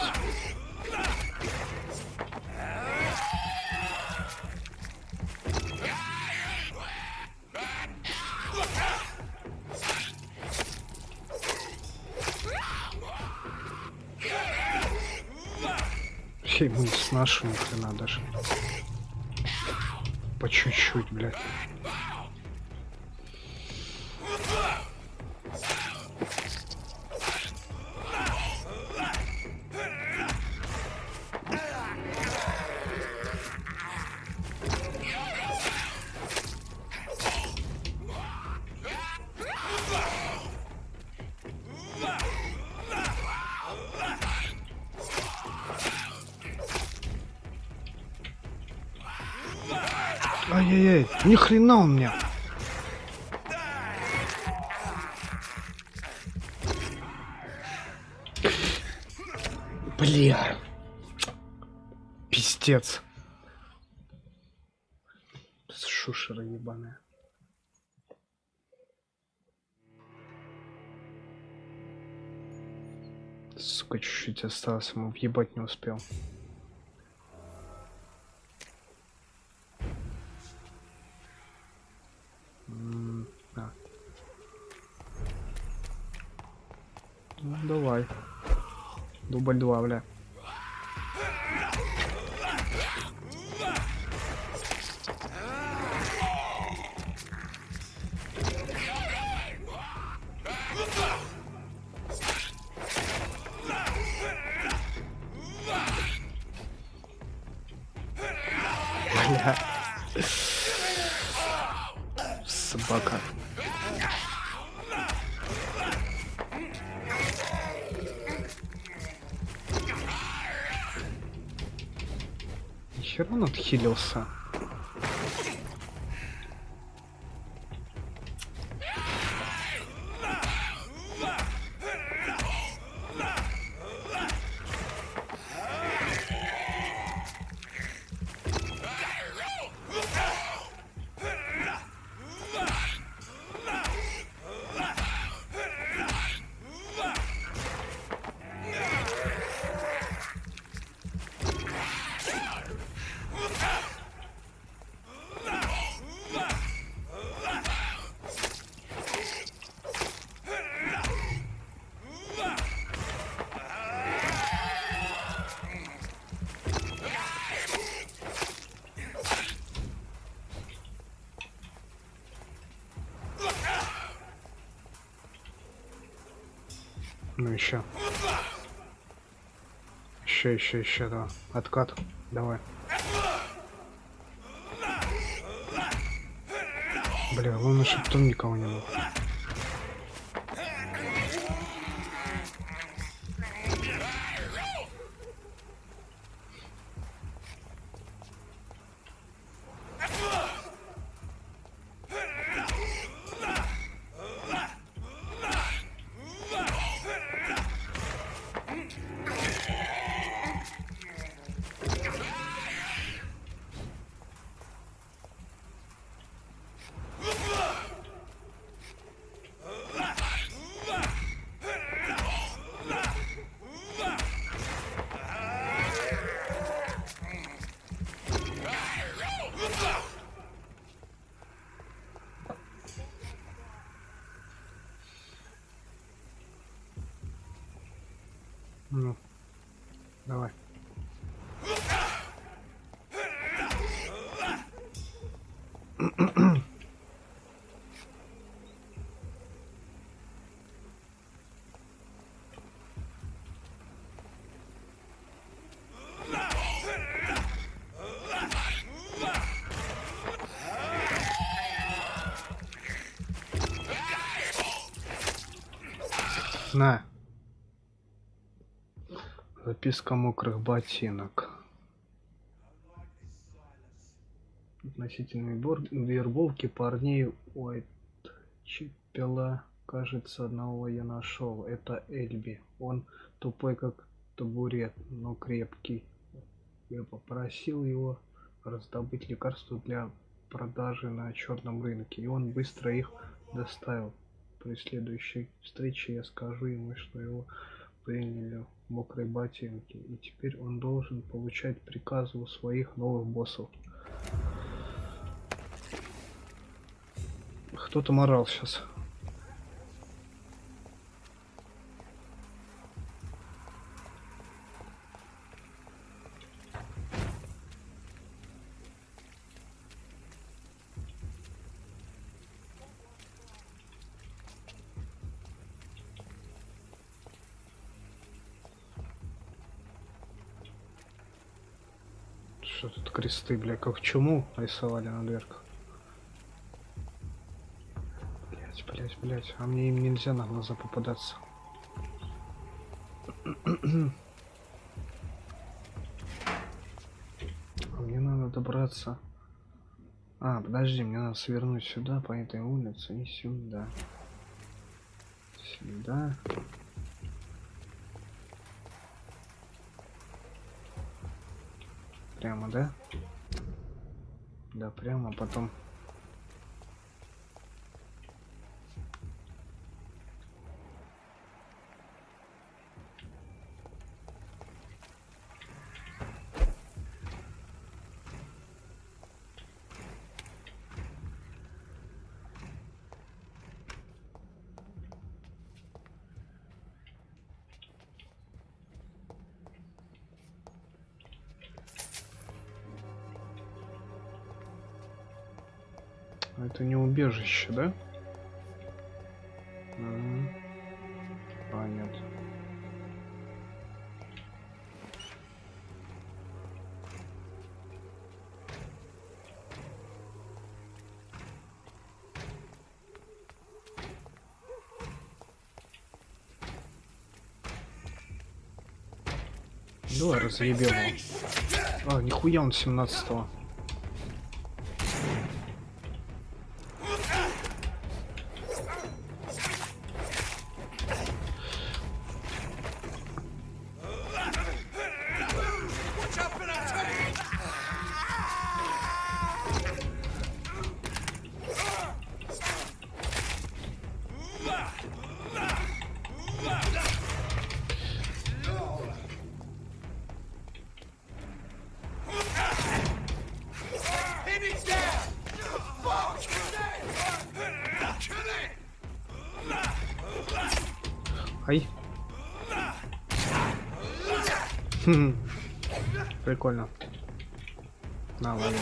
Ему не сношу ни хрена даже. По чуть-чуть, блядь. Ай-яй-яй, ни хрена у меня. Бля. Пиздец. Шушера ебаная. Сука, чуть-чуть осталось, ему въебать не успел. Да. Ну, давай. Дубль 2, бля. Бля. Собака. Нихера он отхилился. Ну еще, да. Откат, давай. Бля, главное, чтобы там никого не было. Ну, давай. На. Записка мокрых ботинок. Относительно вербовки парней Уайтчепела, кажется, одного я нашел. Это Эльби. Он тупой как табурет, но крепкий. Я попросил его раздобыть лекарства для продажи на черном рынке, и он быстро их доставил. При следующей встрече я скажу ему, что его приняли в мокрые ботинки, и теперь он должен получать приказы у своих новых боссов. Кто-то морал сейчас. Что тут кресты, бля, как чуму рисовали на дверках. Блять, а мне им нельзя на глаза попадаться. А мне надо добраться. А, подожди, мне надо свернуть сюда, по этой улице, и сюда. Сюда. Прямо, да? Да, прямо, потом... Это не убежище, да? Понятно. Давай разъебем его. А, нихуя он 17-го. Ай. Прикольно. На, ладно.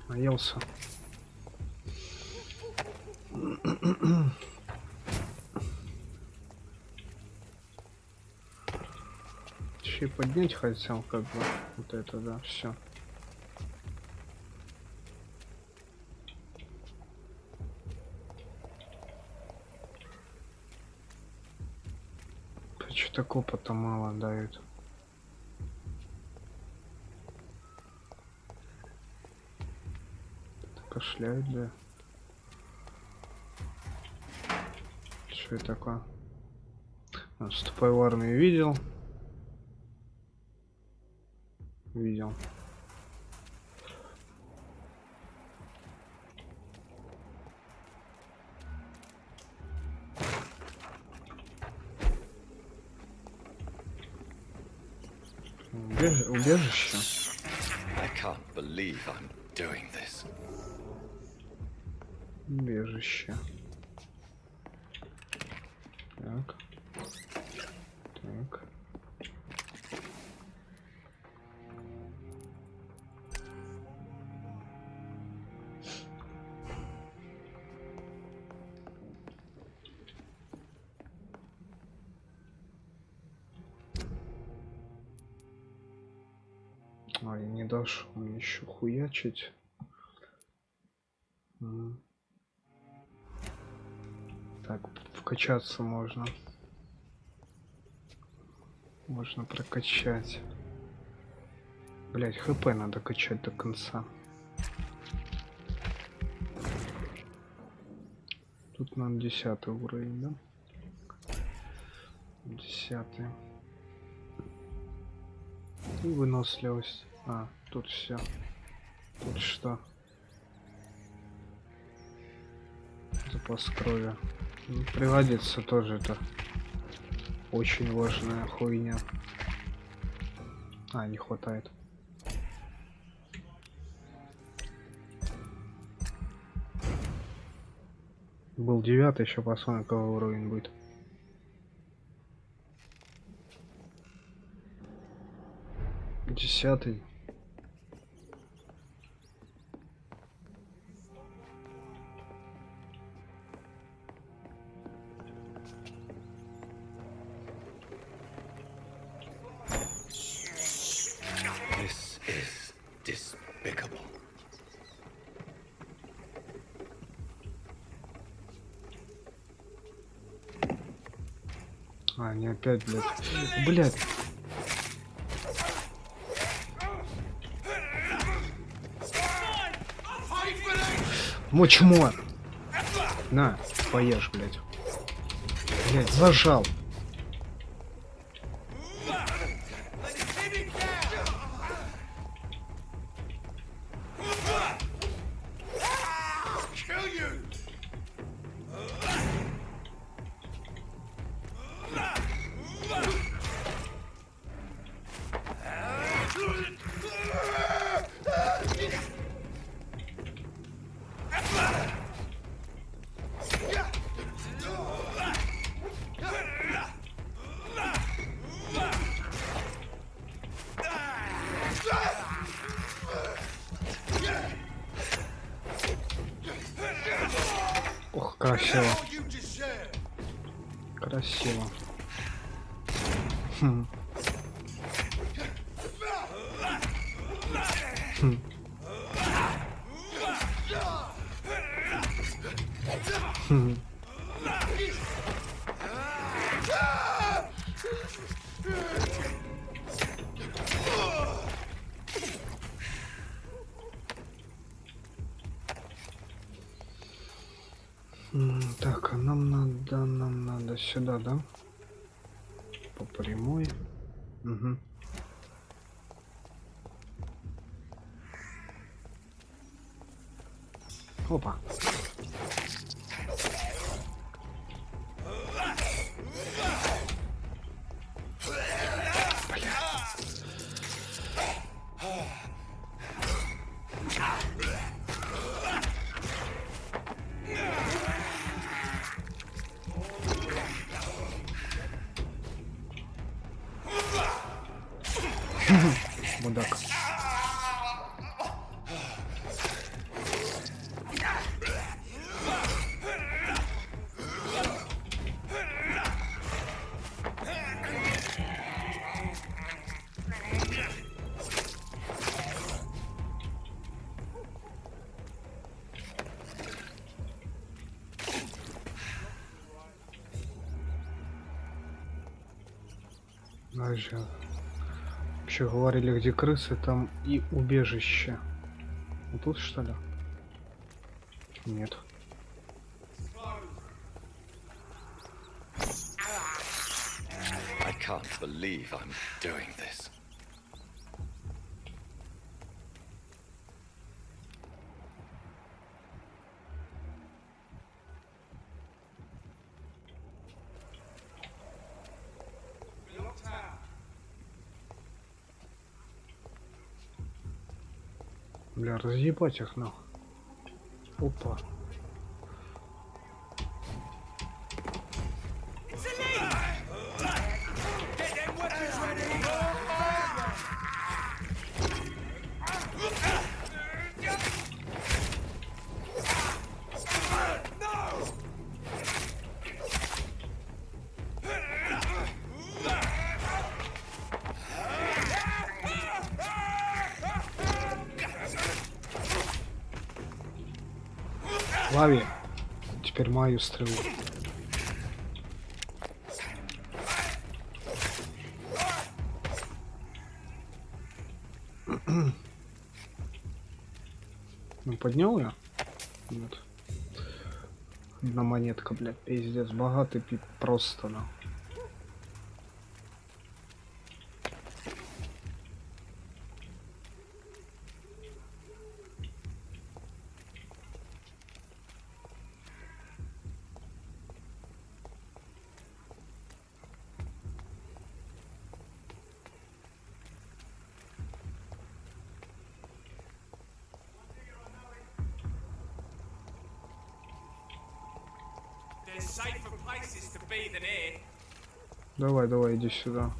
Наелся. Еще и поднять хотел, как бы, вот это, да, все. Что-то опыта мало дает. Кашляет, да. Что это такое? Вступай в армию видел. Видел. Убежище. I can't believe I'm doing this. Убежище. Так. Так. я не дошел, мне еще хуячить. Так, вкачаться можно. Можно прокачать. Блять, хп надо качать до конца. Тут нам 10-й уровень, да? 10-й. И выносливость. А, тут все. Тут что? Запас крови. Ну, пригодится тоже, это очень важная хуйня. А, не хватает. Был 9-й, еще посмотрим, какой уровень будет. Десятый. This is despicable. А, не опять, блядь. Блядь. Мочмо. На, поешь, блядь. Блядь, зажал. Ох, красиво. Красиво. Хм. Хм. Хм. Так, а нам надо сюда, да? По прямой. Угу. Опа. Мудак. Даже вообще говорили, где крысы, там и убежище. Вот тут, что ли? Нет. I can't believe I'm doing this. Бля, разъебать их нахуй. Опа. Лови. Теперь мою стрелу. Ну, поднял я? Нет. Одна монетка, блядь, пиздец. Богатый пип просто, на. Давай, давай, иди сюда.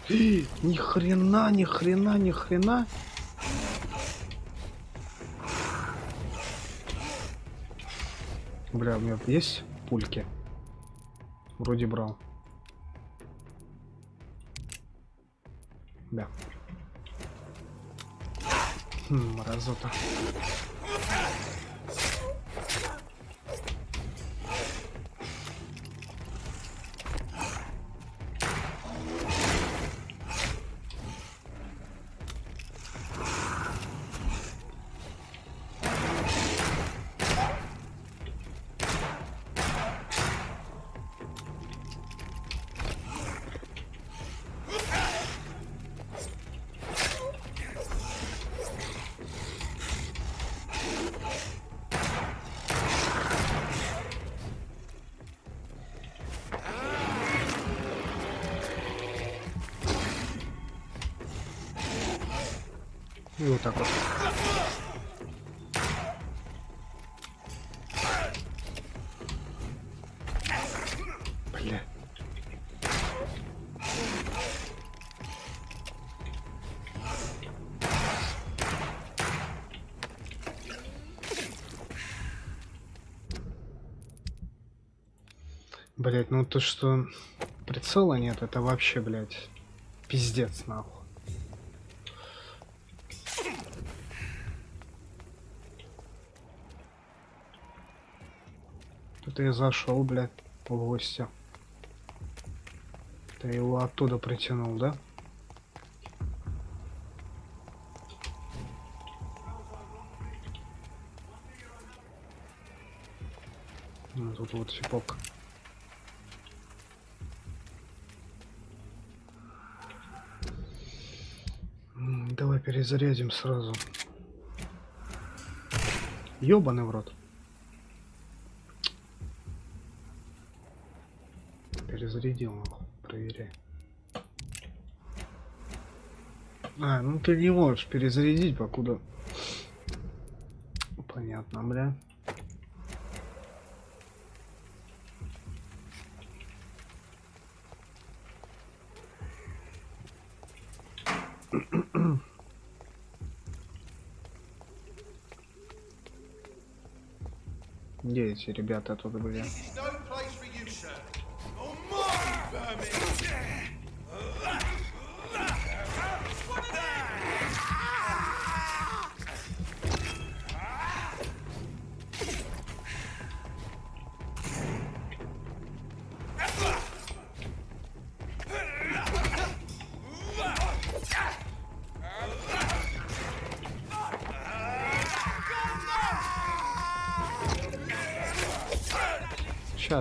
Ни хрена, ни хрена, ни хрена. Бля, у меня есть пульки? Вроде брал. Да. Мразота. И вот так вот. Бля. Блять, ну то, что прицела нет, это вообще, блять, пиздец, нахуй. Это я зашел, блядь, в гости. Ты его оттуда притянул, да? Ну, тут вот фипок. Давай перезарядим сразу. Ёбаный в рот. Перезарядил, нахуй. Проверяй. А, ну ты не можешь перезарядить, покуда. Понятно, бля. Где эти ребята тут были?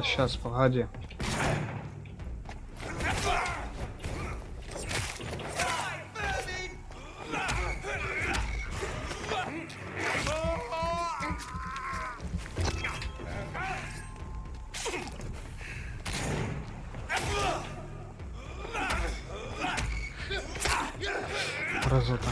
Сейчас, погоди. Разота.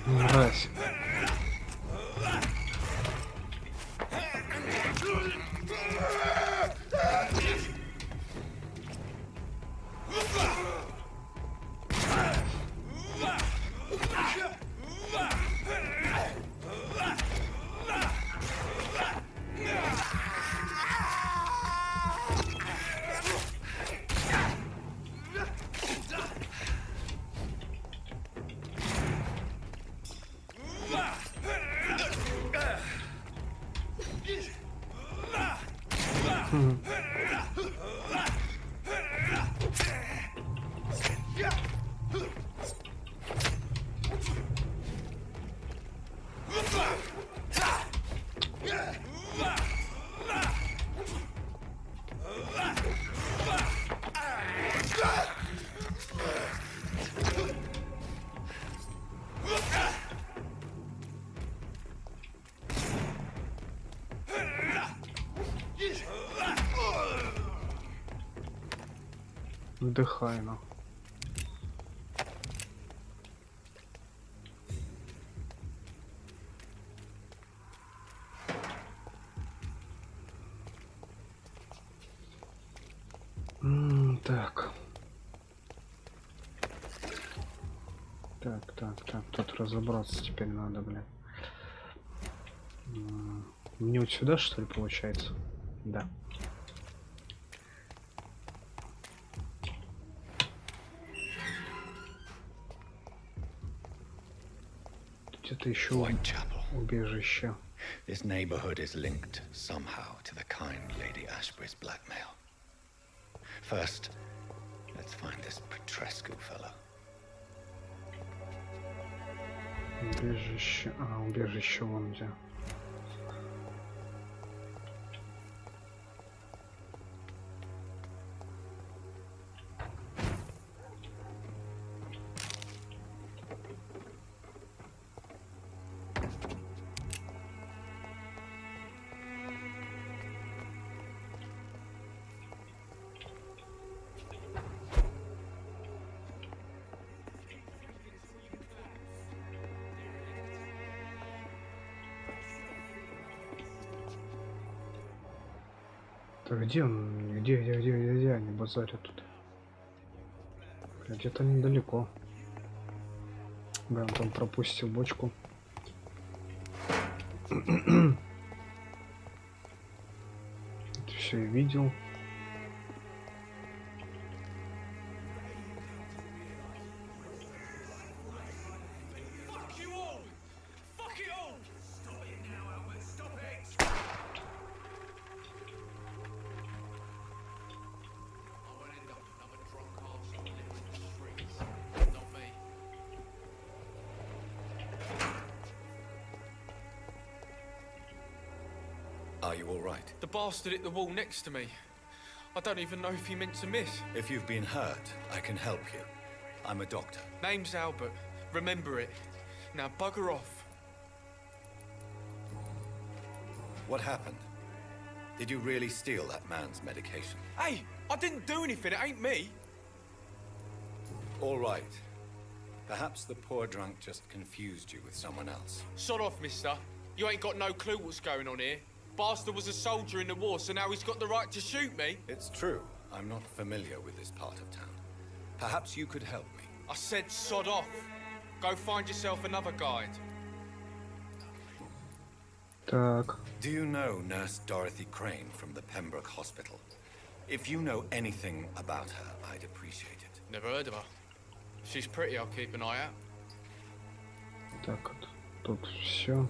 Мразь. Вдыхай, ну. Так. Так. Тут разобраться теперь надо, блин. Мне вот сюда, что ли, получается? Да. Где-то еще убежище. This neighborhood is linked somehow to the kind Lady Ashbury's blackmail. First, let's find this Petrescu fellow. Убежище. Убежище вон где. Так где он? Где они базарят тут? Где-то недалеко. Да, он там пропустил бочку. Это все я видел. Are you all right? The bastard hit the wall next to me. I don't even know if he meant to miss. If you've been hurt, I can help you. I'm a doctor. Name's Albert. Remember it. Now bugger off. What happened? Did you really steal that man's medication? Hey, I didn't do anything. It ain't me. All right. Perhaps the poor drunk just confused you with someone else. Sod off, mister. You ain't got no clue what's going on here. Bastard was a soldier in the war, so now he's got the right to shoot me. It's true. I'm not familiar with this part of town. Perhaps you could help me. I said sod off. Go find yourself another guide. Так. Do you know Nurse Dorothy Crane from the Pembroke Hospital? If you know anything about her, I'd appreciate it. Never heard of her. If she's pretty, I'll keep an eye out. Так вот. Тут все.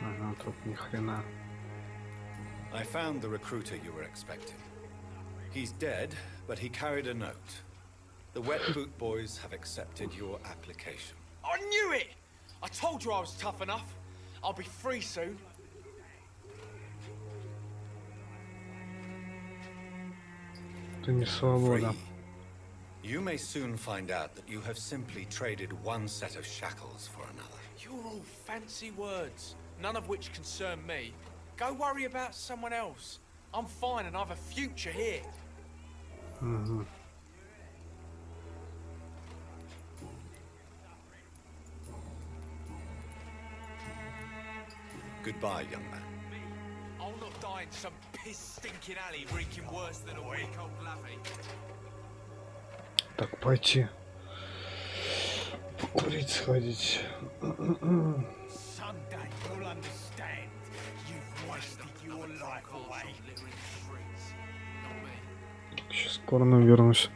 Ага, тут ни хрена. I found the recruiter you were expecting. He's dead, but he carried a note. The Wet Boot Boys have accepted your application. I knew it! I told you I was tough enough. I'll be free soon. Ты не свобода. Free. You may soon find out that you have simply traded one set of shackles for another. You're all fancy words, none of which concern me. Go worry about someone else. I'm fine and I've a future here. Goodbye, young man. I'll not die in some piss-stinking alley reeking worse than a week old lavvy. Так, пойти. Покурить, сходить. Someday you'll understand. You've wasted your life away. Сейчас скоро вернусь.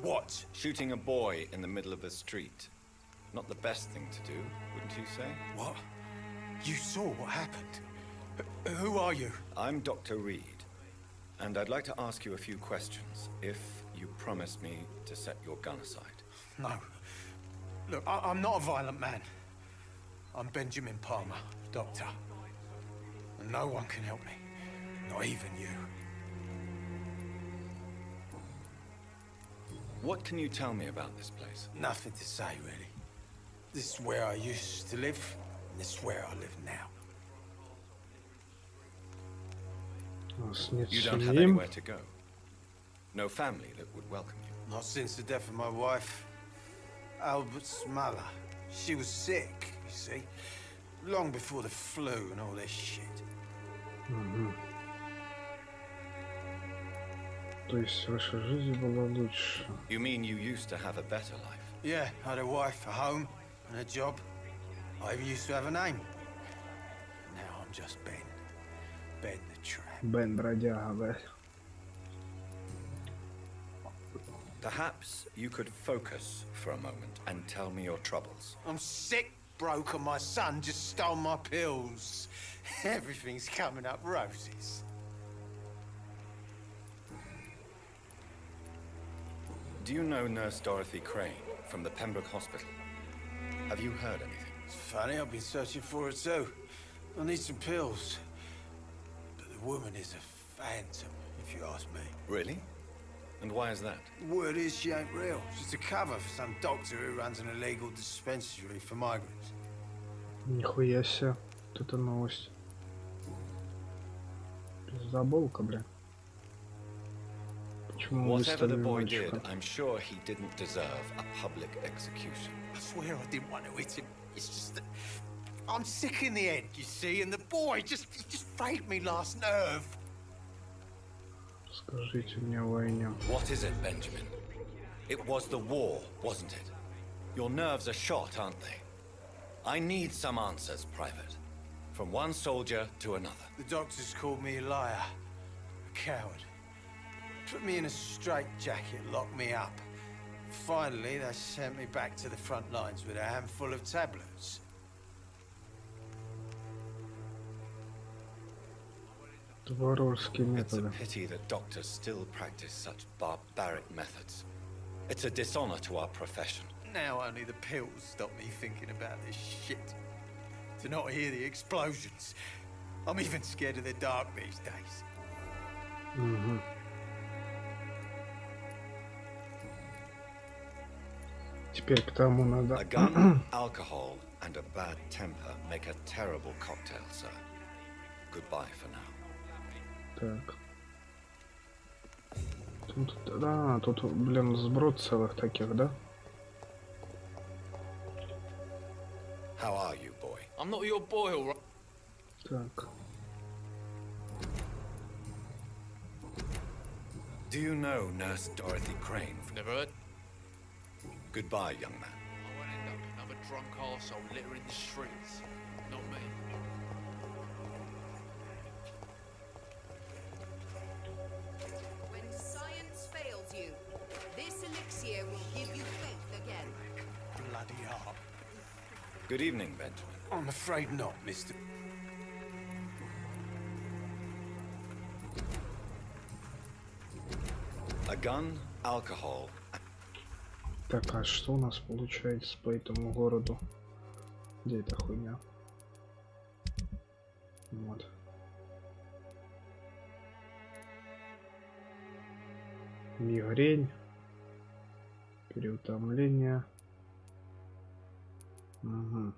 What? Shooting a boy in the middle of a street. Not the best thing to do, wouldn't you say? What? You saw what happened? Who are you? I'm Dr. Reed, and I'd like to ask you a few questions, if you promise me to set your gun aside. No. Look, I'm not a violent man. I'm Benjamin Palmer, doctor. And no one can help me. Not even you. What can you tell me about this place? Nothing to say, really. This is where I used to live, and this is where I live now. You don't have anywhere to go? No family that would welcome you? Not since the death of my wife, Albert's mother. She was sick, you see. Long before the flu and all this shit. То есть ваша жизнь была лучше. You mean you used to have a better life? Yeah, I had a wife, a home, and a job. I even used to have a name. Now I'm just Ben. Ben the Tramp. Бен бродяга, блядь. Perhaps you could focus for a moment and tell me your troubles. I'm sick, broke, and my son just stole my pills. Everything's coming up roses. Do you know Nurse Dorothy Crane from the Pembroke Hospital? Have you heard anything? It's funny, I've been searching for her too. I need some pills. But the woman is a phantom, if you ask me. Really? And why is that? Word is she ain't real. She's a cover for some doctor who runs an illegal dispensary for migrants. Нихуя себе. Вот это новость. Пиздаболка, бля. Whatever the boy did, I'm sure he didn't deserve a public execution. I swear I didn't want to hit him. It's just that I'm sick in the head, you see, and the boy just frayed me last nerve. Скажите мне о войне. What is it, Benjamin? It was the war, wasn't it? Your nerves are shot, aren't they? I need some answers, Private. From one soldier to another. The doctors called me a liar, a coward. Put me in a straitjacket, locked me up. Finally, they sent me back to the front lines with a handful of tablets. It's a pity that doctors still practice such barbaric methods. It's a dishonor to our profession. Now only the pills stop me thinking about this shit. To not hear the explosions. I'm even scared of the dark these days. Теперь к тому надо. A gun, alcohol, and a bad temper make a terrible cocktail, sir. Goodbye for now. Так. Тут, да, тут, блин, сброд целых таких, да? How are you, boy? I'm not your boy, all right? Так. Do you know Nurse Dorothy Crane? Never heard. Goodbye, young man. I won't end up another drunk arsehole littering the streets. Not me. When science fails you, this elixir will give you faith again. Bloody hell. Good evening, Benjamin. I'm afraid not, mister. A gun, alcohol. Так, а что у нас получается по этому городу? Где эта хуйня? Вот. Мигрень. Переутомление. Угу.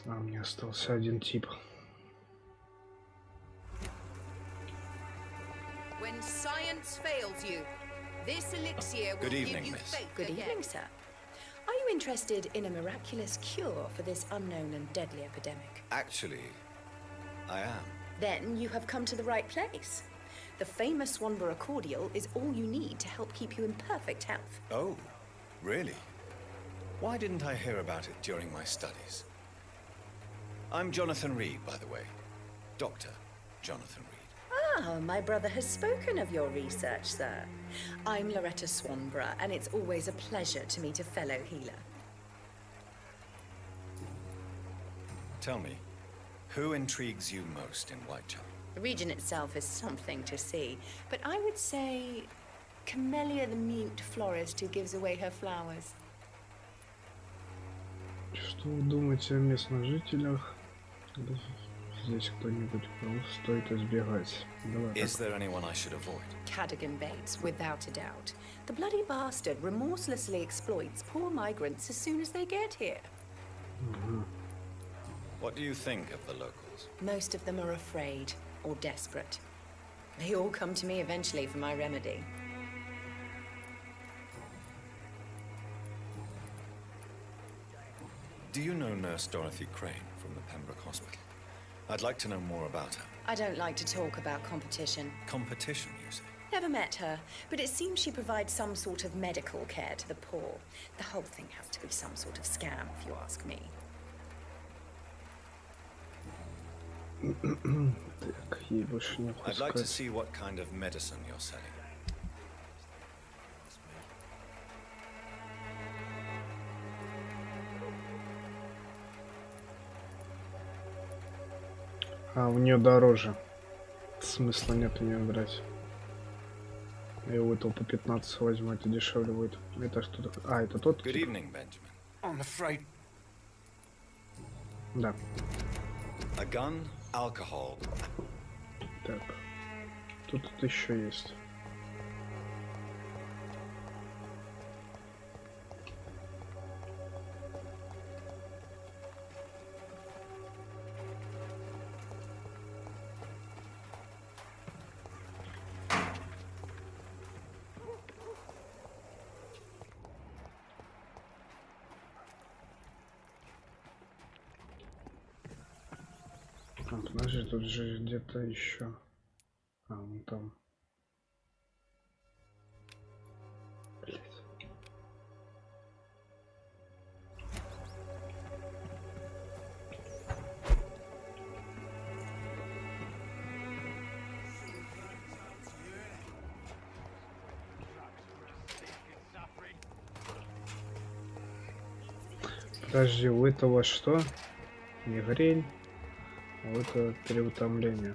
А у меня остался один тип. When science fails you, this elixir will Good evening, give you miss. faith Good again. evening, sir. Are you interested in a miraculous cure for this unknown and deadly epidemic? Actually, I am. Then you have come to the right place. The famous Swanborough cordial is all you need to help keep you in perfect health. Oh, really? Why didn't I hear about it during my studies? I'm Jonathan Reed, by the way. Dr. Jonathan Reed. Ah, my brother has spoken of your research, sir. I'm Loretta Swanborough, and it's always a pleasure to meet a fellow healer. Tell me, who intrigues you most in Whitechapel? The region itself is something to see, but I would say Camellia the mute florist who gives away her flowers. Что вы думаете о местных жителях? Здесь кто-нибудь стоит избегать. Давай. Is there anyone I should avoid? Cadogan Bates, without a doubt. The bloody bastard remorselessly exploits poor migrants as soon as they get here. What do you think of the locals? Most of them are afraid or desperate. They all come to me eventually for my remedy. Do you know Nurse Dorothy Crane from the Pembroke Hospital? I'd like to know more about her. I don't like to talk about competition. Competition, you say? Never met her, but it seems she provides some sort of medical care to the poor. The whole thing has to be some sort of scam, if you ask me. Так, ей больше не I'd like to see what kind of medicine you're selling. А, у нее дороже. Смысла нет у нее брать. Я у этого по 15 возьму, это дешевле будет. Это что такое? А, это тот? Good evening, Benjamin. I'm afraid. Да. A gun, alcohol. Так. Тут еще есть. Подожди, тут же где-то еще. А, вон там. Блять. Подожди, у этого что? Мигрень. А это переутомление.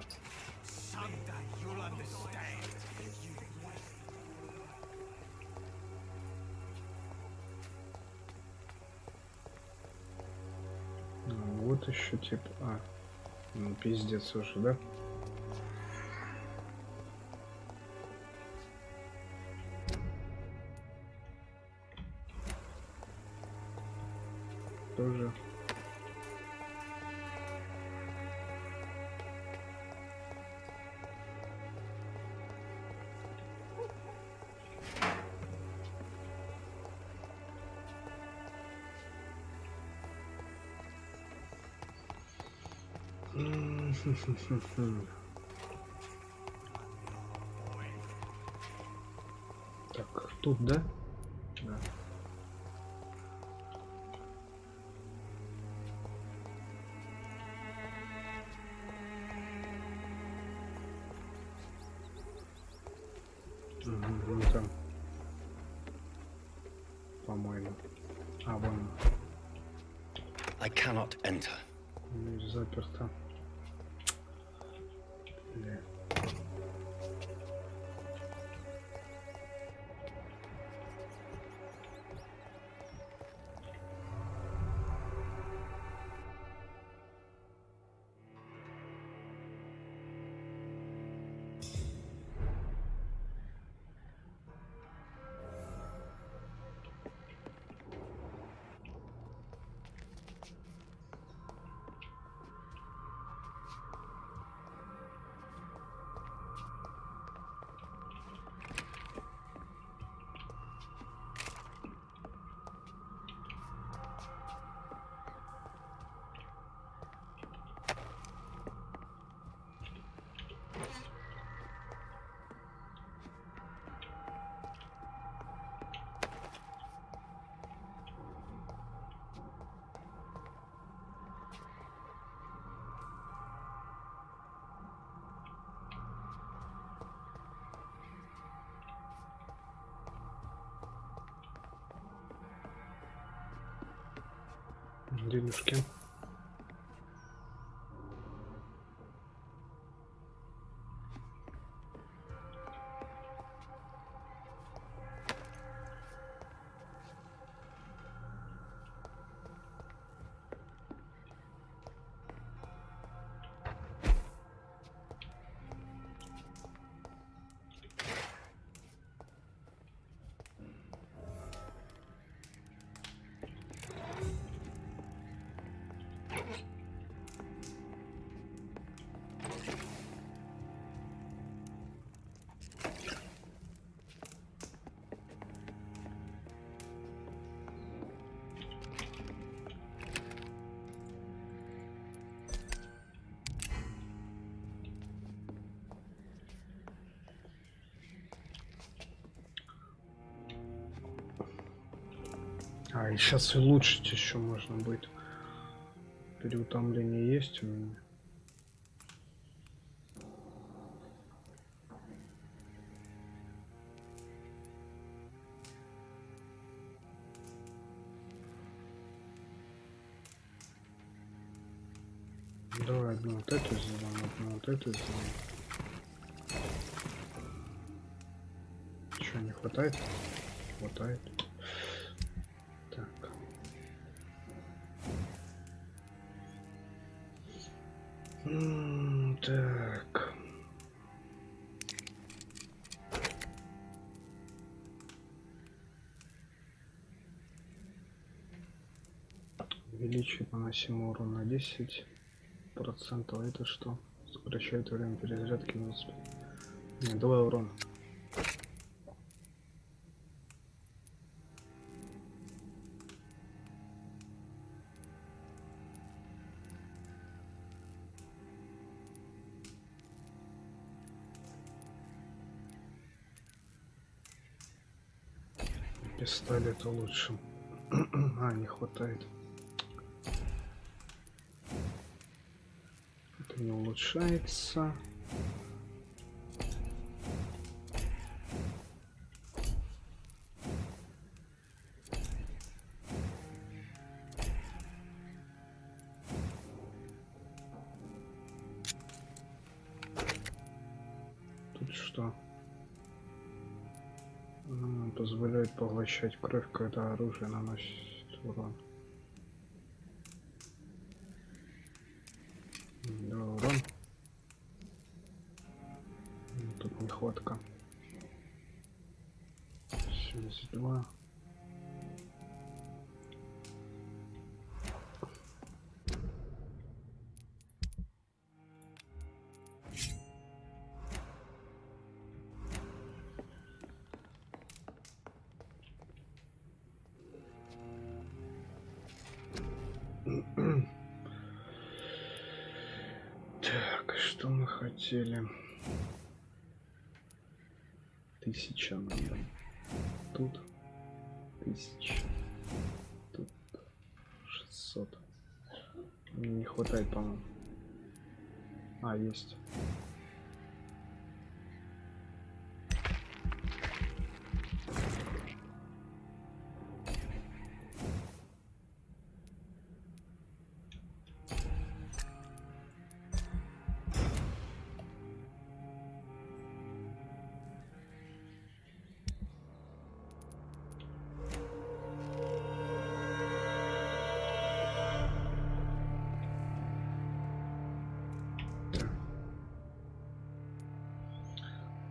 Вот еще типа. А, ну пиздец уже, да? Тоже. Так, тут, да? Да. Вон там. По-моему. А, вон. I cannot enter. Заперто. Бля. Денежки. А, и сейчас улучшить еще можно будет. Переутомление есть у меня. Давай одну вот эту сделаем, одну вот эту сделаем. Чего не хватает? Хватает. Так. Так. Увеличить наносимый урон на 10%. Это что? Сокращает время перезарядки на 25. Не, давай урон. Пистолет лучше. А, не хватает. Это не улучшается. Тут что? Позволяет поглощать кровь, когда оружие наносит урон. Да, урон. Тут нехватка. 72. Так, что мы хотели? 1000 надо. Тут 1000. Тут 600. Мне не хватает, по-моему. А, есть.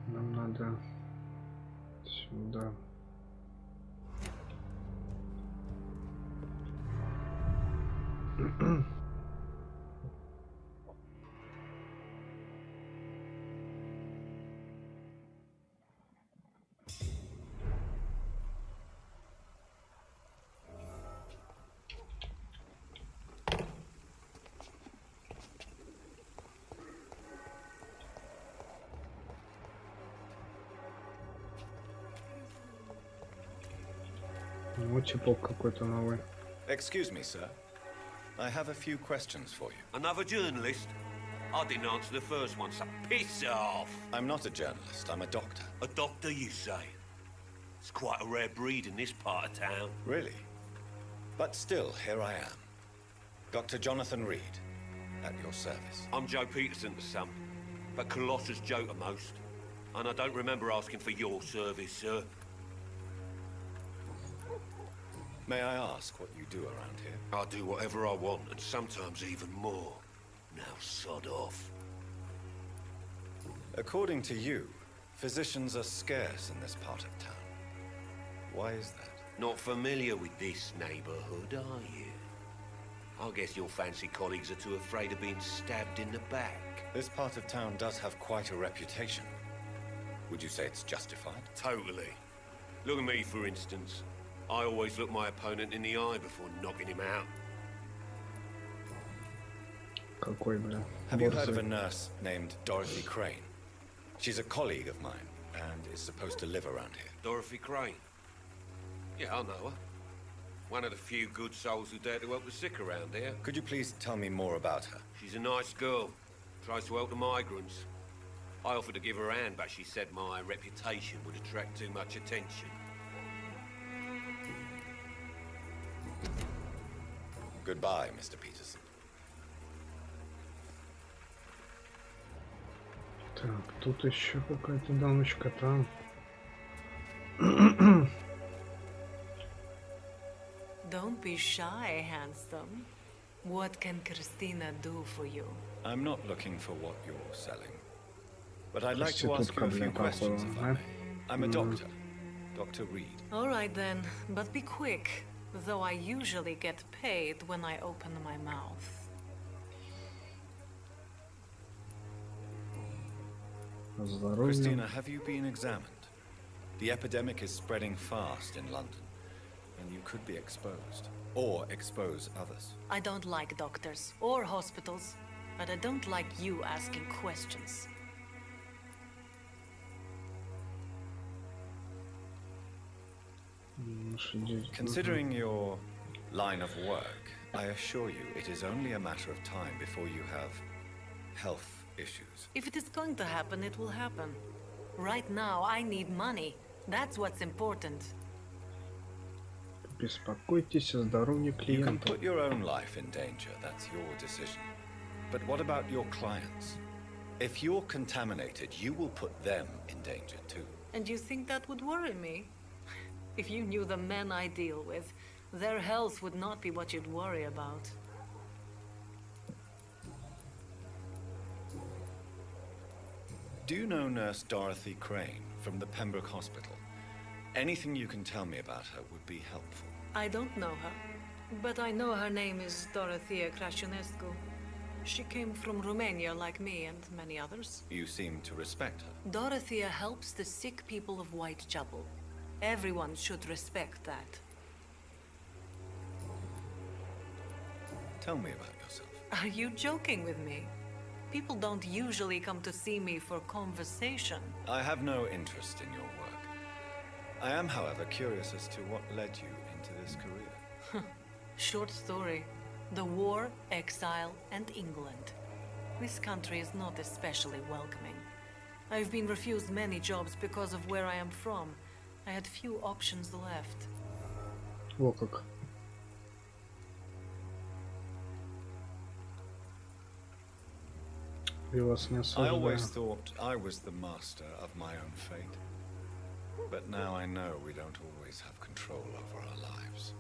Нам надо сюда. Вот чепок какой-то новый. Excuse me, sir. I have a few questions for you. Another journalist? I didn't answer the first one, so piss off! I'm not a journalist, I'm a doctor. A doctor, you say? It's quite a rare breed in this part of town. Really? But still, here I am. Dr. Jonathan Reed, at your service. I'm Joe Peterson to some, but Colossus Joe to most. And I don't remember asking for your service, sir. May I ask what you do around here? I do whatever I want, and sometimes even more. Now sod off. According to you, physicians are scarce in this part of town. Why is that? Not familiar with this neighborhood, are you? I guess your fancy colleagues are too afraid of being stabbed in the back. This part of town does have quite a reputation. Would you say it's justified? Totally. Look at me, for instance. I always look my opponent in the eye before knocking him out. Have you heard of a nurse named Dorothy Crane? She's a colleague of mine and is supposed to live around here. Dorothy Crane? Yeah, I know her. One of the few good souls who dare to help the sick around here. Could you please tell me more about her? She's a nice girl. Tries to help the migrants. I offered to give her a hand, but she said my reputation would attract too much attention. Goodbye, Mr. Peterson. Так, тут еще какая-то дамочка там. Don't be shy, handsome. What can Christina do for you? I'm not looking for what you're selling. But I'd like to ask you a few questions, if I may. I'm a doctor. Dr. Reed. All right then, but be quick. Though I usually get paid when I open my mouth. Christina, have you been examined? The epidemic is spreading fast in London, and you could be exposed, or expose others. I don't like doctors or hospitals, but I don't like you asking questions. Considering your line of work, I assure you it is only a matter of time before you have health issues. If it is going to happen, it will happen. Right now, I need money. That's what's important. Беспокойтесь о здоровье You can клиента. put your own life in danger, that's your decision. But what about your clients? If you're contaminated, you will put them in danger too. And you think that would worry me? If you knew the men I deal with, their health would not be what you'd worry about. Do you know Nurse Dorothy Crane from the Pembroke Hospital? Anything you can tell me about her would be helpful. I don't know her, but I know her name is Dorothy Crane. She came from Romania like me and many others. You seem to respect her. Dorothea helps the sick people of Whitechapel. Everyone should respect that. Tell me about yourself. Are you joking with me? People don't usually come to see me for conversation. I have no interest in your work. I am, however, curious as to what led you into this career. Short story. The war, exile, and England. This country is not especially welcoming. I've been refused many jobs because of where I am from. I had few options left. О как. Я вас не I осуждаю. always thought I was the master of my own fate. But now I know we don't always have control over our lives.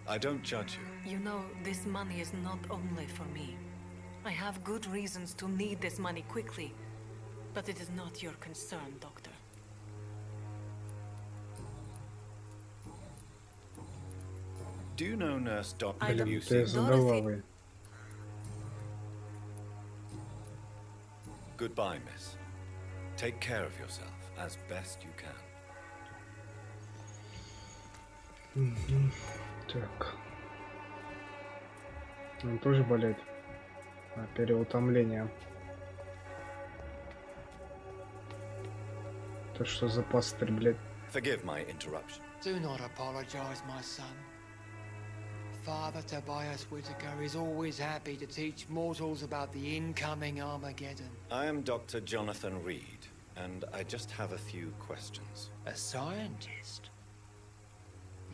I don't judge you. You know, this money is not only for me. I have good reasons to need this money quickly. But it is not your concern, Doctor. Do you know Nurse Dr. Блин, You ты задолбал. Goodbye, miss. Take care of yourself as best you can. Так. Он тоже болеет. Переутомление. Это что за пастырь, блядь? Forgive my interruption. Do not apologize, my son. Father Tobias Whitaker is always happy to teach mortals about the incoming Armageddon. I am Dr. Jonathan Reed, and I just have a few questions. A scientist?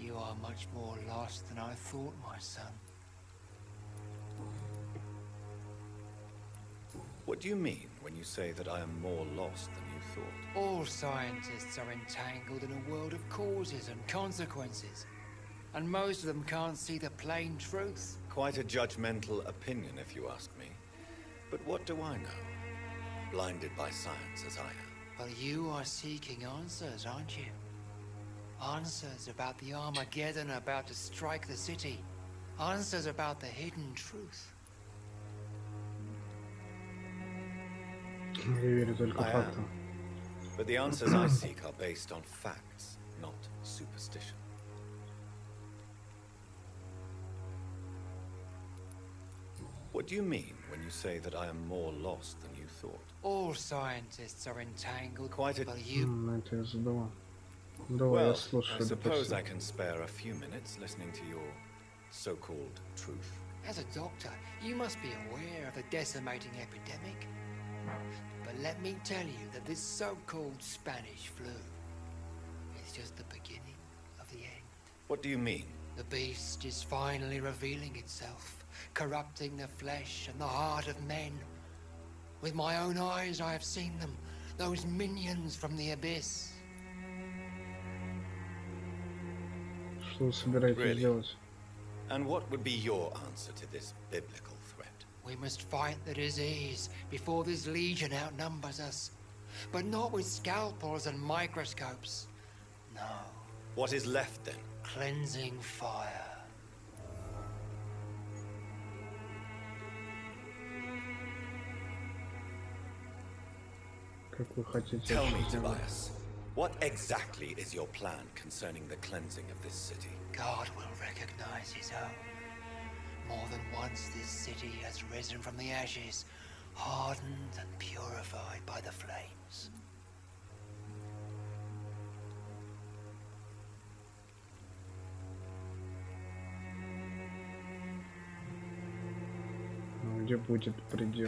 You are much more lost than I thought, my son. What do you mean when you say that I am more lost than you thought? All scientists are entangled in a world of causes and consequences. And most of them can't see the plain truth. Quite a judgmental opinion, if you ask me. But what do I know? Blinded by science as I am. But you are seeking answers, aren't you? Answers about the Armageddon about to strike the city. Answers about the hidden truth. I am. But the answers I seek are based on facts, not superstition. What do you mean when you say that I am more lost than you thought? All scientists are entangled. Quite a... But you... Well, I suppose I can spare a few minutes listening to your so-called truth. As a doctor, you must be aware of the decimating epidemic. But let me tell you that this so-called Spanish flu is just the beginning of the end. What do you mean? The beast is finally revealing itself, corrupting the flesh and the heart of men. With my own eyes I have seen them, those minions from the abyss. Really? And what would be your answer to this biblical threat? We must fight the disease before this legion outnumbers us. But not with scalpels and microscopes. No. What is left then? Cleansing fire. Tell me, Tobias, what exactly is your plan concerning the cleansing of this city? God will recognize his own. More than once this city has risen from the ashes, hardened and purified by the flames.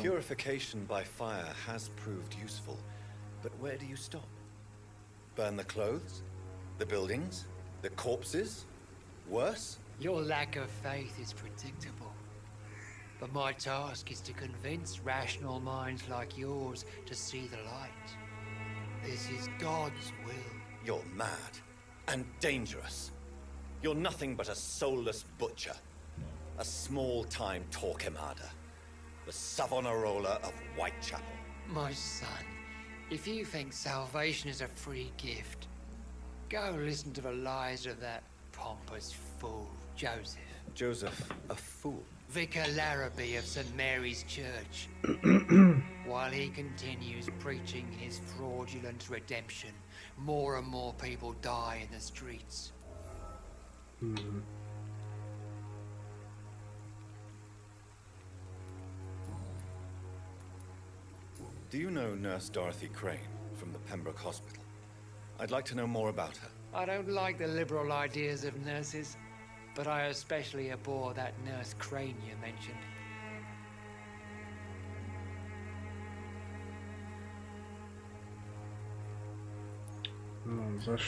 Purification by fire has proved useful, but where do you stop? Burn the clothes? The buildings? The corpses? Worse? Your lack of faith is predictable. But my task is to convince rational minds like yours to see the light. This is God's will. You're mad and dangerous. You're nothing but a soulless butcher. A small-time Torquemada. The Savonarola of Whitechapel. My son, if you think salvation is a free gift, go listen to the lies of that pompous fool, Joseph. Joseph, a fool? Vicar Larrabee of St. Mary's Church. While he continues preaching his fraudulent redemption, more and more people die in the streets. Do you know Nurse Dorothy Crane from the Pembroke Hospital? I'd like to know more about her. I don't like the liberal ideas of nurses, but I especially abhor that Nurse Crane you mentioned.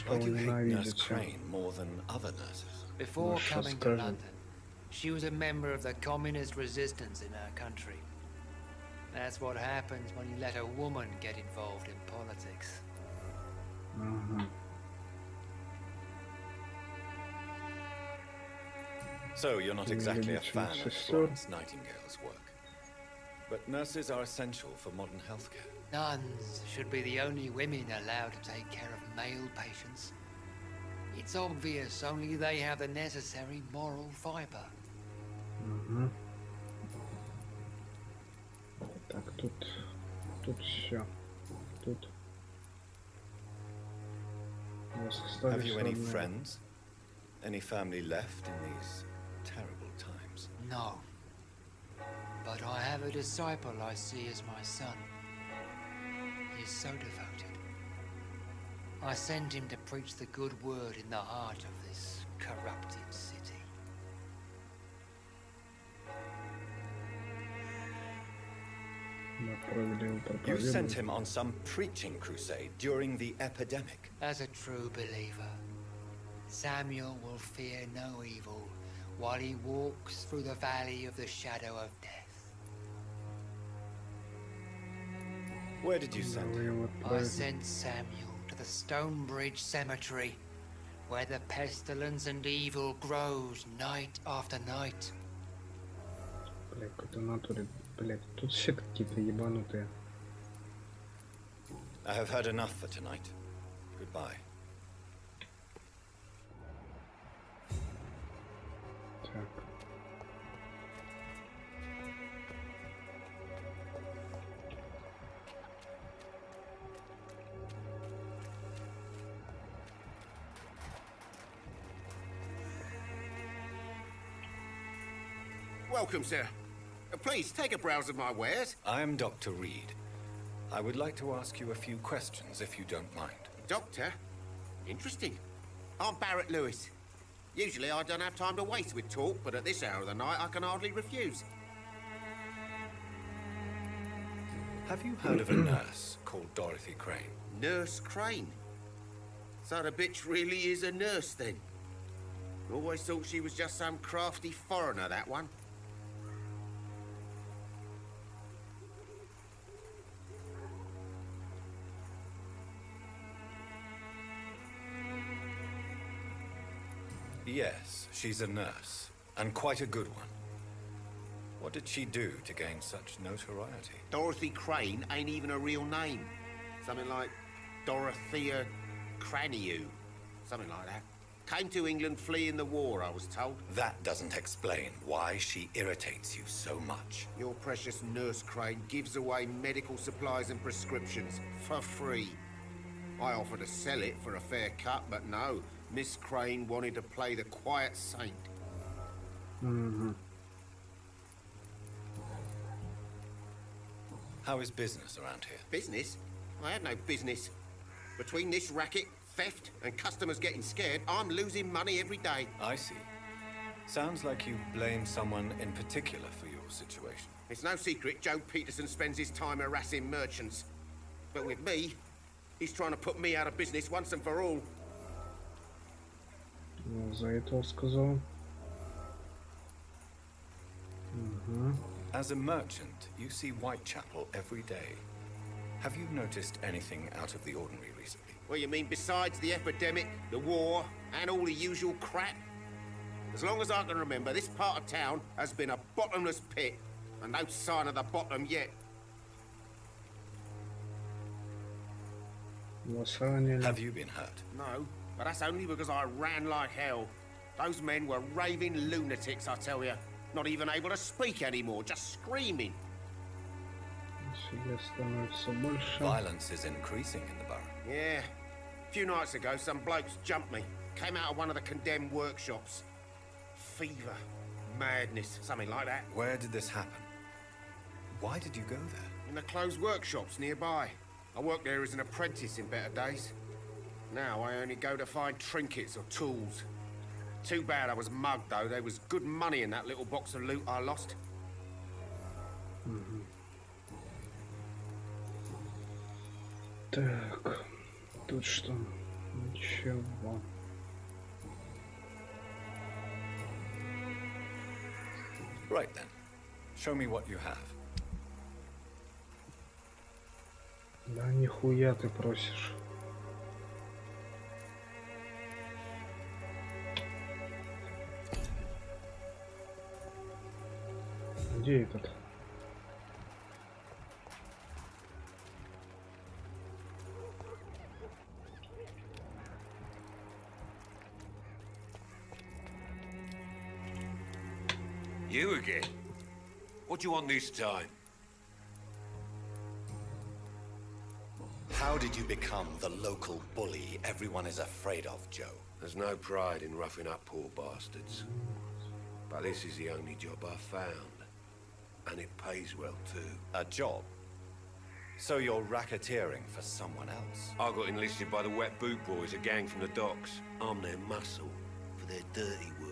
Why do you hate Nurse Crane more than other nurses? Before coming to London, she was a member of the communist resistance in her country. That's what happens when you let a woman get involved in politics. So you're not exactly a fan of Florence Nightingale's work. But nurses are essential for modern healthcare. Nuns should be the only women allowed to take care of male patients. It's obvious only they have the necessary moral fiber. Так, тут все. Тут. Have you any friends? Any family left in these terrible times? No. But I have a disciple I see as my son. He's so devoted. I send him to preach the good word in the heart of this corrupted city. You sent him on some preaching crusade during the epidemic. As a true believer, Samuel will fear no evil while he walks through the valley of the shadow of death. Where did you send him? I sent Samuel to the Stonebridge Cemetery, where the pestilence and evil grows night after night. Блядь, какой-то натуре, блядь, тут все какие-то ебанутые. I have heard enough for tonight. Goodbye. Так. Welcome, sir. Please, take a browse of my wares. I am Dr. Reed. I would like to ask you a few questions, if you don't mind. Doctor? Interesting. I'm Barrett Lewis. Usually I don't have time to waste with talk, but at this hour of the night I can hardly refuse. Have you heard of a nurse called Dorothy Crane? Nurse Crane? So the bitch really is a nurse, then? Always thought she was just some crafty foreigner, that one. Yes, she's a nurse, and quite a good one. What did she do to gain such notoriety? Dorothy Crane ain't even a real name. Something like Dorothea Craniu. Something like that. Came to England fleeing the war, I was told. That doesn't explain why she irritates you so much. Your precious Nurse Crane gives away medical supplies and prescriptions for free. I offered to sell it for a fair cut, but no. Miss Crane wanted to play the quiet saint. How is business around here? Business? I have no business. Between this racket, theft, and customers getting scared, I'm losing money every day. I see. Sounds like you blame someone in particular for your situation. It's no secret Joe Peterson spends his time harassing merchants. But with me, he's trying to put me out of business once and for all. За это он сказал. As a merchant, you see Whitechapel every day. Have you noticed anything out of the ordinary recently? Well, you mean besides the epidemic, the war, and all the usual crap? As long as I can remember, this part of town has been a bottomless pit, and no sign of the bottom yet. Have you been hurt? No, but that's only because I ran like hell. Those men were raving lunatics, I tell you. Not even able to speak anymore, just screaming. Violence is increasing in the borough. Yeah. A few nights ago, some blokes jumped me. Came out of one of the condemned workshops. Fever, madness, something like that. Where did this happen? Why did you go there? In the closed workshops nearby. I worked there as an apprentice in better days. Now I only go to find trinkets or tools. Too bad I was mugged, though. There was good money in that little box of loot I lost. Так, тут что? Ничего. Right then. Show me what you have. Да нихуя ты просишь. Где этот? You again? What do you want this time? How did you become the local bully everyone is afraid of, Joe? There's no pride in roughing up poor bastards. But this is the only job I've found. And it pays well, too. A job? So you're racketeering for someone else? I got enlisted by the Wet Boot Boys, a gang from the docks. I'm their muscle for their dirty work.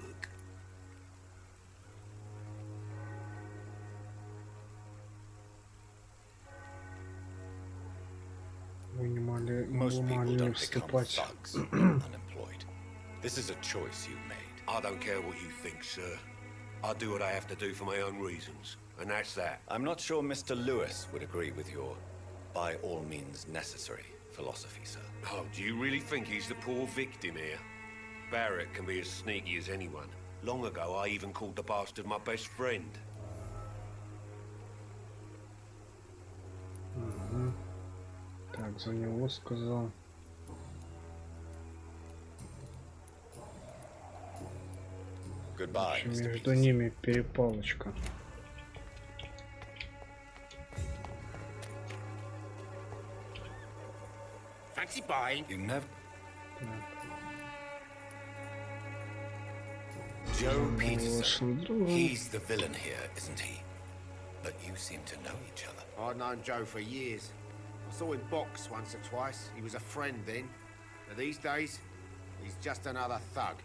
Most people don't become thugs unemployed. This is a choice you made. I don't care what you think, sir. I do what I have to do for my own reasons, and that's that. I'm not sure Mr. Lewis would agree with your by all means necessary philosophy, sir. Oh, do you really think he's the poor victim here? Barrett can be as sneaky as anyone. Long ago, I even called the bastard my best friend. Угу. Так, за него сказал. Goodbye, Mr. Между ними перепалочка. Fancy buying? You never... Joe Peterson. He's the villain here, isn't he? But you seem to know each other. I'd known Joe for years. I saw him box once or twice. He was a friend then. But these days, he's just another thug.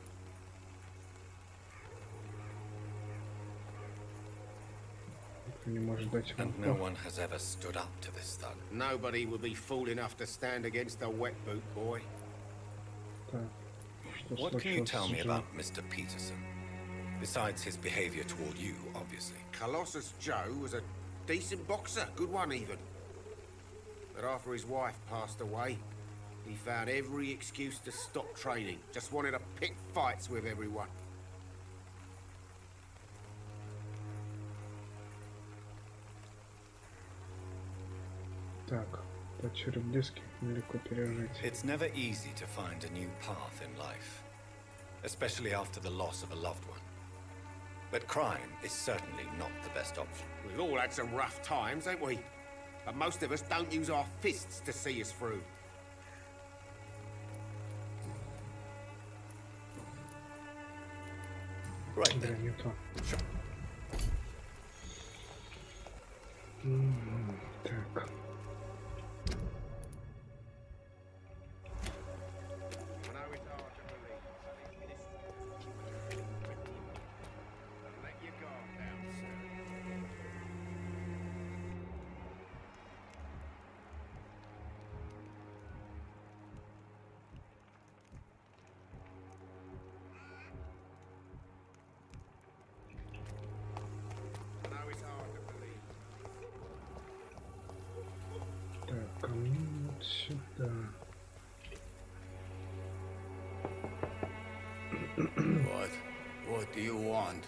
Не может дать вам. And no one has ever stood up to this thug. Nobody would be fool enough to stand against a wet boot boy. Так, что What can you случилось tell с me Джо? about Mr. Peterson? Besides his behavior toward you, obviously. Colossus Joe was a decent boxer, good one even. But after his wife passed away, he found every excuse to stop training. Just wanted to pick fights with everyone. Так, потерю близких нелегко пережить. It's never easy to find a new path in life, especially after the loss of a loved one. But crime is certainly not the best option. We've all had some rough times, ain't we? But most of us don't use our fists to see us through. Right Да, then. не то. Sure. Так. Let your guard down, sir. I know it's hard to believe. Так, а мне вот сюда. What do you want?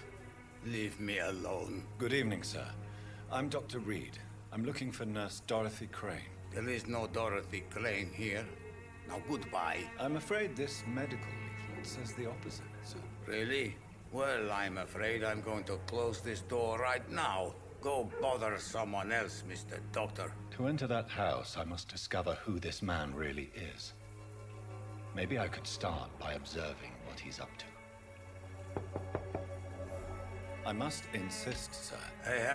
Leave me alone. Good evening, sir. I'm Dr. Reed. I'm looking for Nurse Dorothy Crane. There is no Dorothy Crane here. Now goodbye. I'm afraid this medical leaflet says the opposite, sir. Really? Well, I'm afraid I'm going to close this door right now. Go bother someone else, Mr. Doctor. To enter that house, I must discover who this man really is. Maybe I could start by observing what he's up to. I must insist, sir. Hey,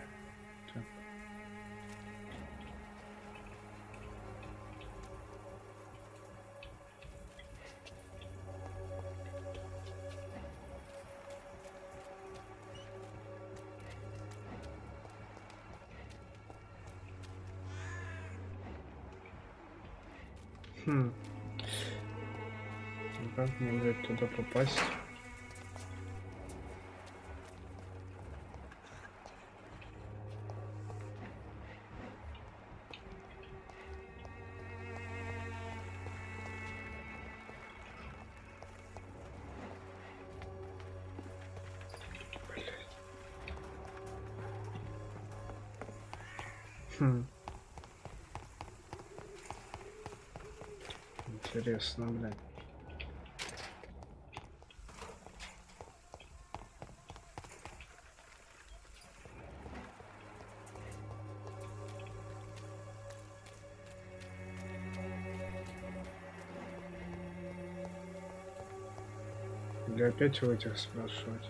Ну как мне, блядь, туда попасть? Интересно, блядь. Или опять у этих спрашивать?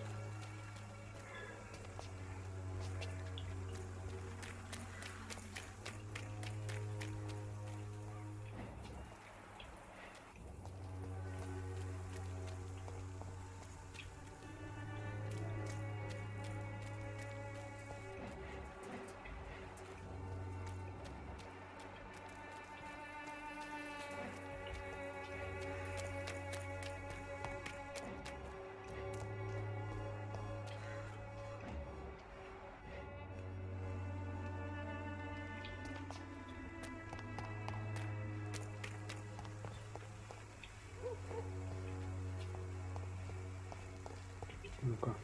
Ну-ка.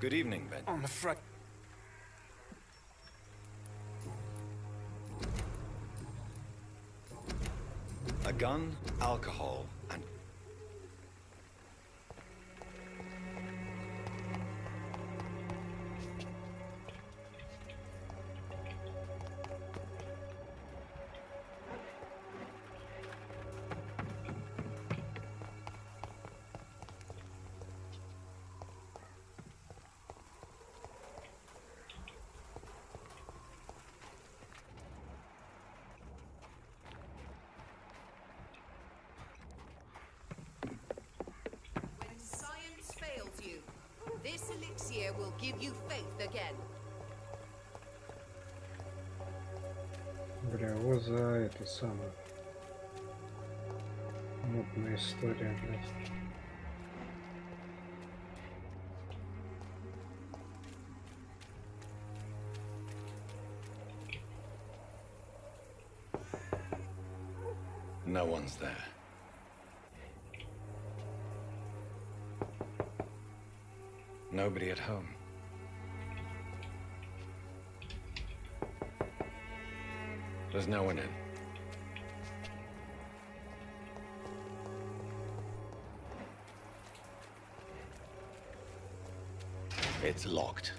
Good evening, Ben. I'm afraid. A gun, alcohol, and... When science fails you, this elixir will give you faith again. Бля, вот за это самое. Мутная история, блядь. No one's there. Nobody at home. There's no one in. It's locked.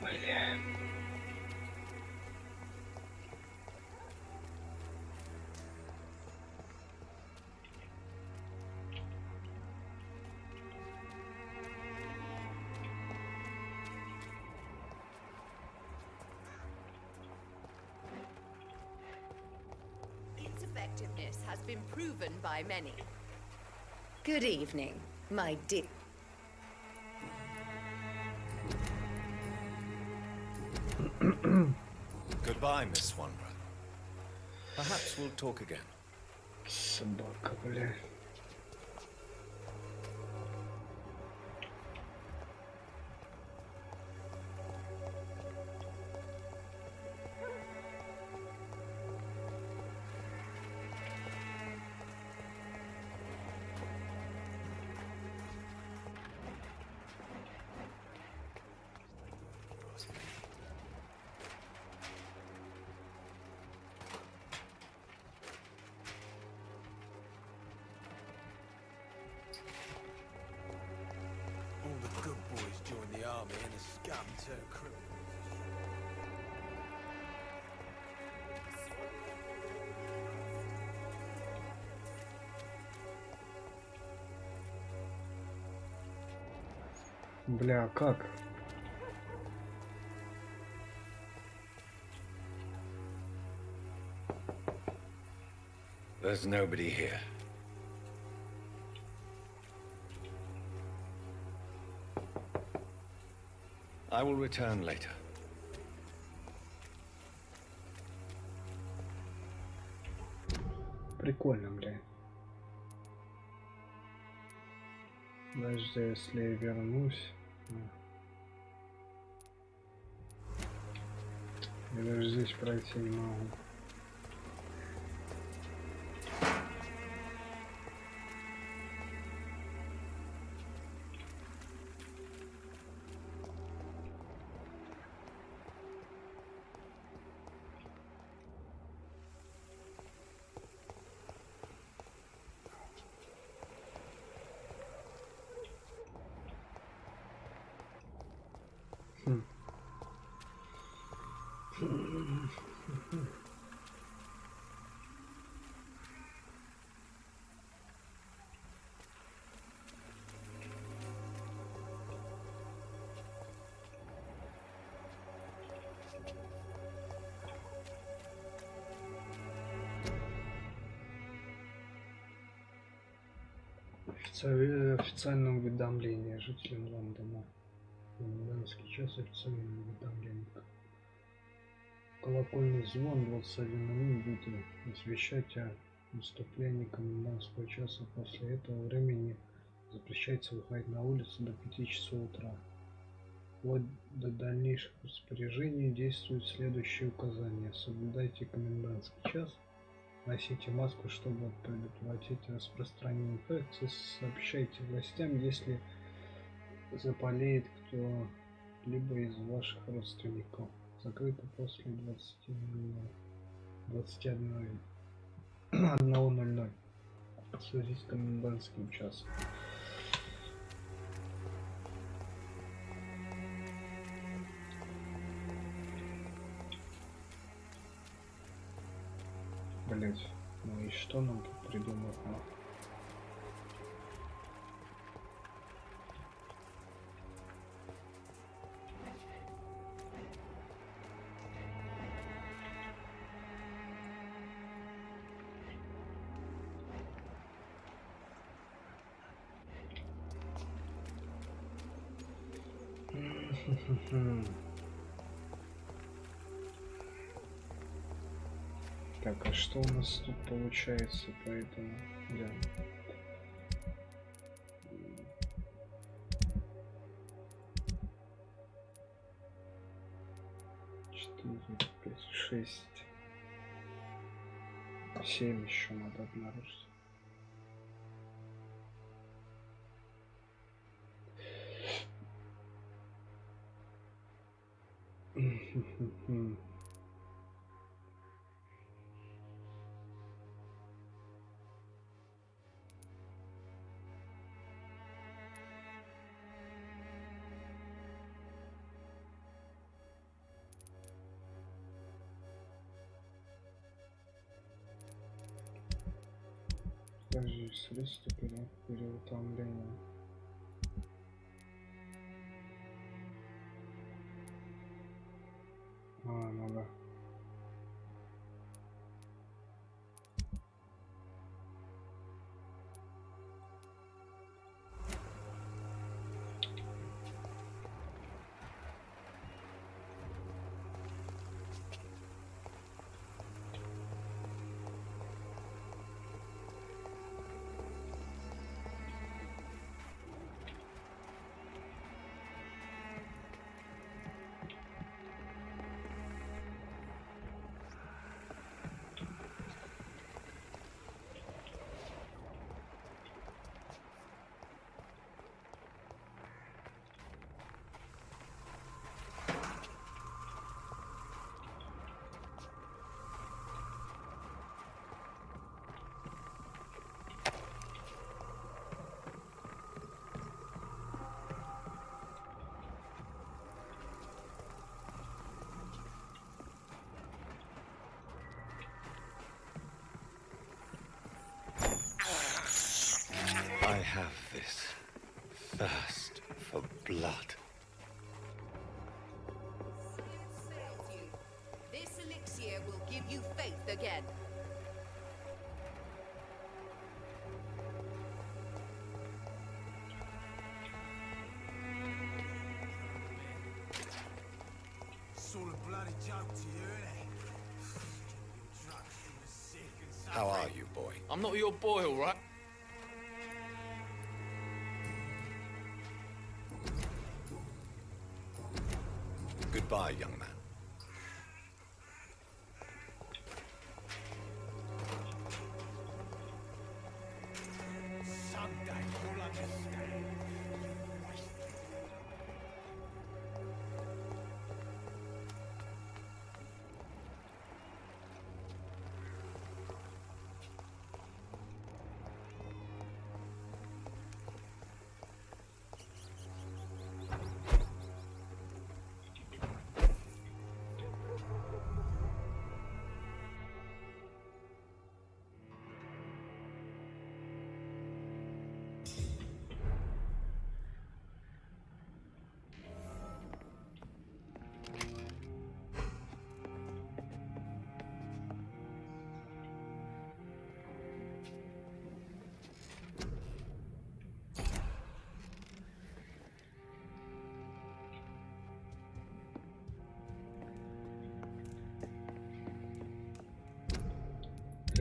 Бля. Its effectiveness has been proven by many. Good evening, my dear. Goodbye, Miss Swanborough. Perhaps we'll talk again. Собака, бля. All the good boys joined the army and the scum turned criminals. Бля, а как? There's nobody here. I will return later. Прикольно, бля. Даже если я вернусь. Я даже здесь пройти не могу. Официальное уведомление жителям Лондона. Комендантский час, официальное уведомление. Колокольный звон 21:00 будет извещать о наступлении комендантского часа. После этого времени запрещается выходить на улицу до 5 часов утра. Вот до дальнейших распоряжений действуют следующие указания. Соблюдайте комендантский час. Носите маску, чтобы предотвратить распространение инфекции. Сообщайте властям, если заболеет кто-либо из ваших родственников. Закрыто после 21:00. В связи с комендантским часом. Блять, ну и что нам тут придумать? Так, а что у нас тут получается по этому? Да. 4, 5, 6, 7 еще надо обнаружить. Даже средства переутомления. Ну да. I have this thirst for blood. This elixir will give you faith again. It's all a bloody joke to you, innit? How are you, boy? I'm not your boy, all right? Goodbye, young man. Someday you'll understand.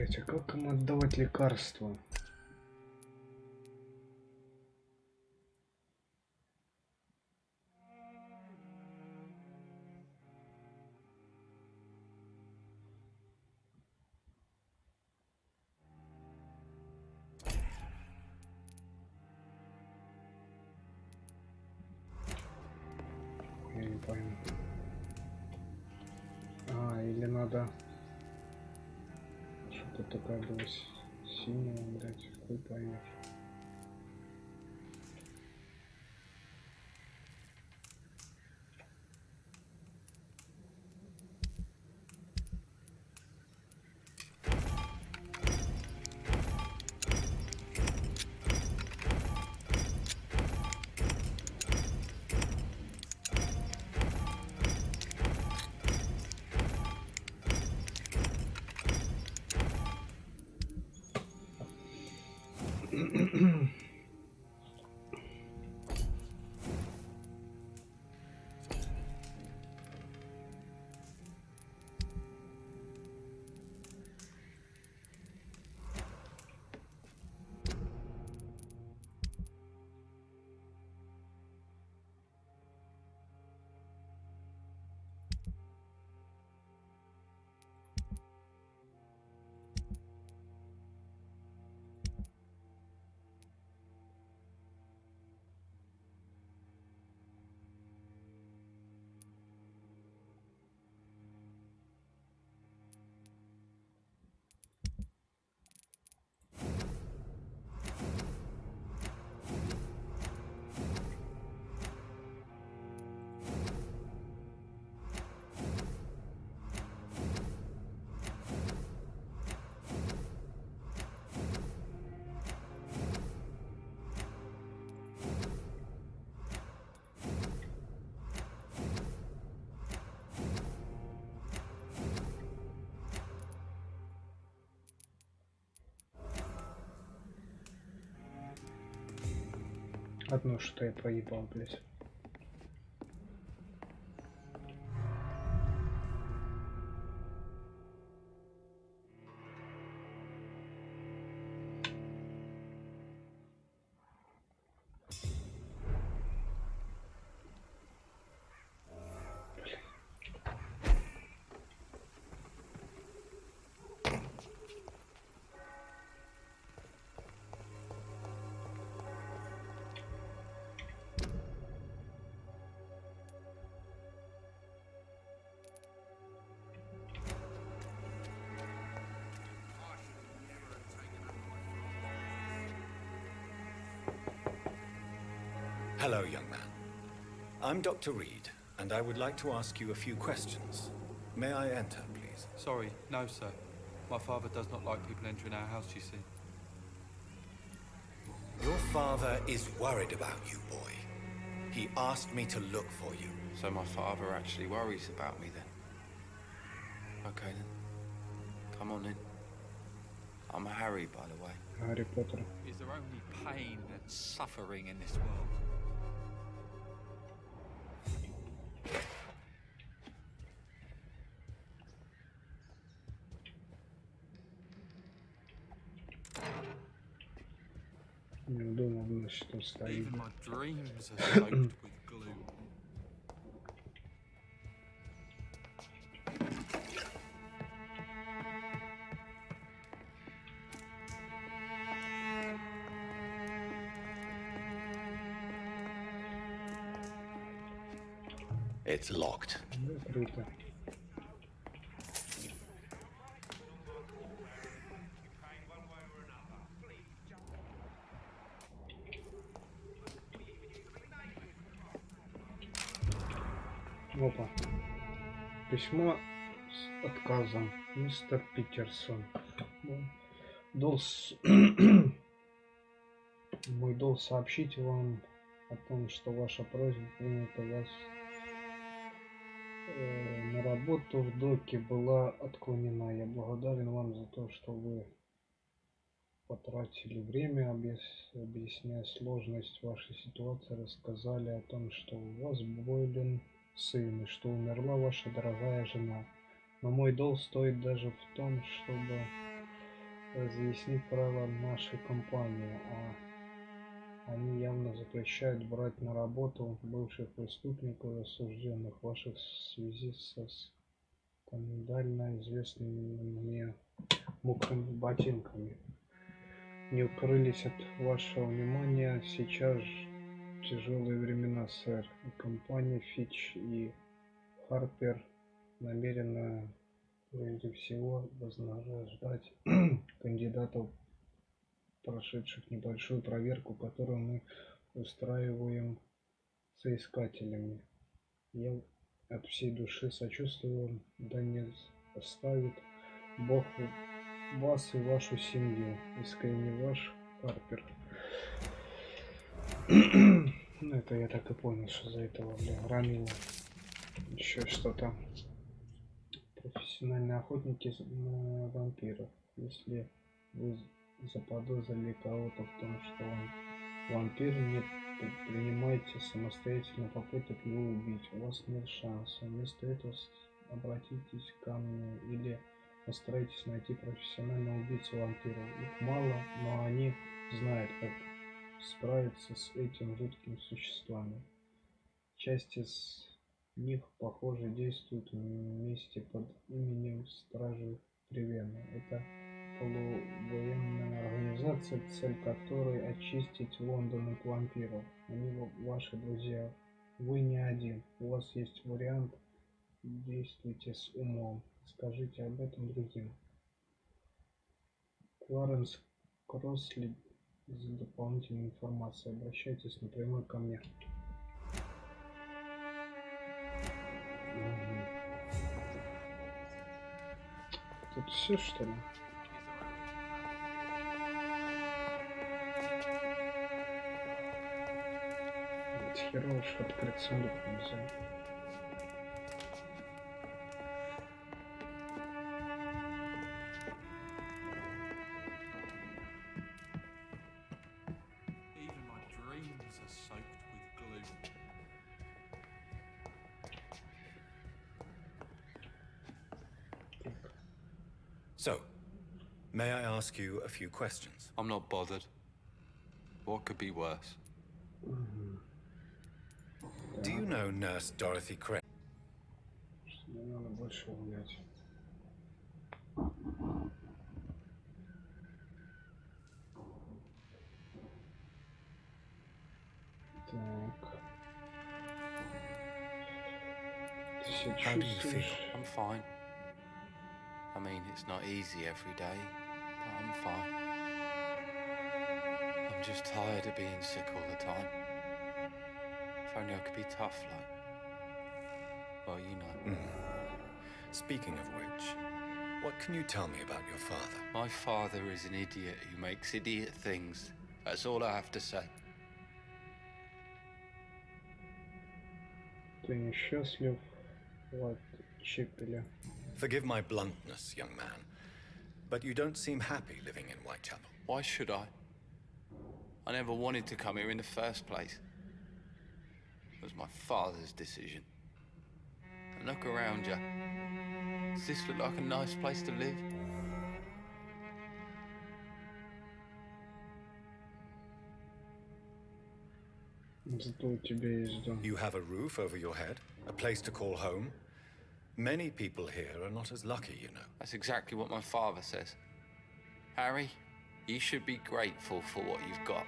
А как ему отдавать лекарства? да. Что-то такая была синяя, блядь, хуй поймешь. Одно, что я проебал, блядь. Hello, young man. I'm Dr. Reed, and I would like to ask you a few questions. May I enter, please? Sorry, no, sir. My father does not like people entering our house, you see. Your father is worried about you, boy. He asked me to look for you. So my father actually worries about me, then? Okay, then. Come on in. I'm Harry, by the way. Harry Potter. Is there only pain and suffering in this world? Не думал, значит, он стоит. Even my dreams are soaked with gloom. It's locked. Закрыто. Опа. Письмо с отказом. Мистер Питерсон. Мой долг сообщить вам о том, что ваша просьба принята вас на работу в доке была отклонена. Я благодарен вам за то, что вы потратили время, объясняя сложность вашей ситуации, рассказали о том, что у вас болен сын и что умерла ваша дорогая жена. Но мой долг стоит даже в том, чтобы разъяснить правила нашей компании, а они явно запрещают брать на работу бывших преступников и осужденных в ваших связи со скандально известными мне мокрыми ботинками. Не укрылись от вашего внимания сейчас тяжелые времена, сэр. И компания Фич и Харпер намерена Прежде всего, вознаграждать кандидатов, прошедших небольшую проверку, которую мы устраиваем соискателями. Я от всей души сочувствую вам, да не оставит Бог вас и вашу семью. Искренне ваш Харпер. Ну, это я так и понял, что за этого, бля, громила. Еще что-то. Профессиональные охотники на вампиров. Если вы заподозрили кого-то в том, что он вампир, не предпринимайте самостоятельно попыток его убить. У вас нет шанса. Вместо этого обратитесь ко мне или постарайтесь найти профессионального убийцу вампиров. Их мало, но они знают, как справиться с этим жуткими существами. Часть из них, похоже, действуют вместе под именем Стражи Привена. Это полувоенная организация, цель которой очистить Лондон от вампиров. Они ваши друзья. Вы не один. У вас есть вариант. Действуйте с умом. Скажите об этом другим. Кларенс Кроссли, за дополнительной информацией обращайтесь напрямую ко мне. Тут все, что ли? Ведь херово, что открыть сундук нельзя. So, may I ask you a few questions? I'm not bothered. What could be worse? Do you know Nurse Dorothy Crane? Мне надо больше гулять. Так. Ты себя чувствуешь? I'm fine. I mean, it's not easy every day, but I'm fine. I'm just tired of being sick all the time. If only I could be tough, like... Well, you know. Speaking of which, what can you tell me about your father? My father is an idiot who makes idiot things. That's all I have to say. Ты несчастлив в Чепеле. Forgive my bluntness, young man, but you don't seem happy living in Whitechapel. Why should I? I never wanted to come here in the first place. It was my father's decision. And look around you. Does this look like a nice place to live? Зато у тебя есть дом. You have a roof over your head, a place to call home. Many people here are not as lucky, you know. That's exactly what my father says. Harry, you should be grateful for what you've got.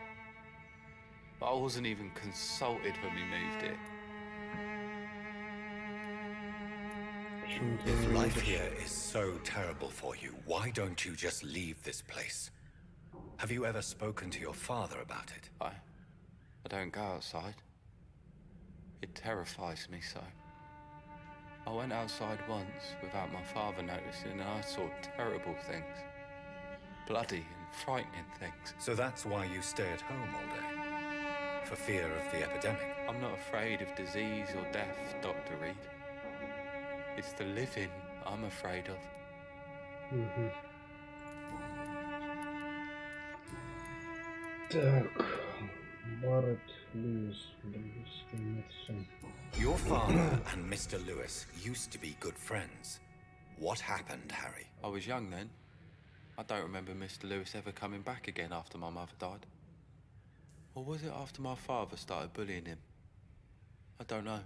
But I wasn't even consulted when we moved here. If life here is so terrible for you, why don't you just leave this place? Have you ever spoken to your father about it? I don't go outside. It terrifies me so. I went outside once without my father noticing and I saw terrible things. Bloody and frightening things. So that's why you stay at home all day? For fear of the epidemic? I'm not afraid of disease or death, Dr. Reed. It's the living I'm afraid of. Так, Барретт Льюис. Your father and Mr. Lewis used to be good friends. What happened, Harry? I was young then. I don't remember Mr. Lewis ever coming back again after my mother died. Or was it after my father started bullying him? I don't know.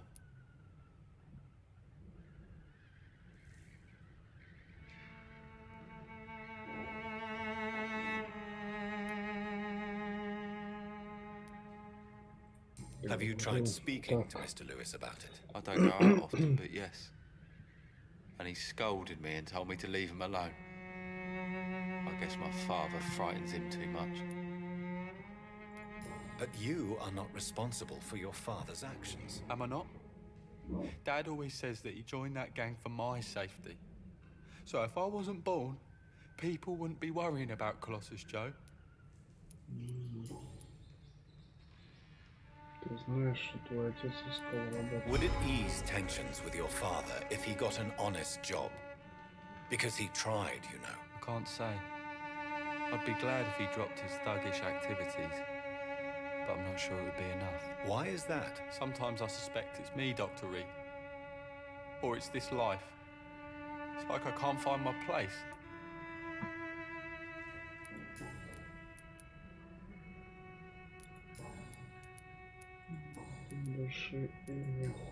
Have you tried speaking to Mr. Lewis about it? I don't go out often, but yes. and he scolded me and told me to leave him alone. I guess my father frightens him too much. But you are not responsible for your father's actions. Am I not? Dad always says that he joined that gang for my safety. So if I wasn't born, people wouldn't be worrying about Colossus Joe. Would it ease tensions with your father if he got an honest job? Because he tried, you know. I can't say. I'd be glad if he dropped his thuggish activities, but I'm not sure it would be enough. Why is that? Sometimes I suspect it's me, Dr. Reed. Or it's this life. It's like I can't find my place.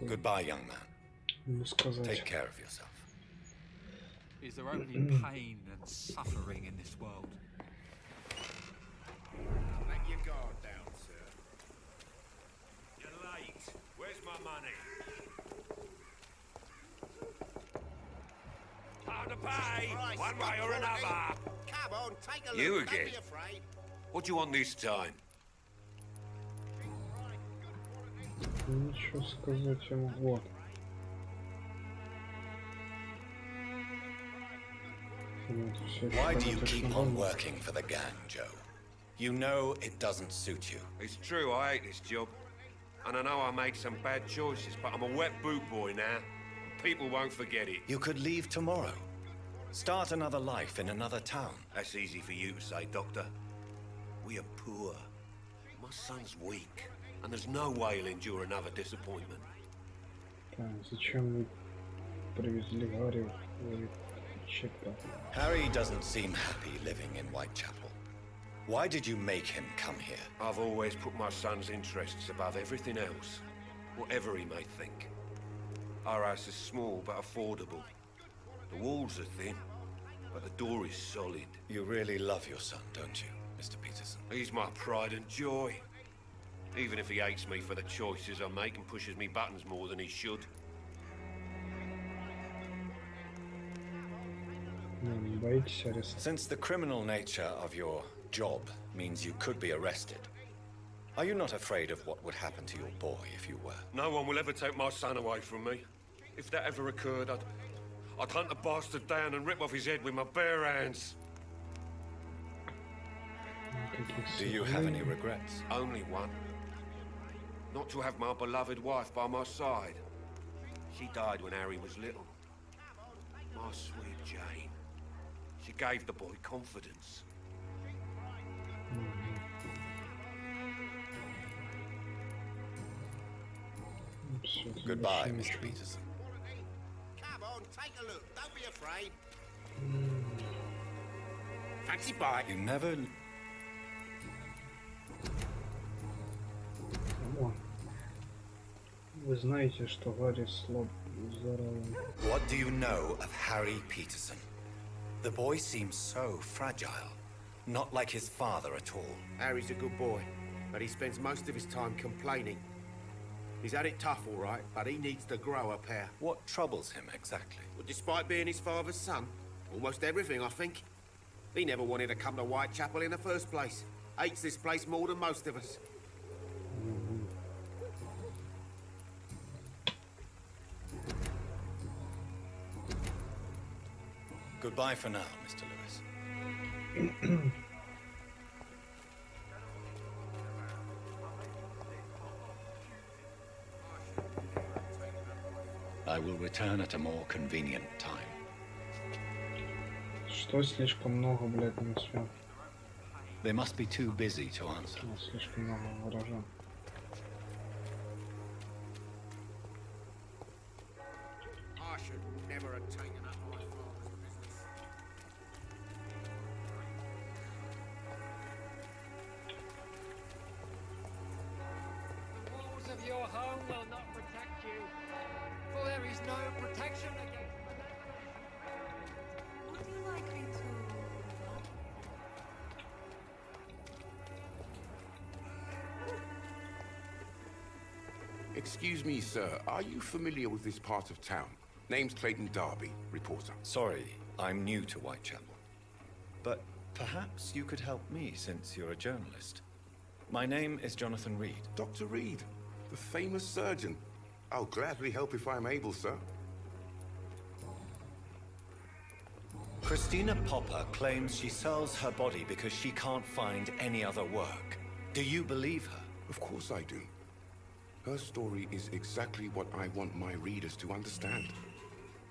Goodbye, young man. Take care of yourself. Is there only pain and suffering in this world? Let your guard down, sir. You're late. Where's my money? Time to pay, one way or another. Come on, take a look. You Don't again? be afraid. What do you want this time? Ничего сказать ему. Вот. Why do you keep on working for the gang, Joe? You know it doesn't suit you. It's true, I hate this job. And I know I made some bad choices, but I'm a wet boot boy now. People won't forget it. You could leave tomorrow. Start another life in another town. That's easy for you to say, Doctor. We are poor. My son's weak. And there's no way he'll endure another disappointment. Так, зачем вы привезли Гарри в Чепта? Harry doesn't seem happy living in Whitechapel. Why did you make him come here? I've always put my son's interests above everything else, whatever he may think. Our house is small but affordable. The walls are thin, but the door is solid. You really love your son, don't you, Mr. Peterson? He's my pride and joy. Even if he hates me for the choices I make and pushes me buttons more than he should. Since the criminal nature of your job means you could be arrested, are you not afraid of what would happen to your boy if you were? No one will ever take my son away from me. If that ever occurred, I'd hunt the bastard down and rip off his head with my bare hands. Do you have any regrets? Only one. Not to have my beloved wife by my side. She died when Harry was little. My sweet Jane. She gave the boy confidence. Goodbye, Mr. Peterson. Come on, take a look. Don't be afraid. Fancy bite. You never... Вы знаете, что Гарри слаб здоровым. What do you know of Harry Peterson? The boy seems so fragile. Not like his father at all. Harry's a good boy, but he spends most of his time complaining. He's had it tough, all right, but he needs to grow a pair. What troubles him exactly? Well, despite being his father's son, almost everything, I think. He never wanted to come to Whitechapel in the first place. Hates this place more than most of us. Goodbye for now, Mr. Lewis. I will return at a more convenient time. Что слишком много, блядь, не успел? They must be too busy to answer. Слишком много выражен. I should never have taken up my father's business. The walls of your home will not protect you, for there is no protection against... Would you like me to... Excuse me, sir. Are you familiar with this part of town? Name's Clayton Darby, reporter. Sorry, I'm new to Whitechapel. But perhaps you could help me since you're a journalist. My name is Jonathan Reed. Dr. Reed, the famous surgeon. I'll gladly help if I'm able, sir. Christina Popper claims she sells her body because she can't find any other work. Do you believe her? Of course I do. Her story is exactly what I want my readers to understand.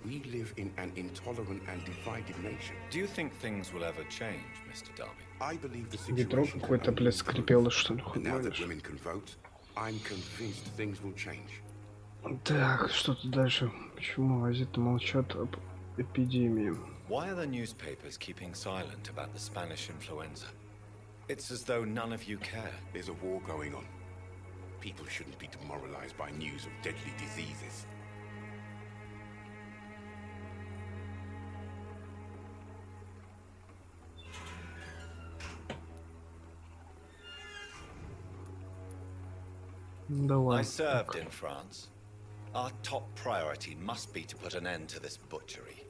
We live in an intolerant and divided nation. Do you think things will ever change, Mr. Darby? I believe the Ведро situation какое-то, блядь, скрипело, что ли, now that хуй. women can vote, I'm convinced things will change. Так, что тут дальше? Почему газеты молчат об эпидемии? Why are the newspapers keeping silent about the Spanish influenza? It's as though none of you care. There's a war going on. People shouldn't be demoralized by news of deadly diseases. I served in France. Our top priority must be to put an end to this butchery.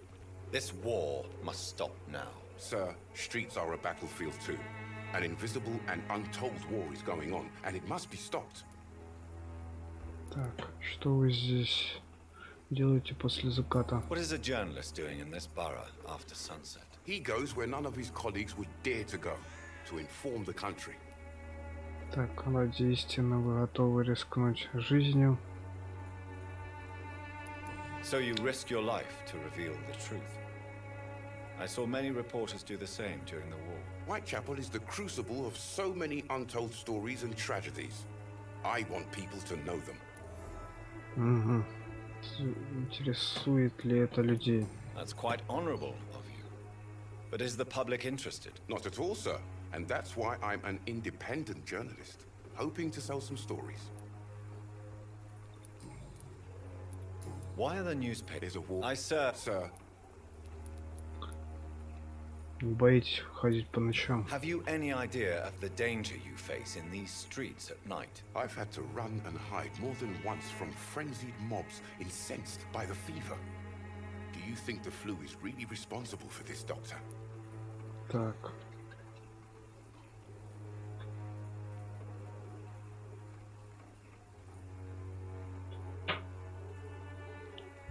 This war must stop now. Sir, streets are a battlefield too. An invisible and untold war is going on, and it must be stopped. Так, что вы здесь делаете после заката? What is a journalist doing in this borough after sunset? He goes where none of his colleagues would dare to go, to inform the country. Так, ради истины вы готовы рискнуть жизнью. So you risk your life to reveal the truth. I saw many reporters do the same during the war. Whitechapel is the crucible of so many untold stories and tragedies. I want people to know them. Угу. Интересует ли это людей? That's quite honorable of you. But is the public interested? Not at all, sir. And that's why I'm an independent journalist, hoping to sell some stories. Why are the newspapers? There's a war. Sir. Не боитесь ходить по ночам? Have you any idea of the danger you face in these streets at night? I've had to run and hide more than once from frenzied mobs incensed by the fever. Do you think the flu is really responsible for this, Doctor? Так.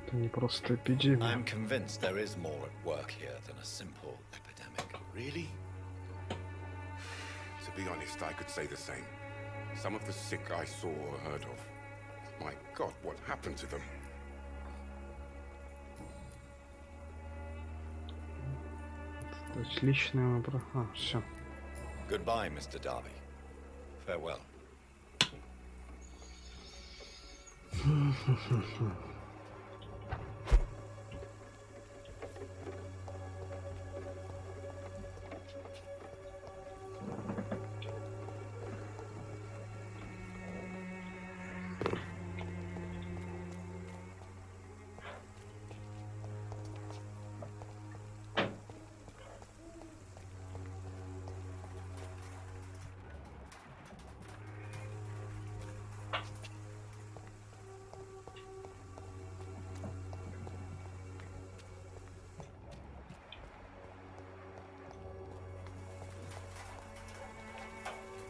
Это не просто эпидемия. I'm convinced there is more at work here than a simple epidemic. Really? To be honest, I could say the same. Some of the sick I saw or heard of. My God, what happened to them? Личный вопрос. Все. Goodbye, Mr. Darby. Farewell.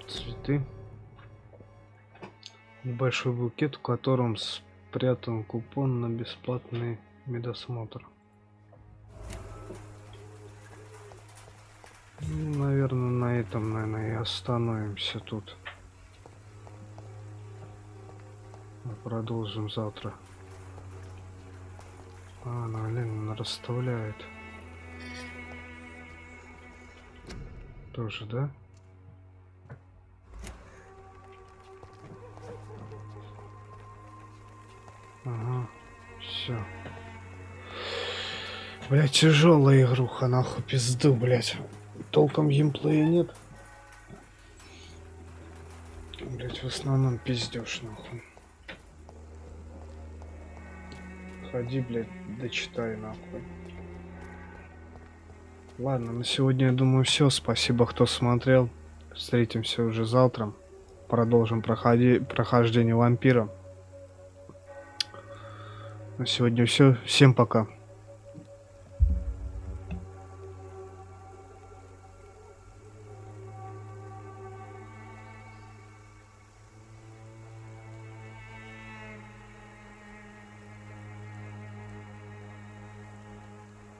Цветы. Небольшой букет, в котором спрятан купон на бесплатный медосмотр. Ну, наверное, на этом, и остановимся тут. Продолжим завтра. Она расставляет. Тоже, да? Ага, все. Блять, тяжелая игруха, нахуй, пизду, блять. Толком геймплея нет. Блять, в основном пиздешь, нахуй. Ходи, блять, дочитай, нахуй. Ладно, на сегодня, я думаю, все. Спасибо, кто смотрел. Встретимся уже завтра. Продолжим прохождение вампира. На сегодня все. Всем пока.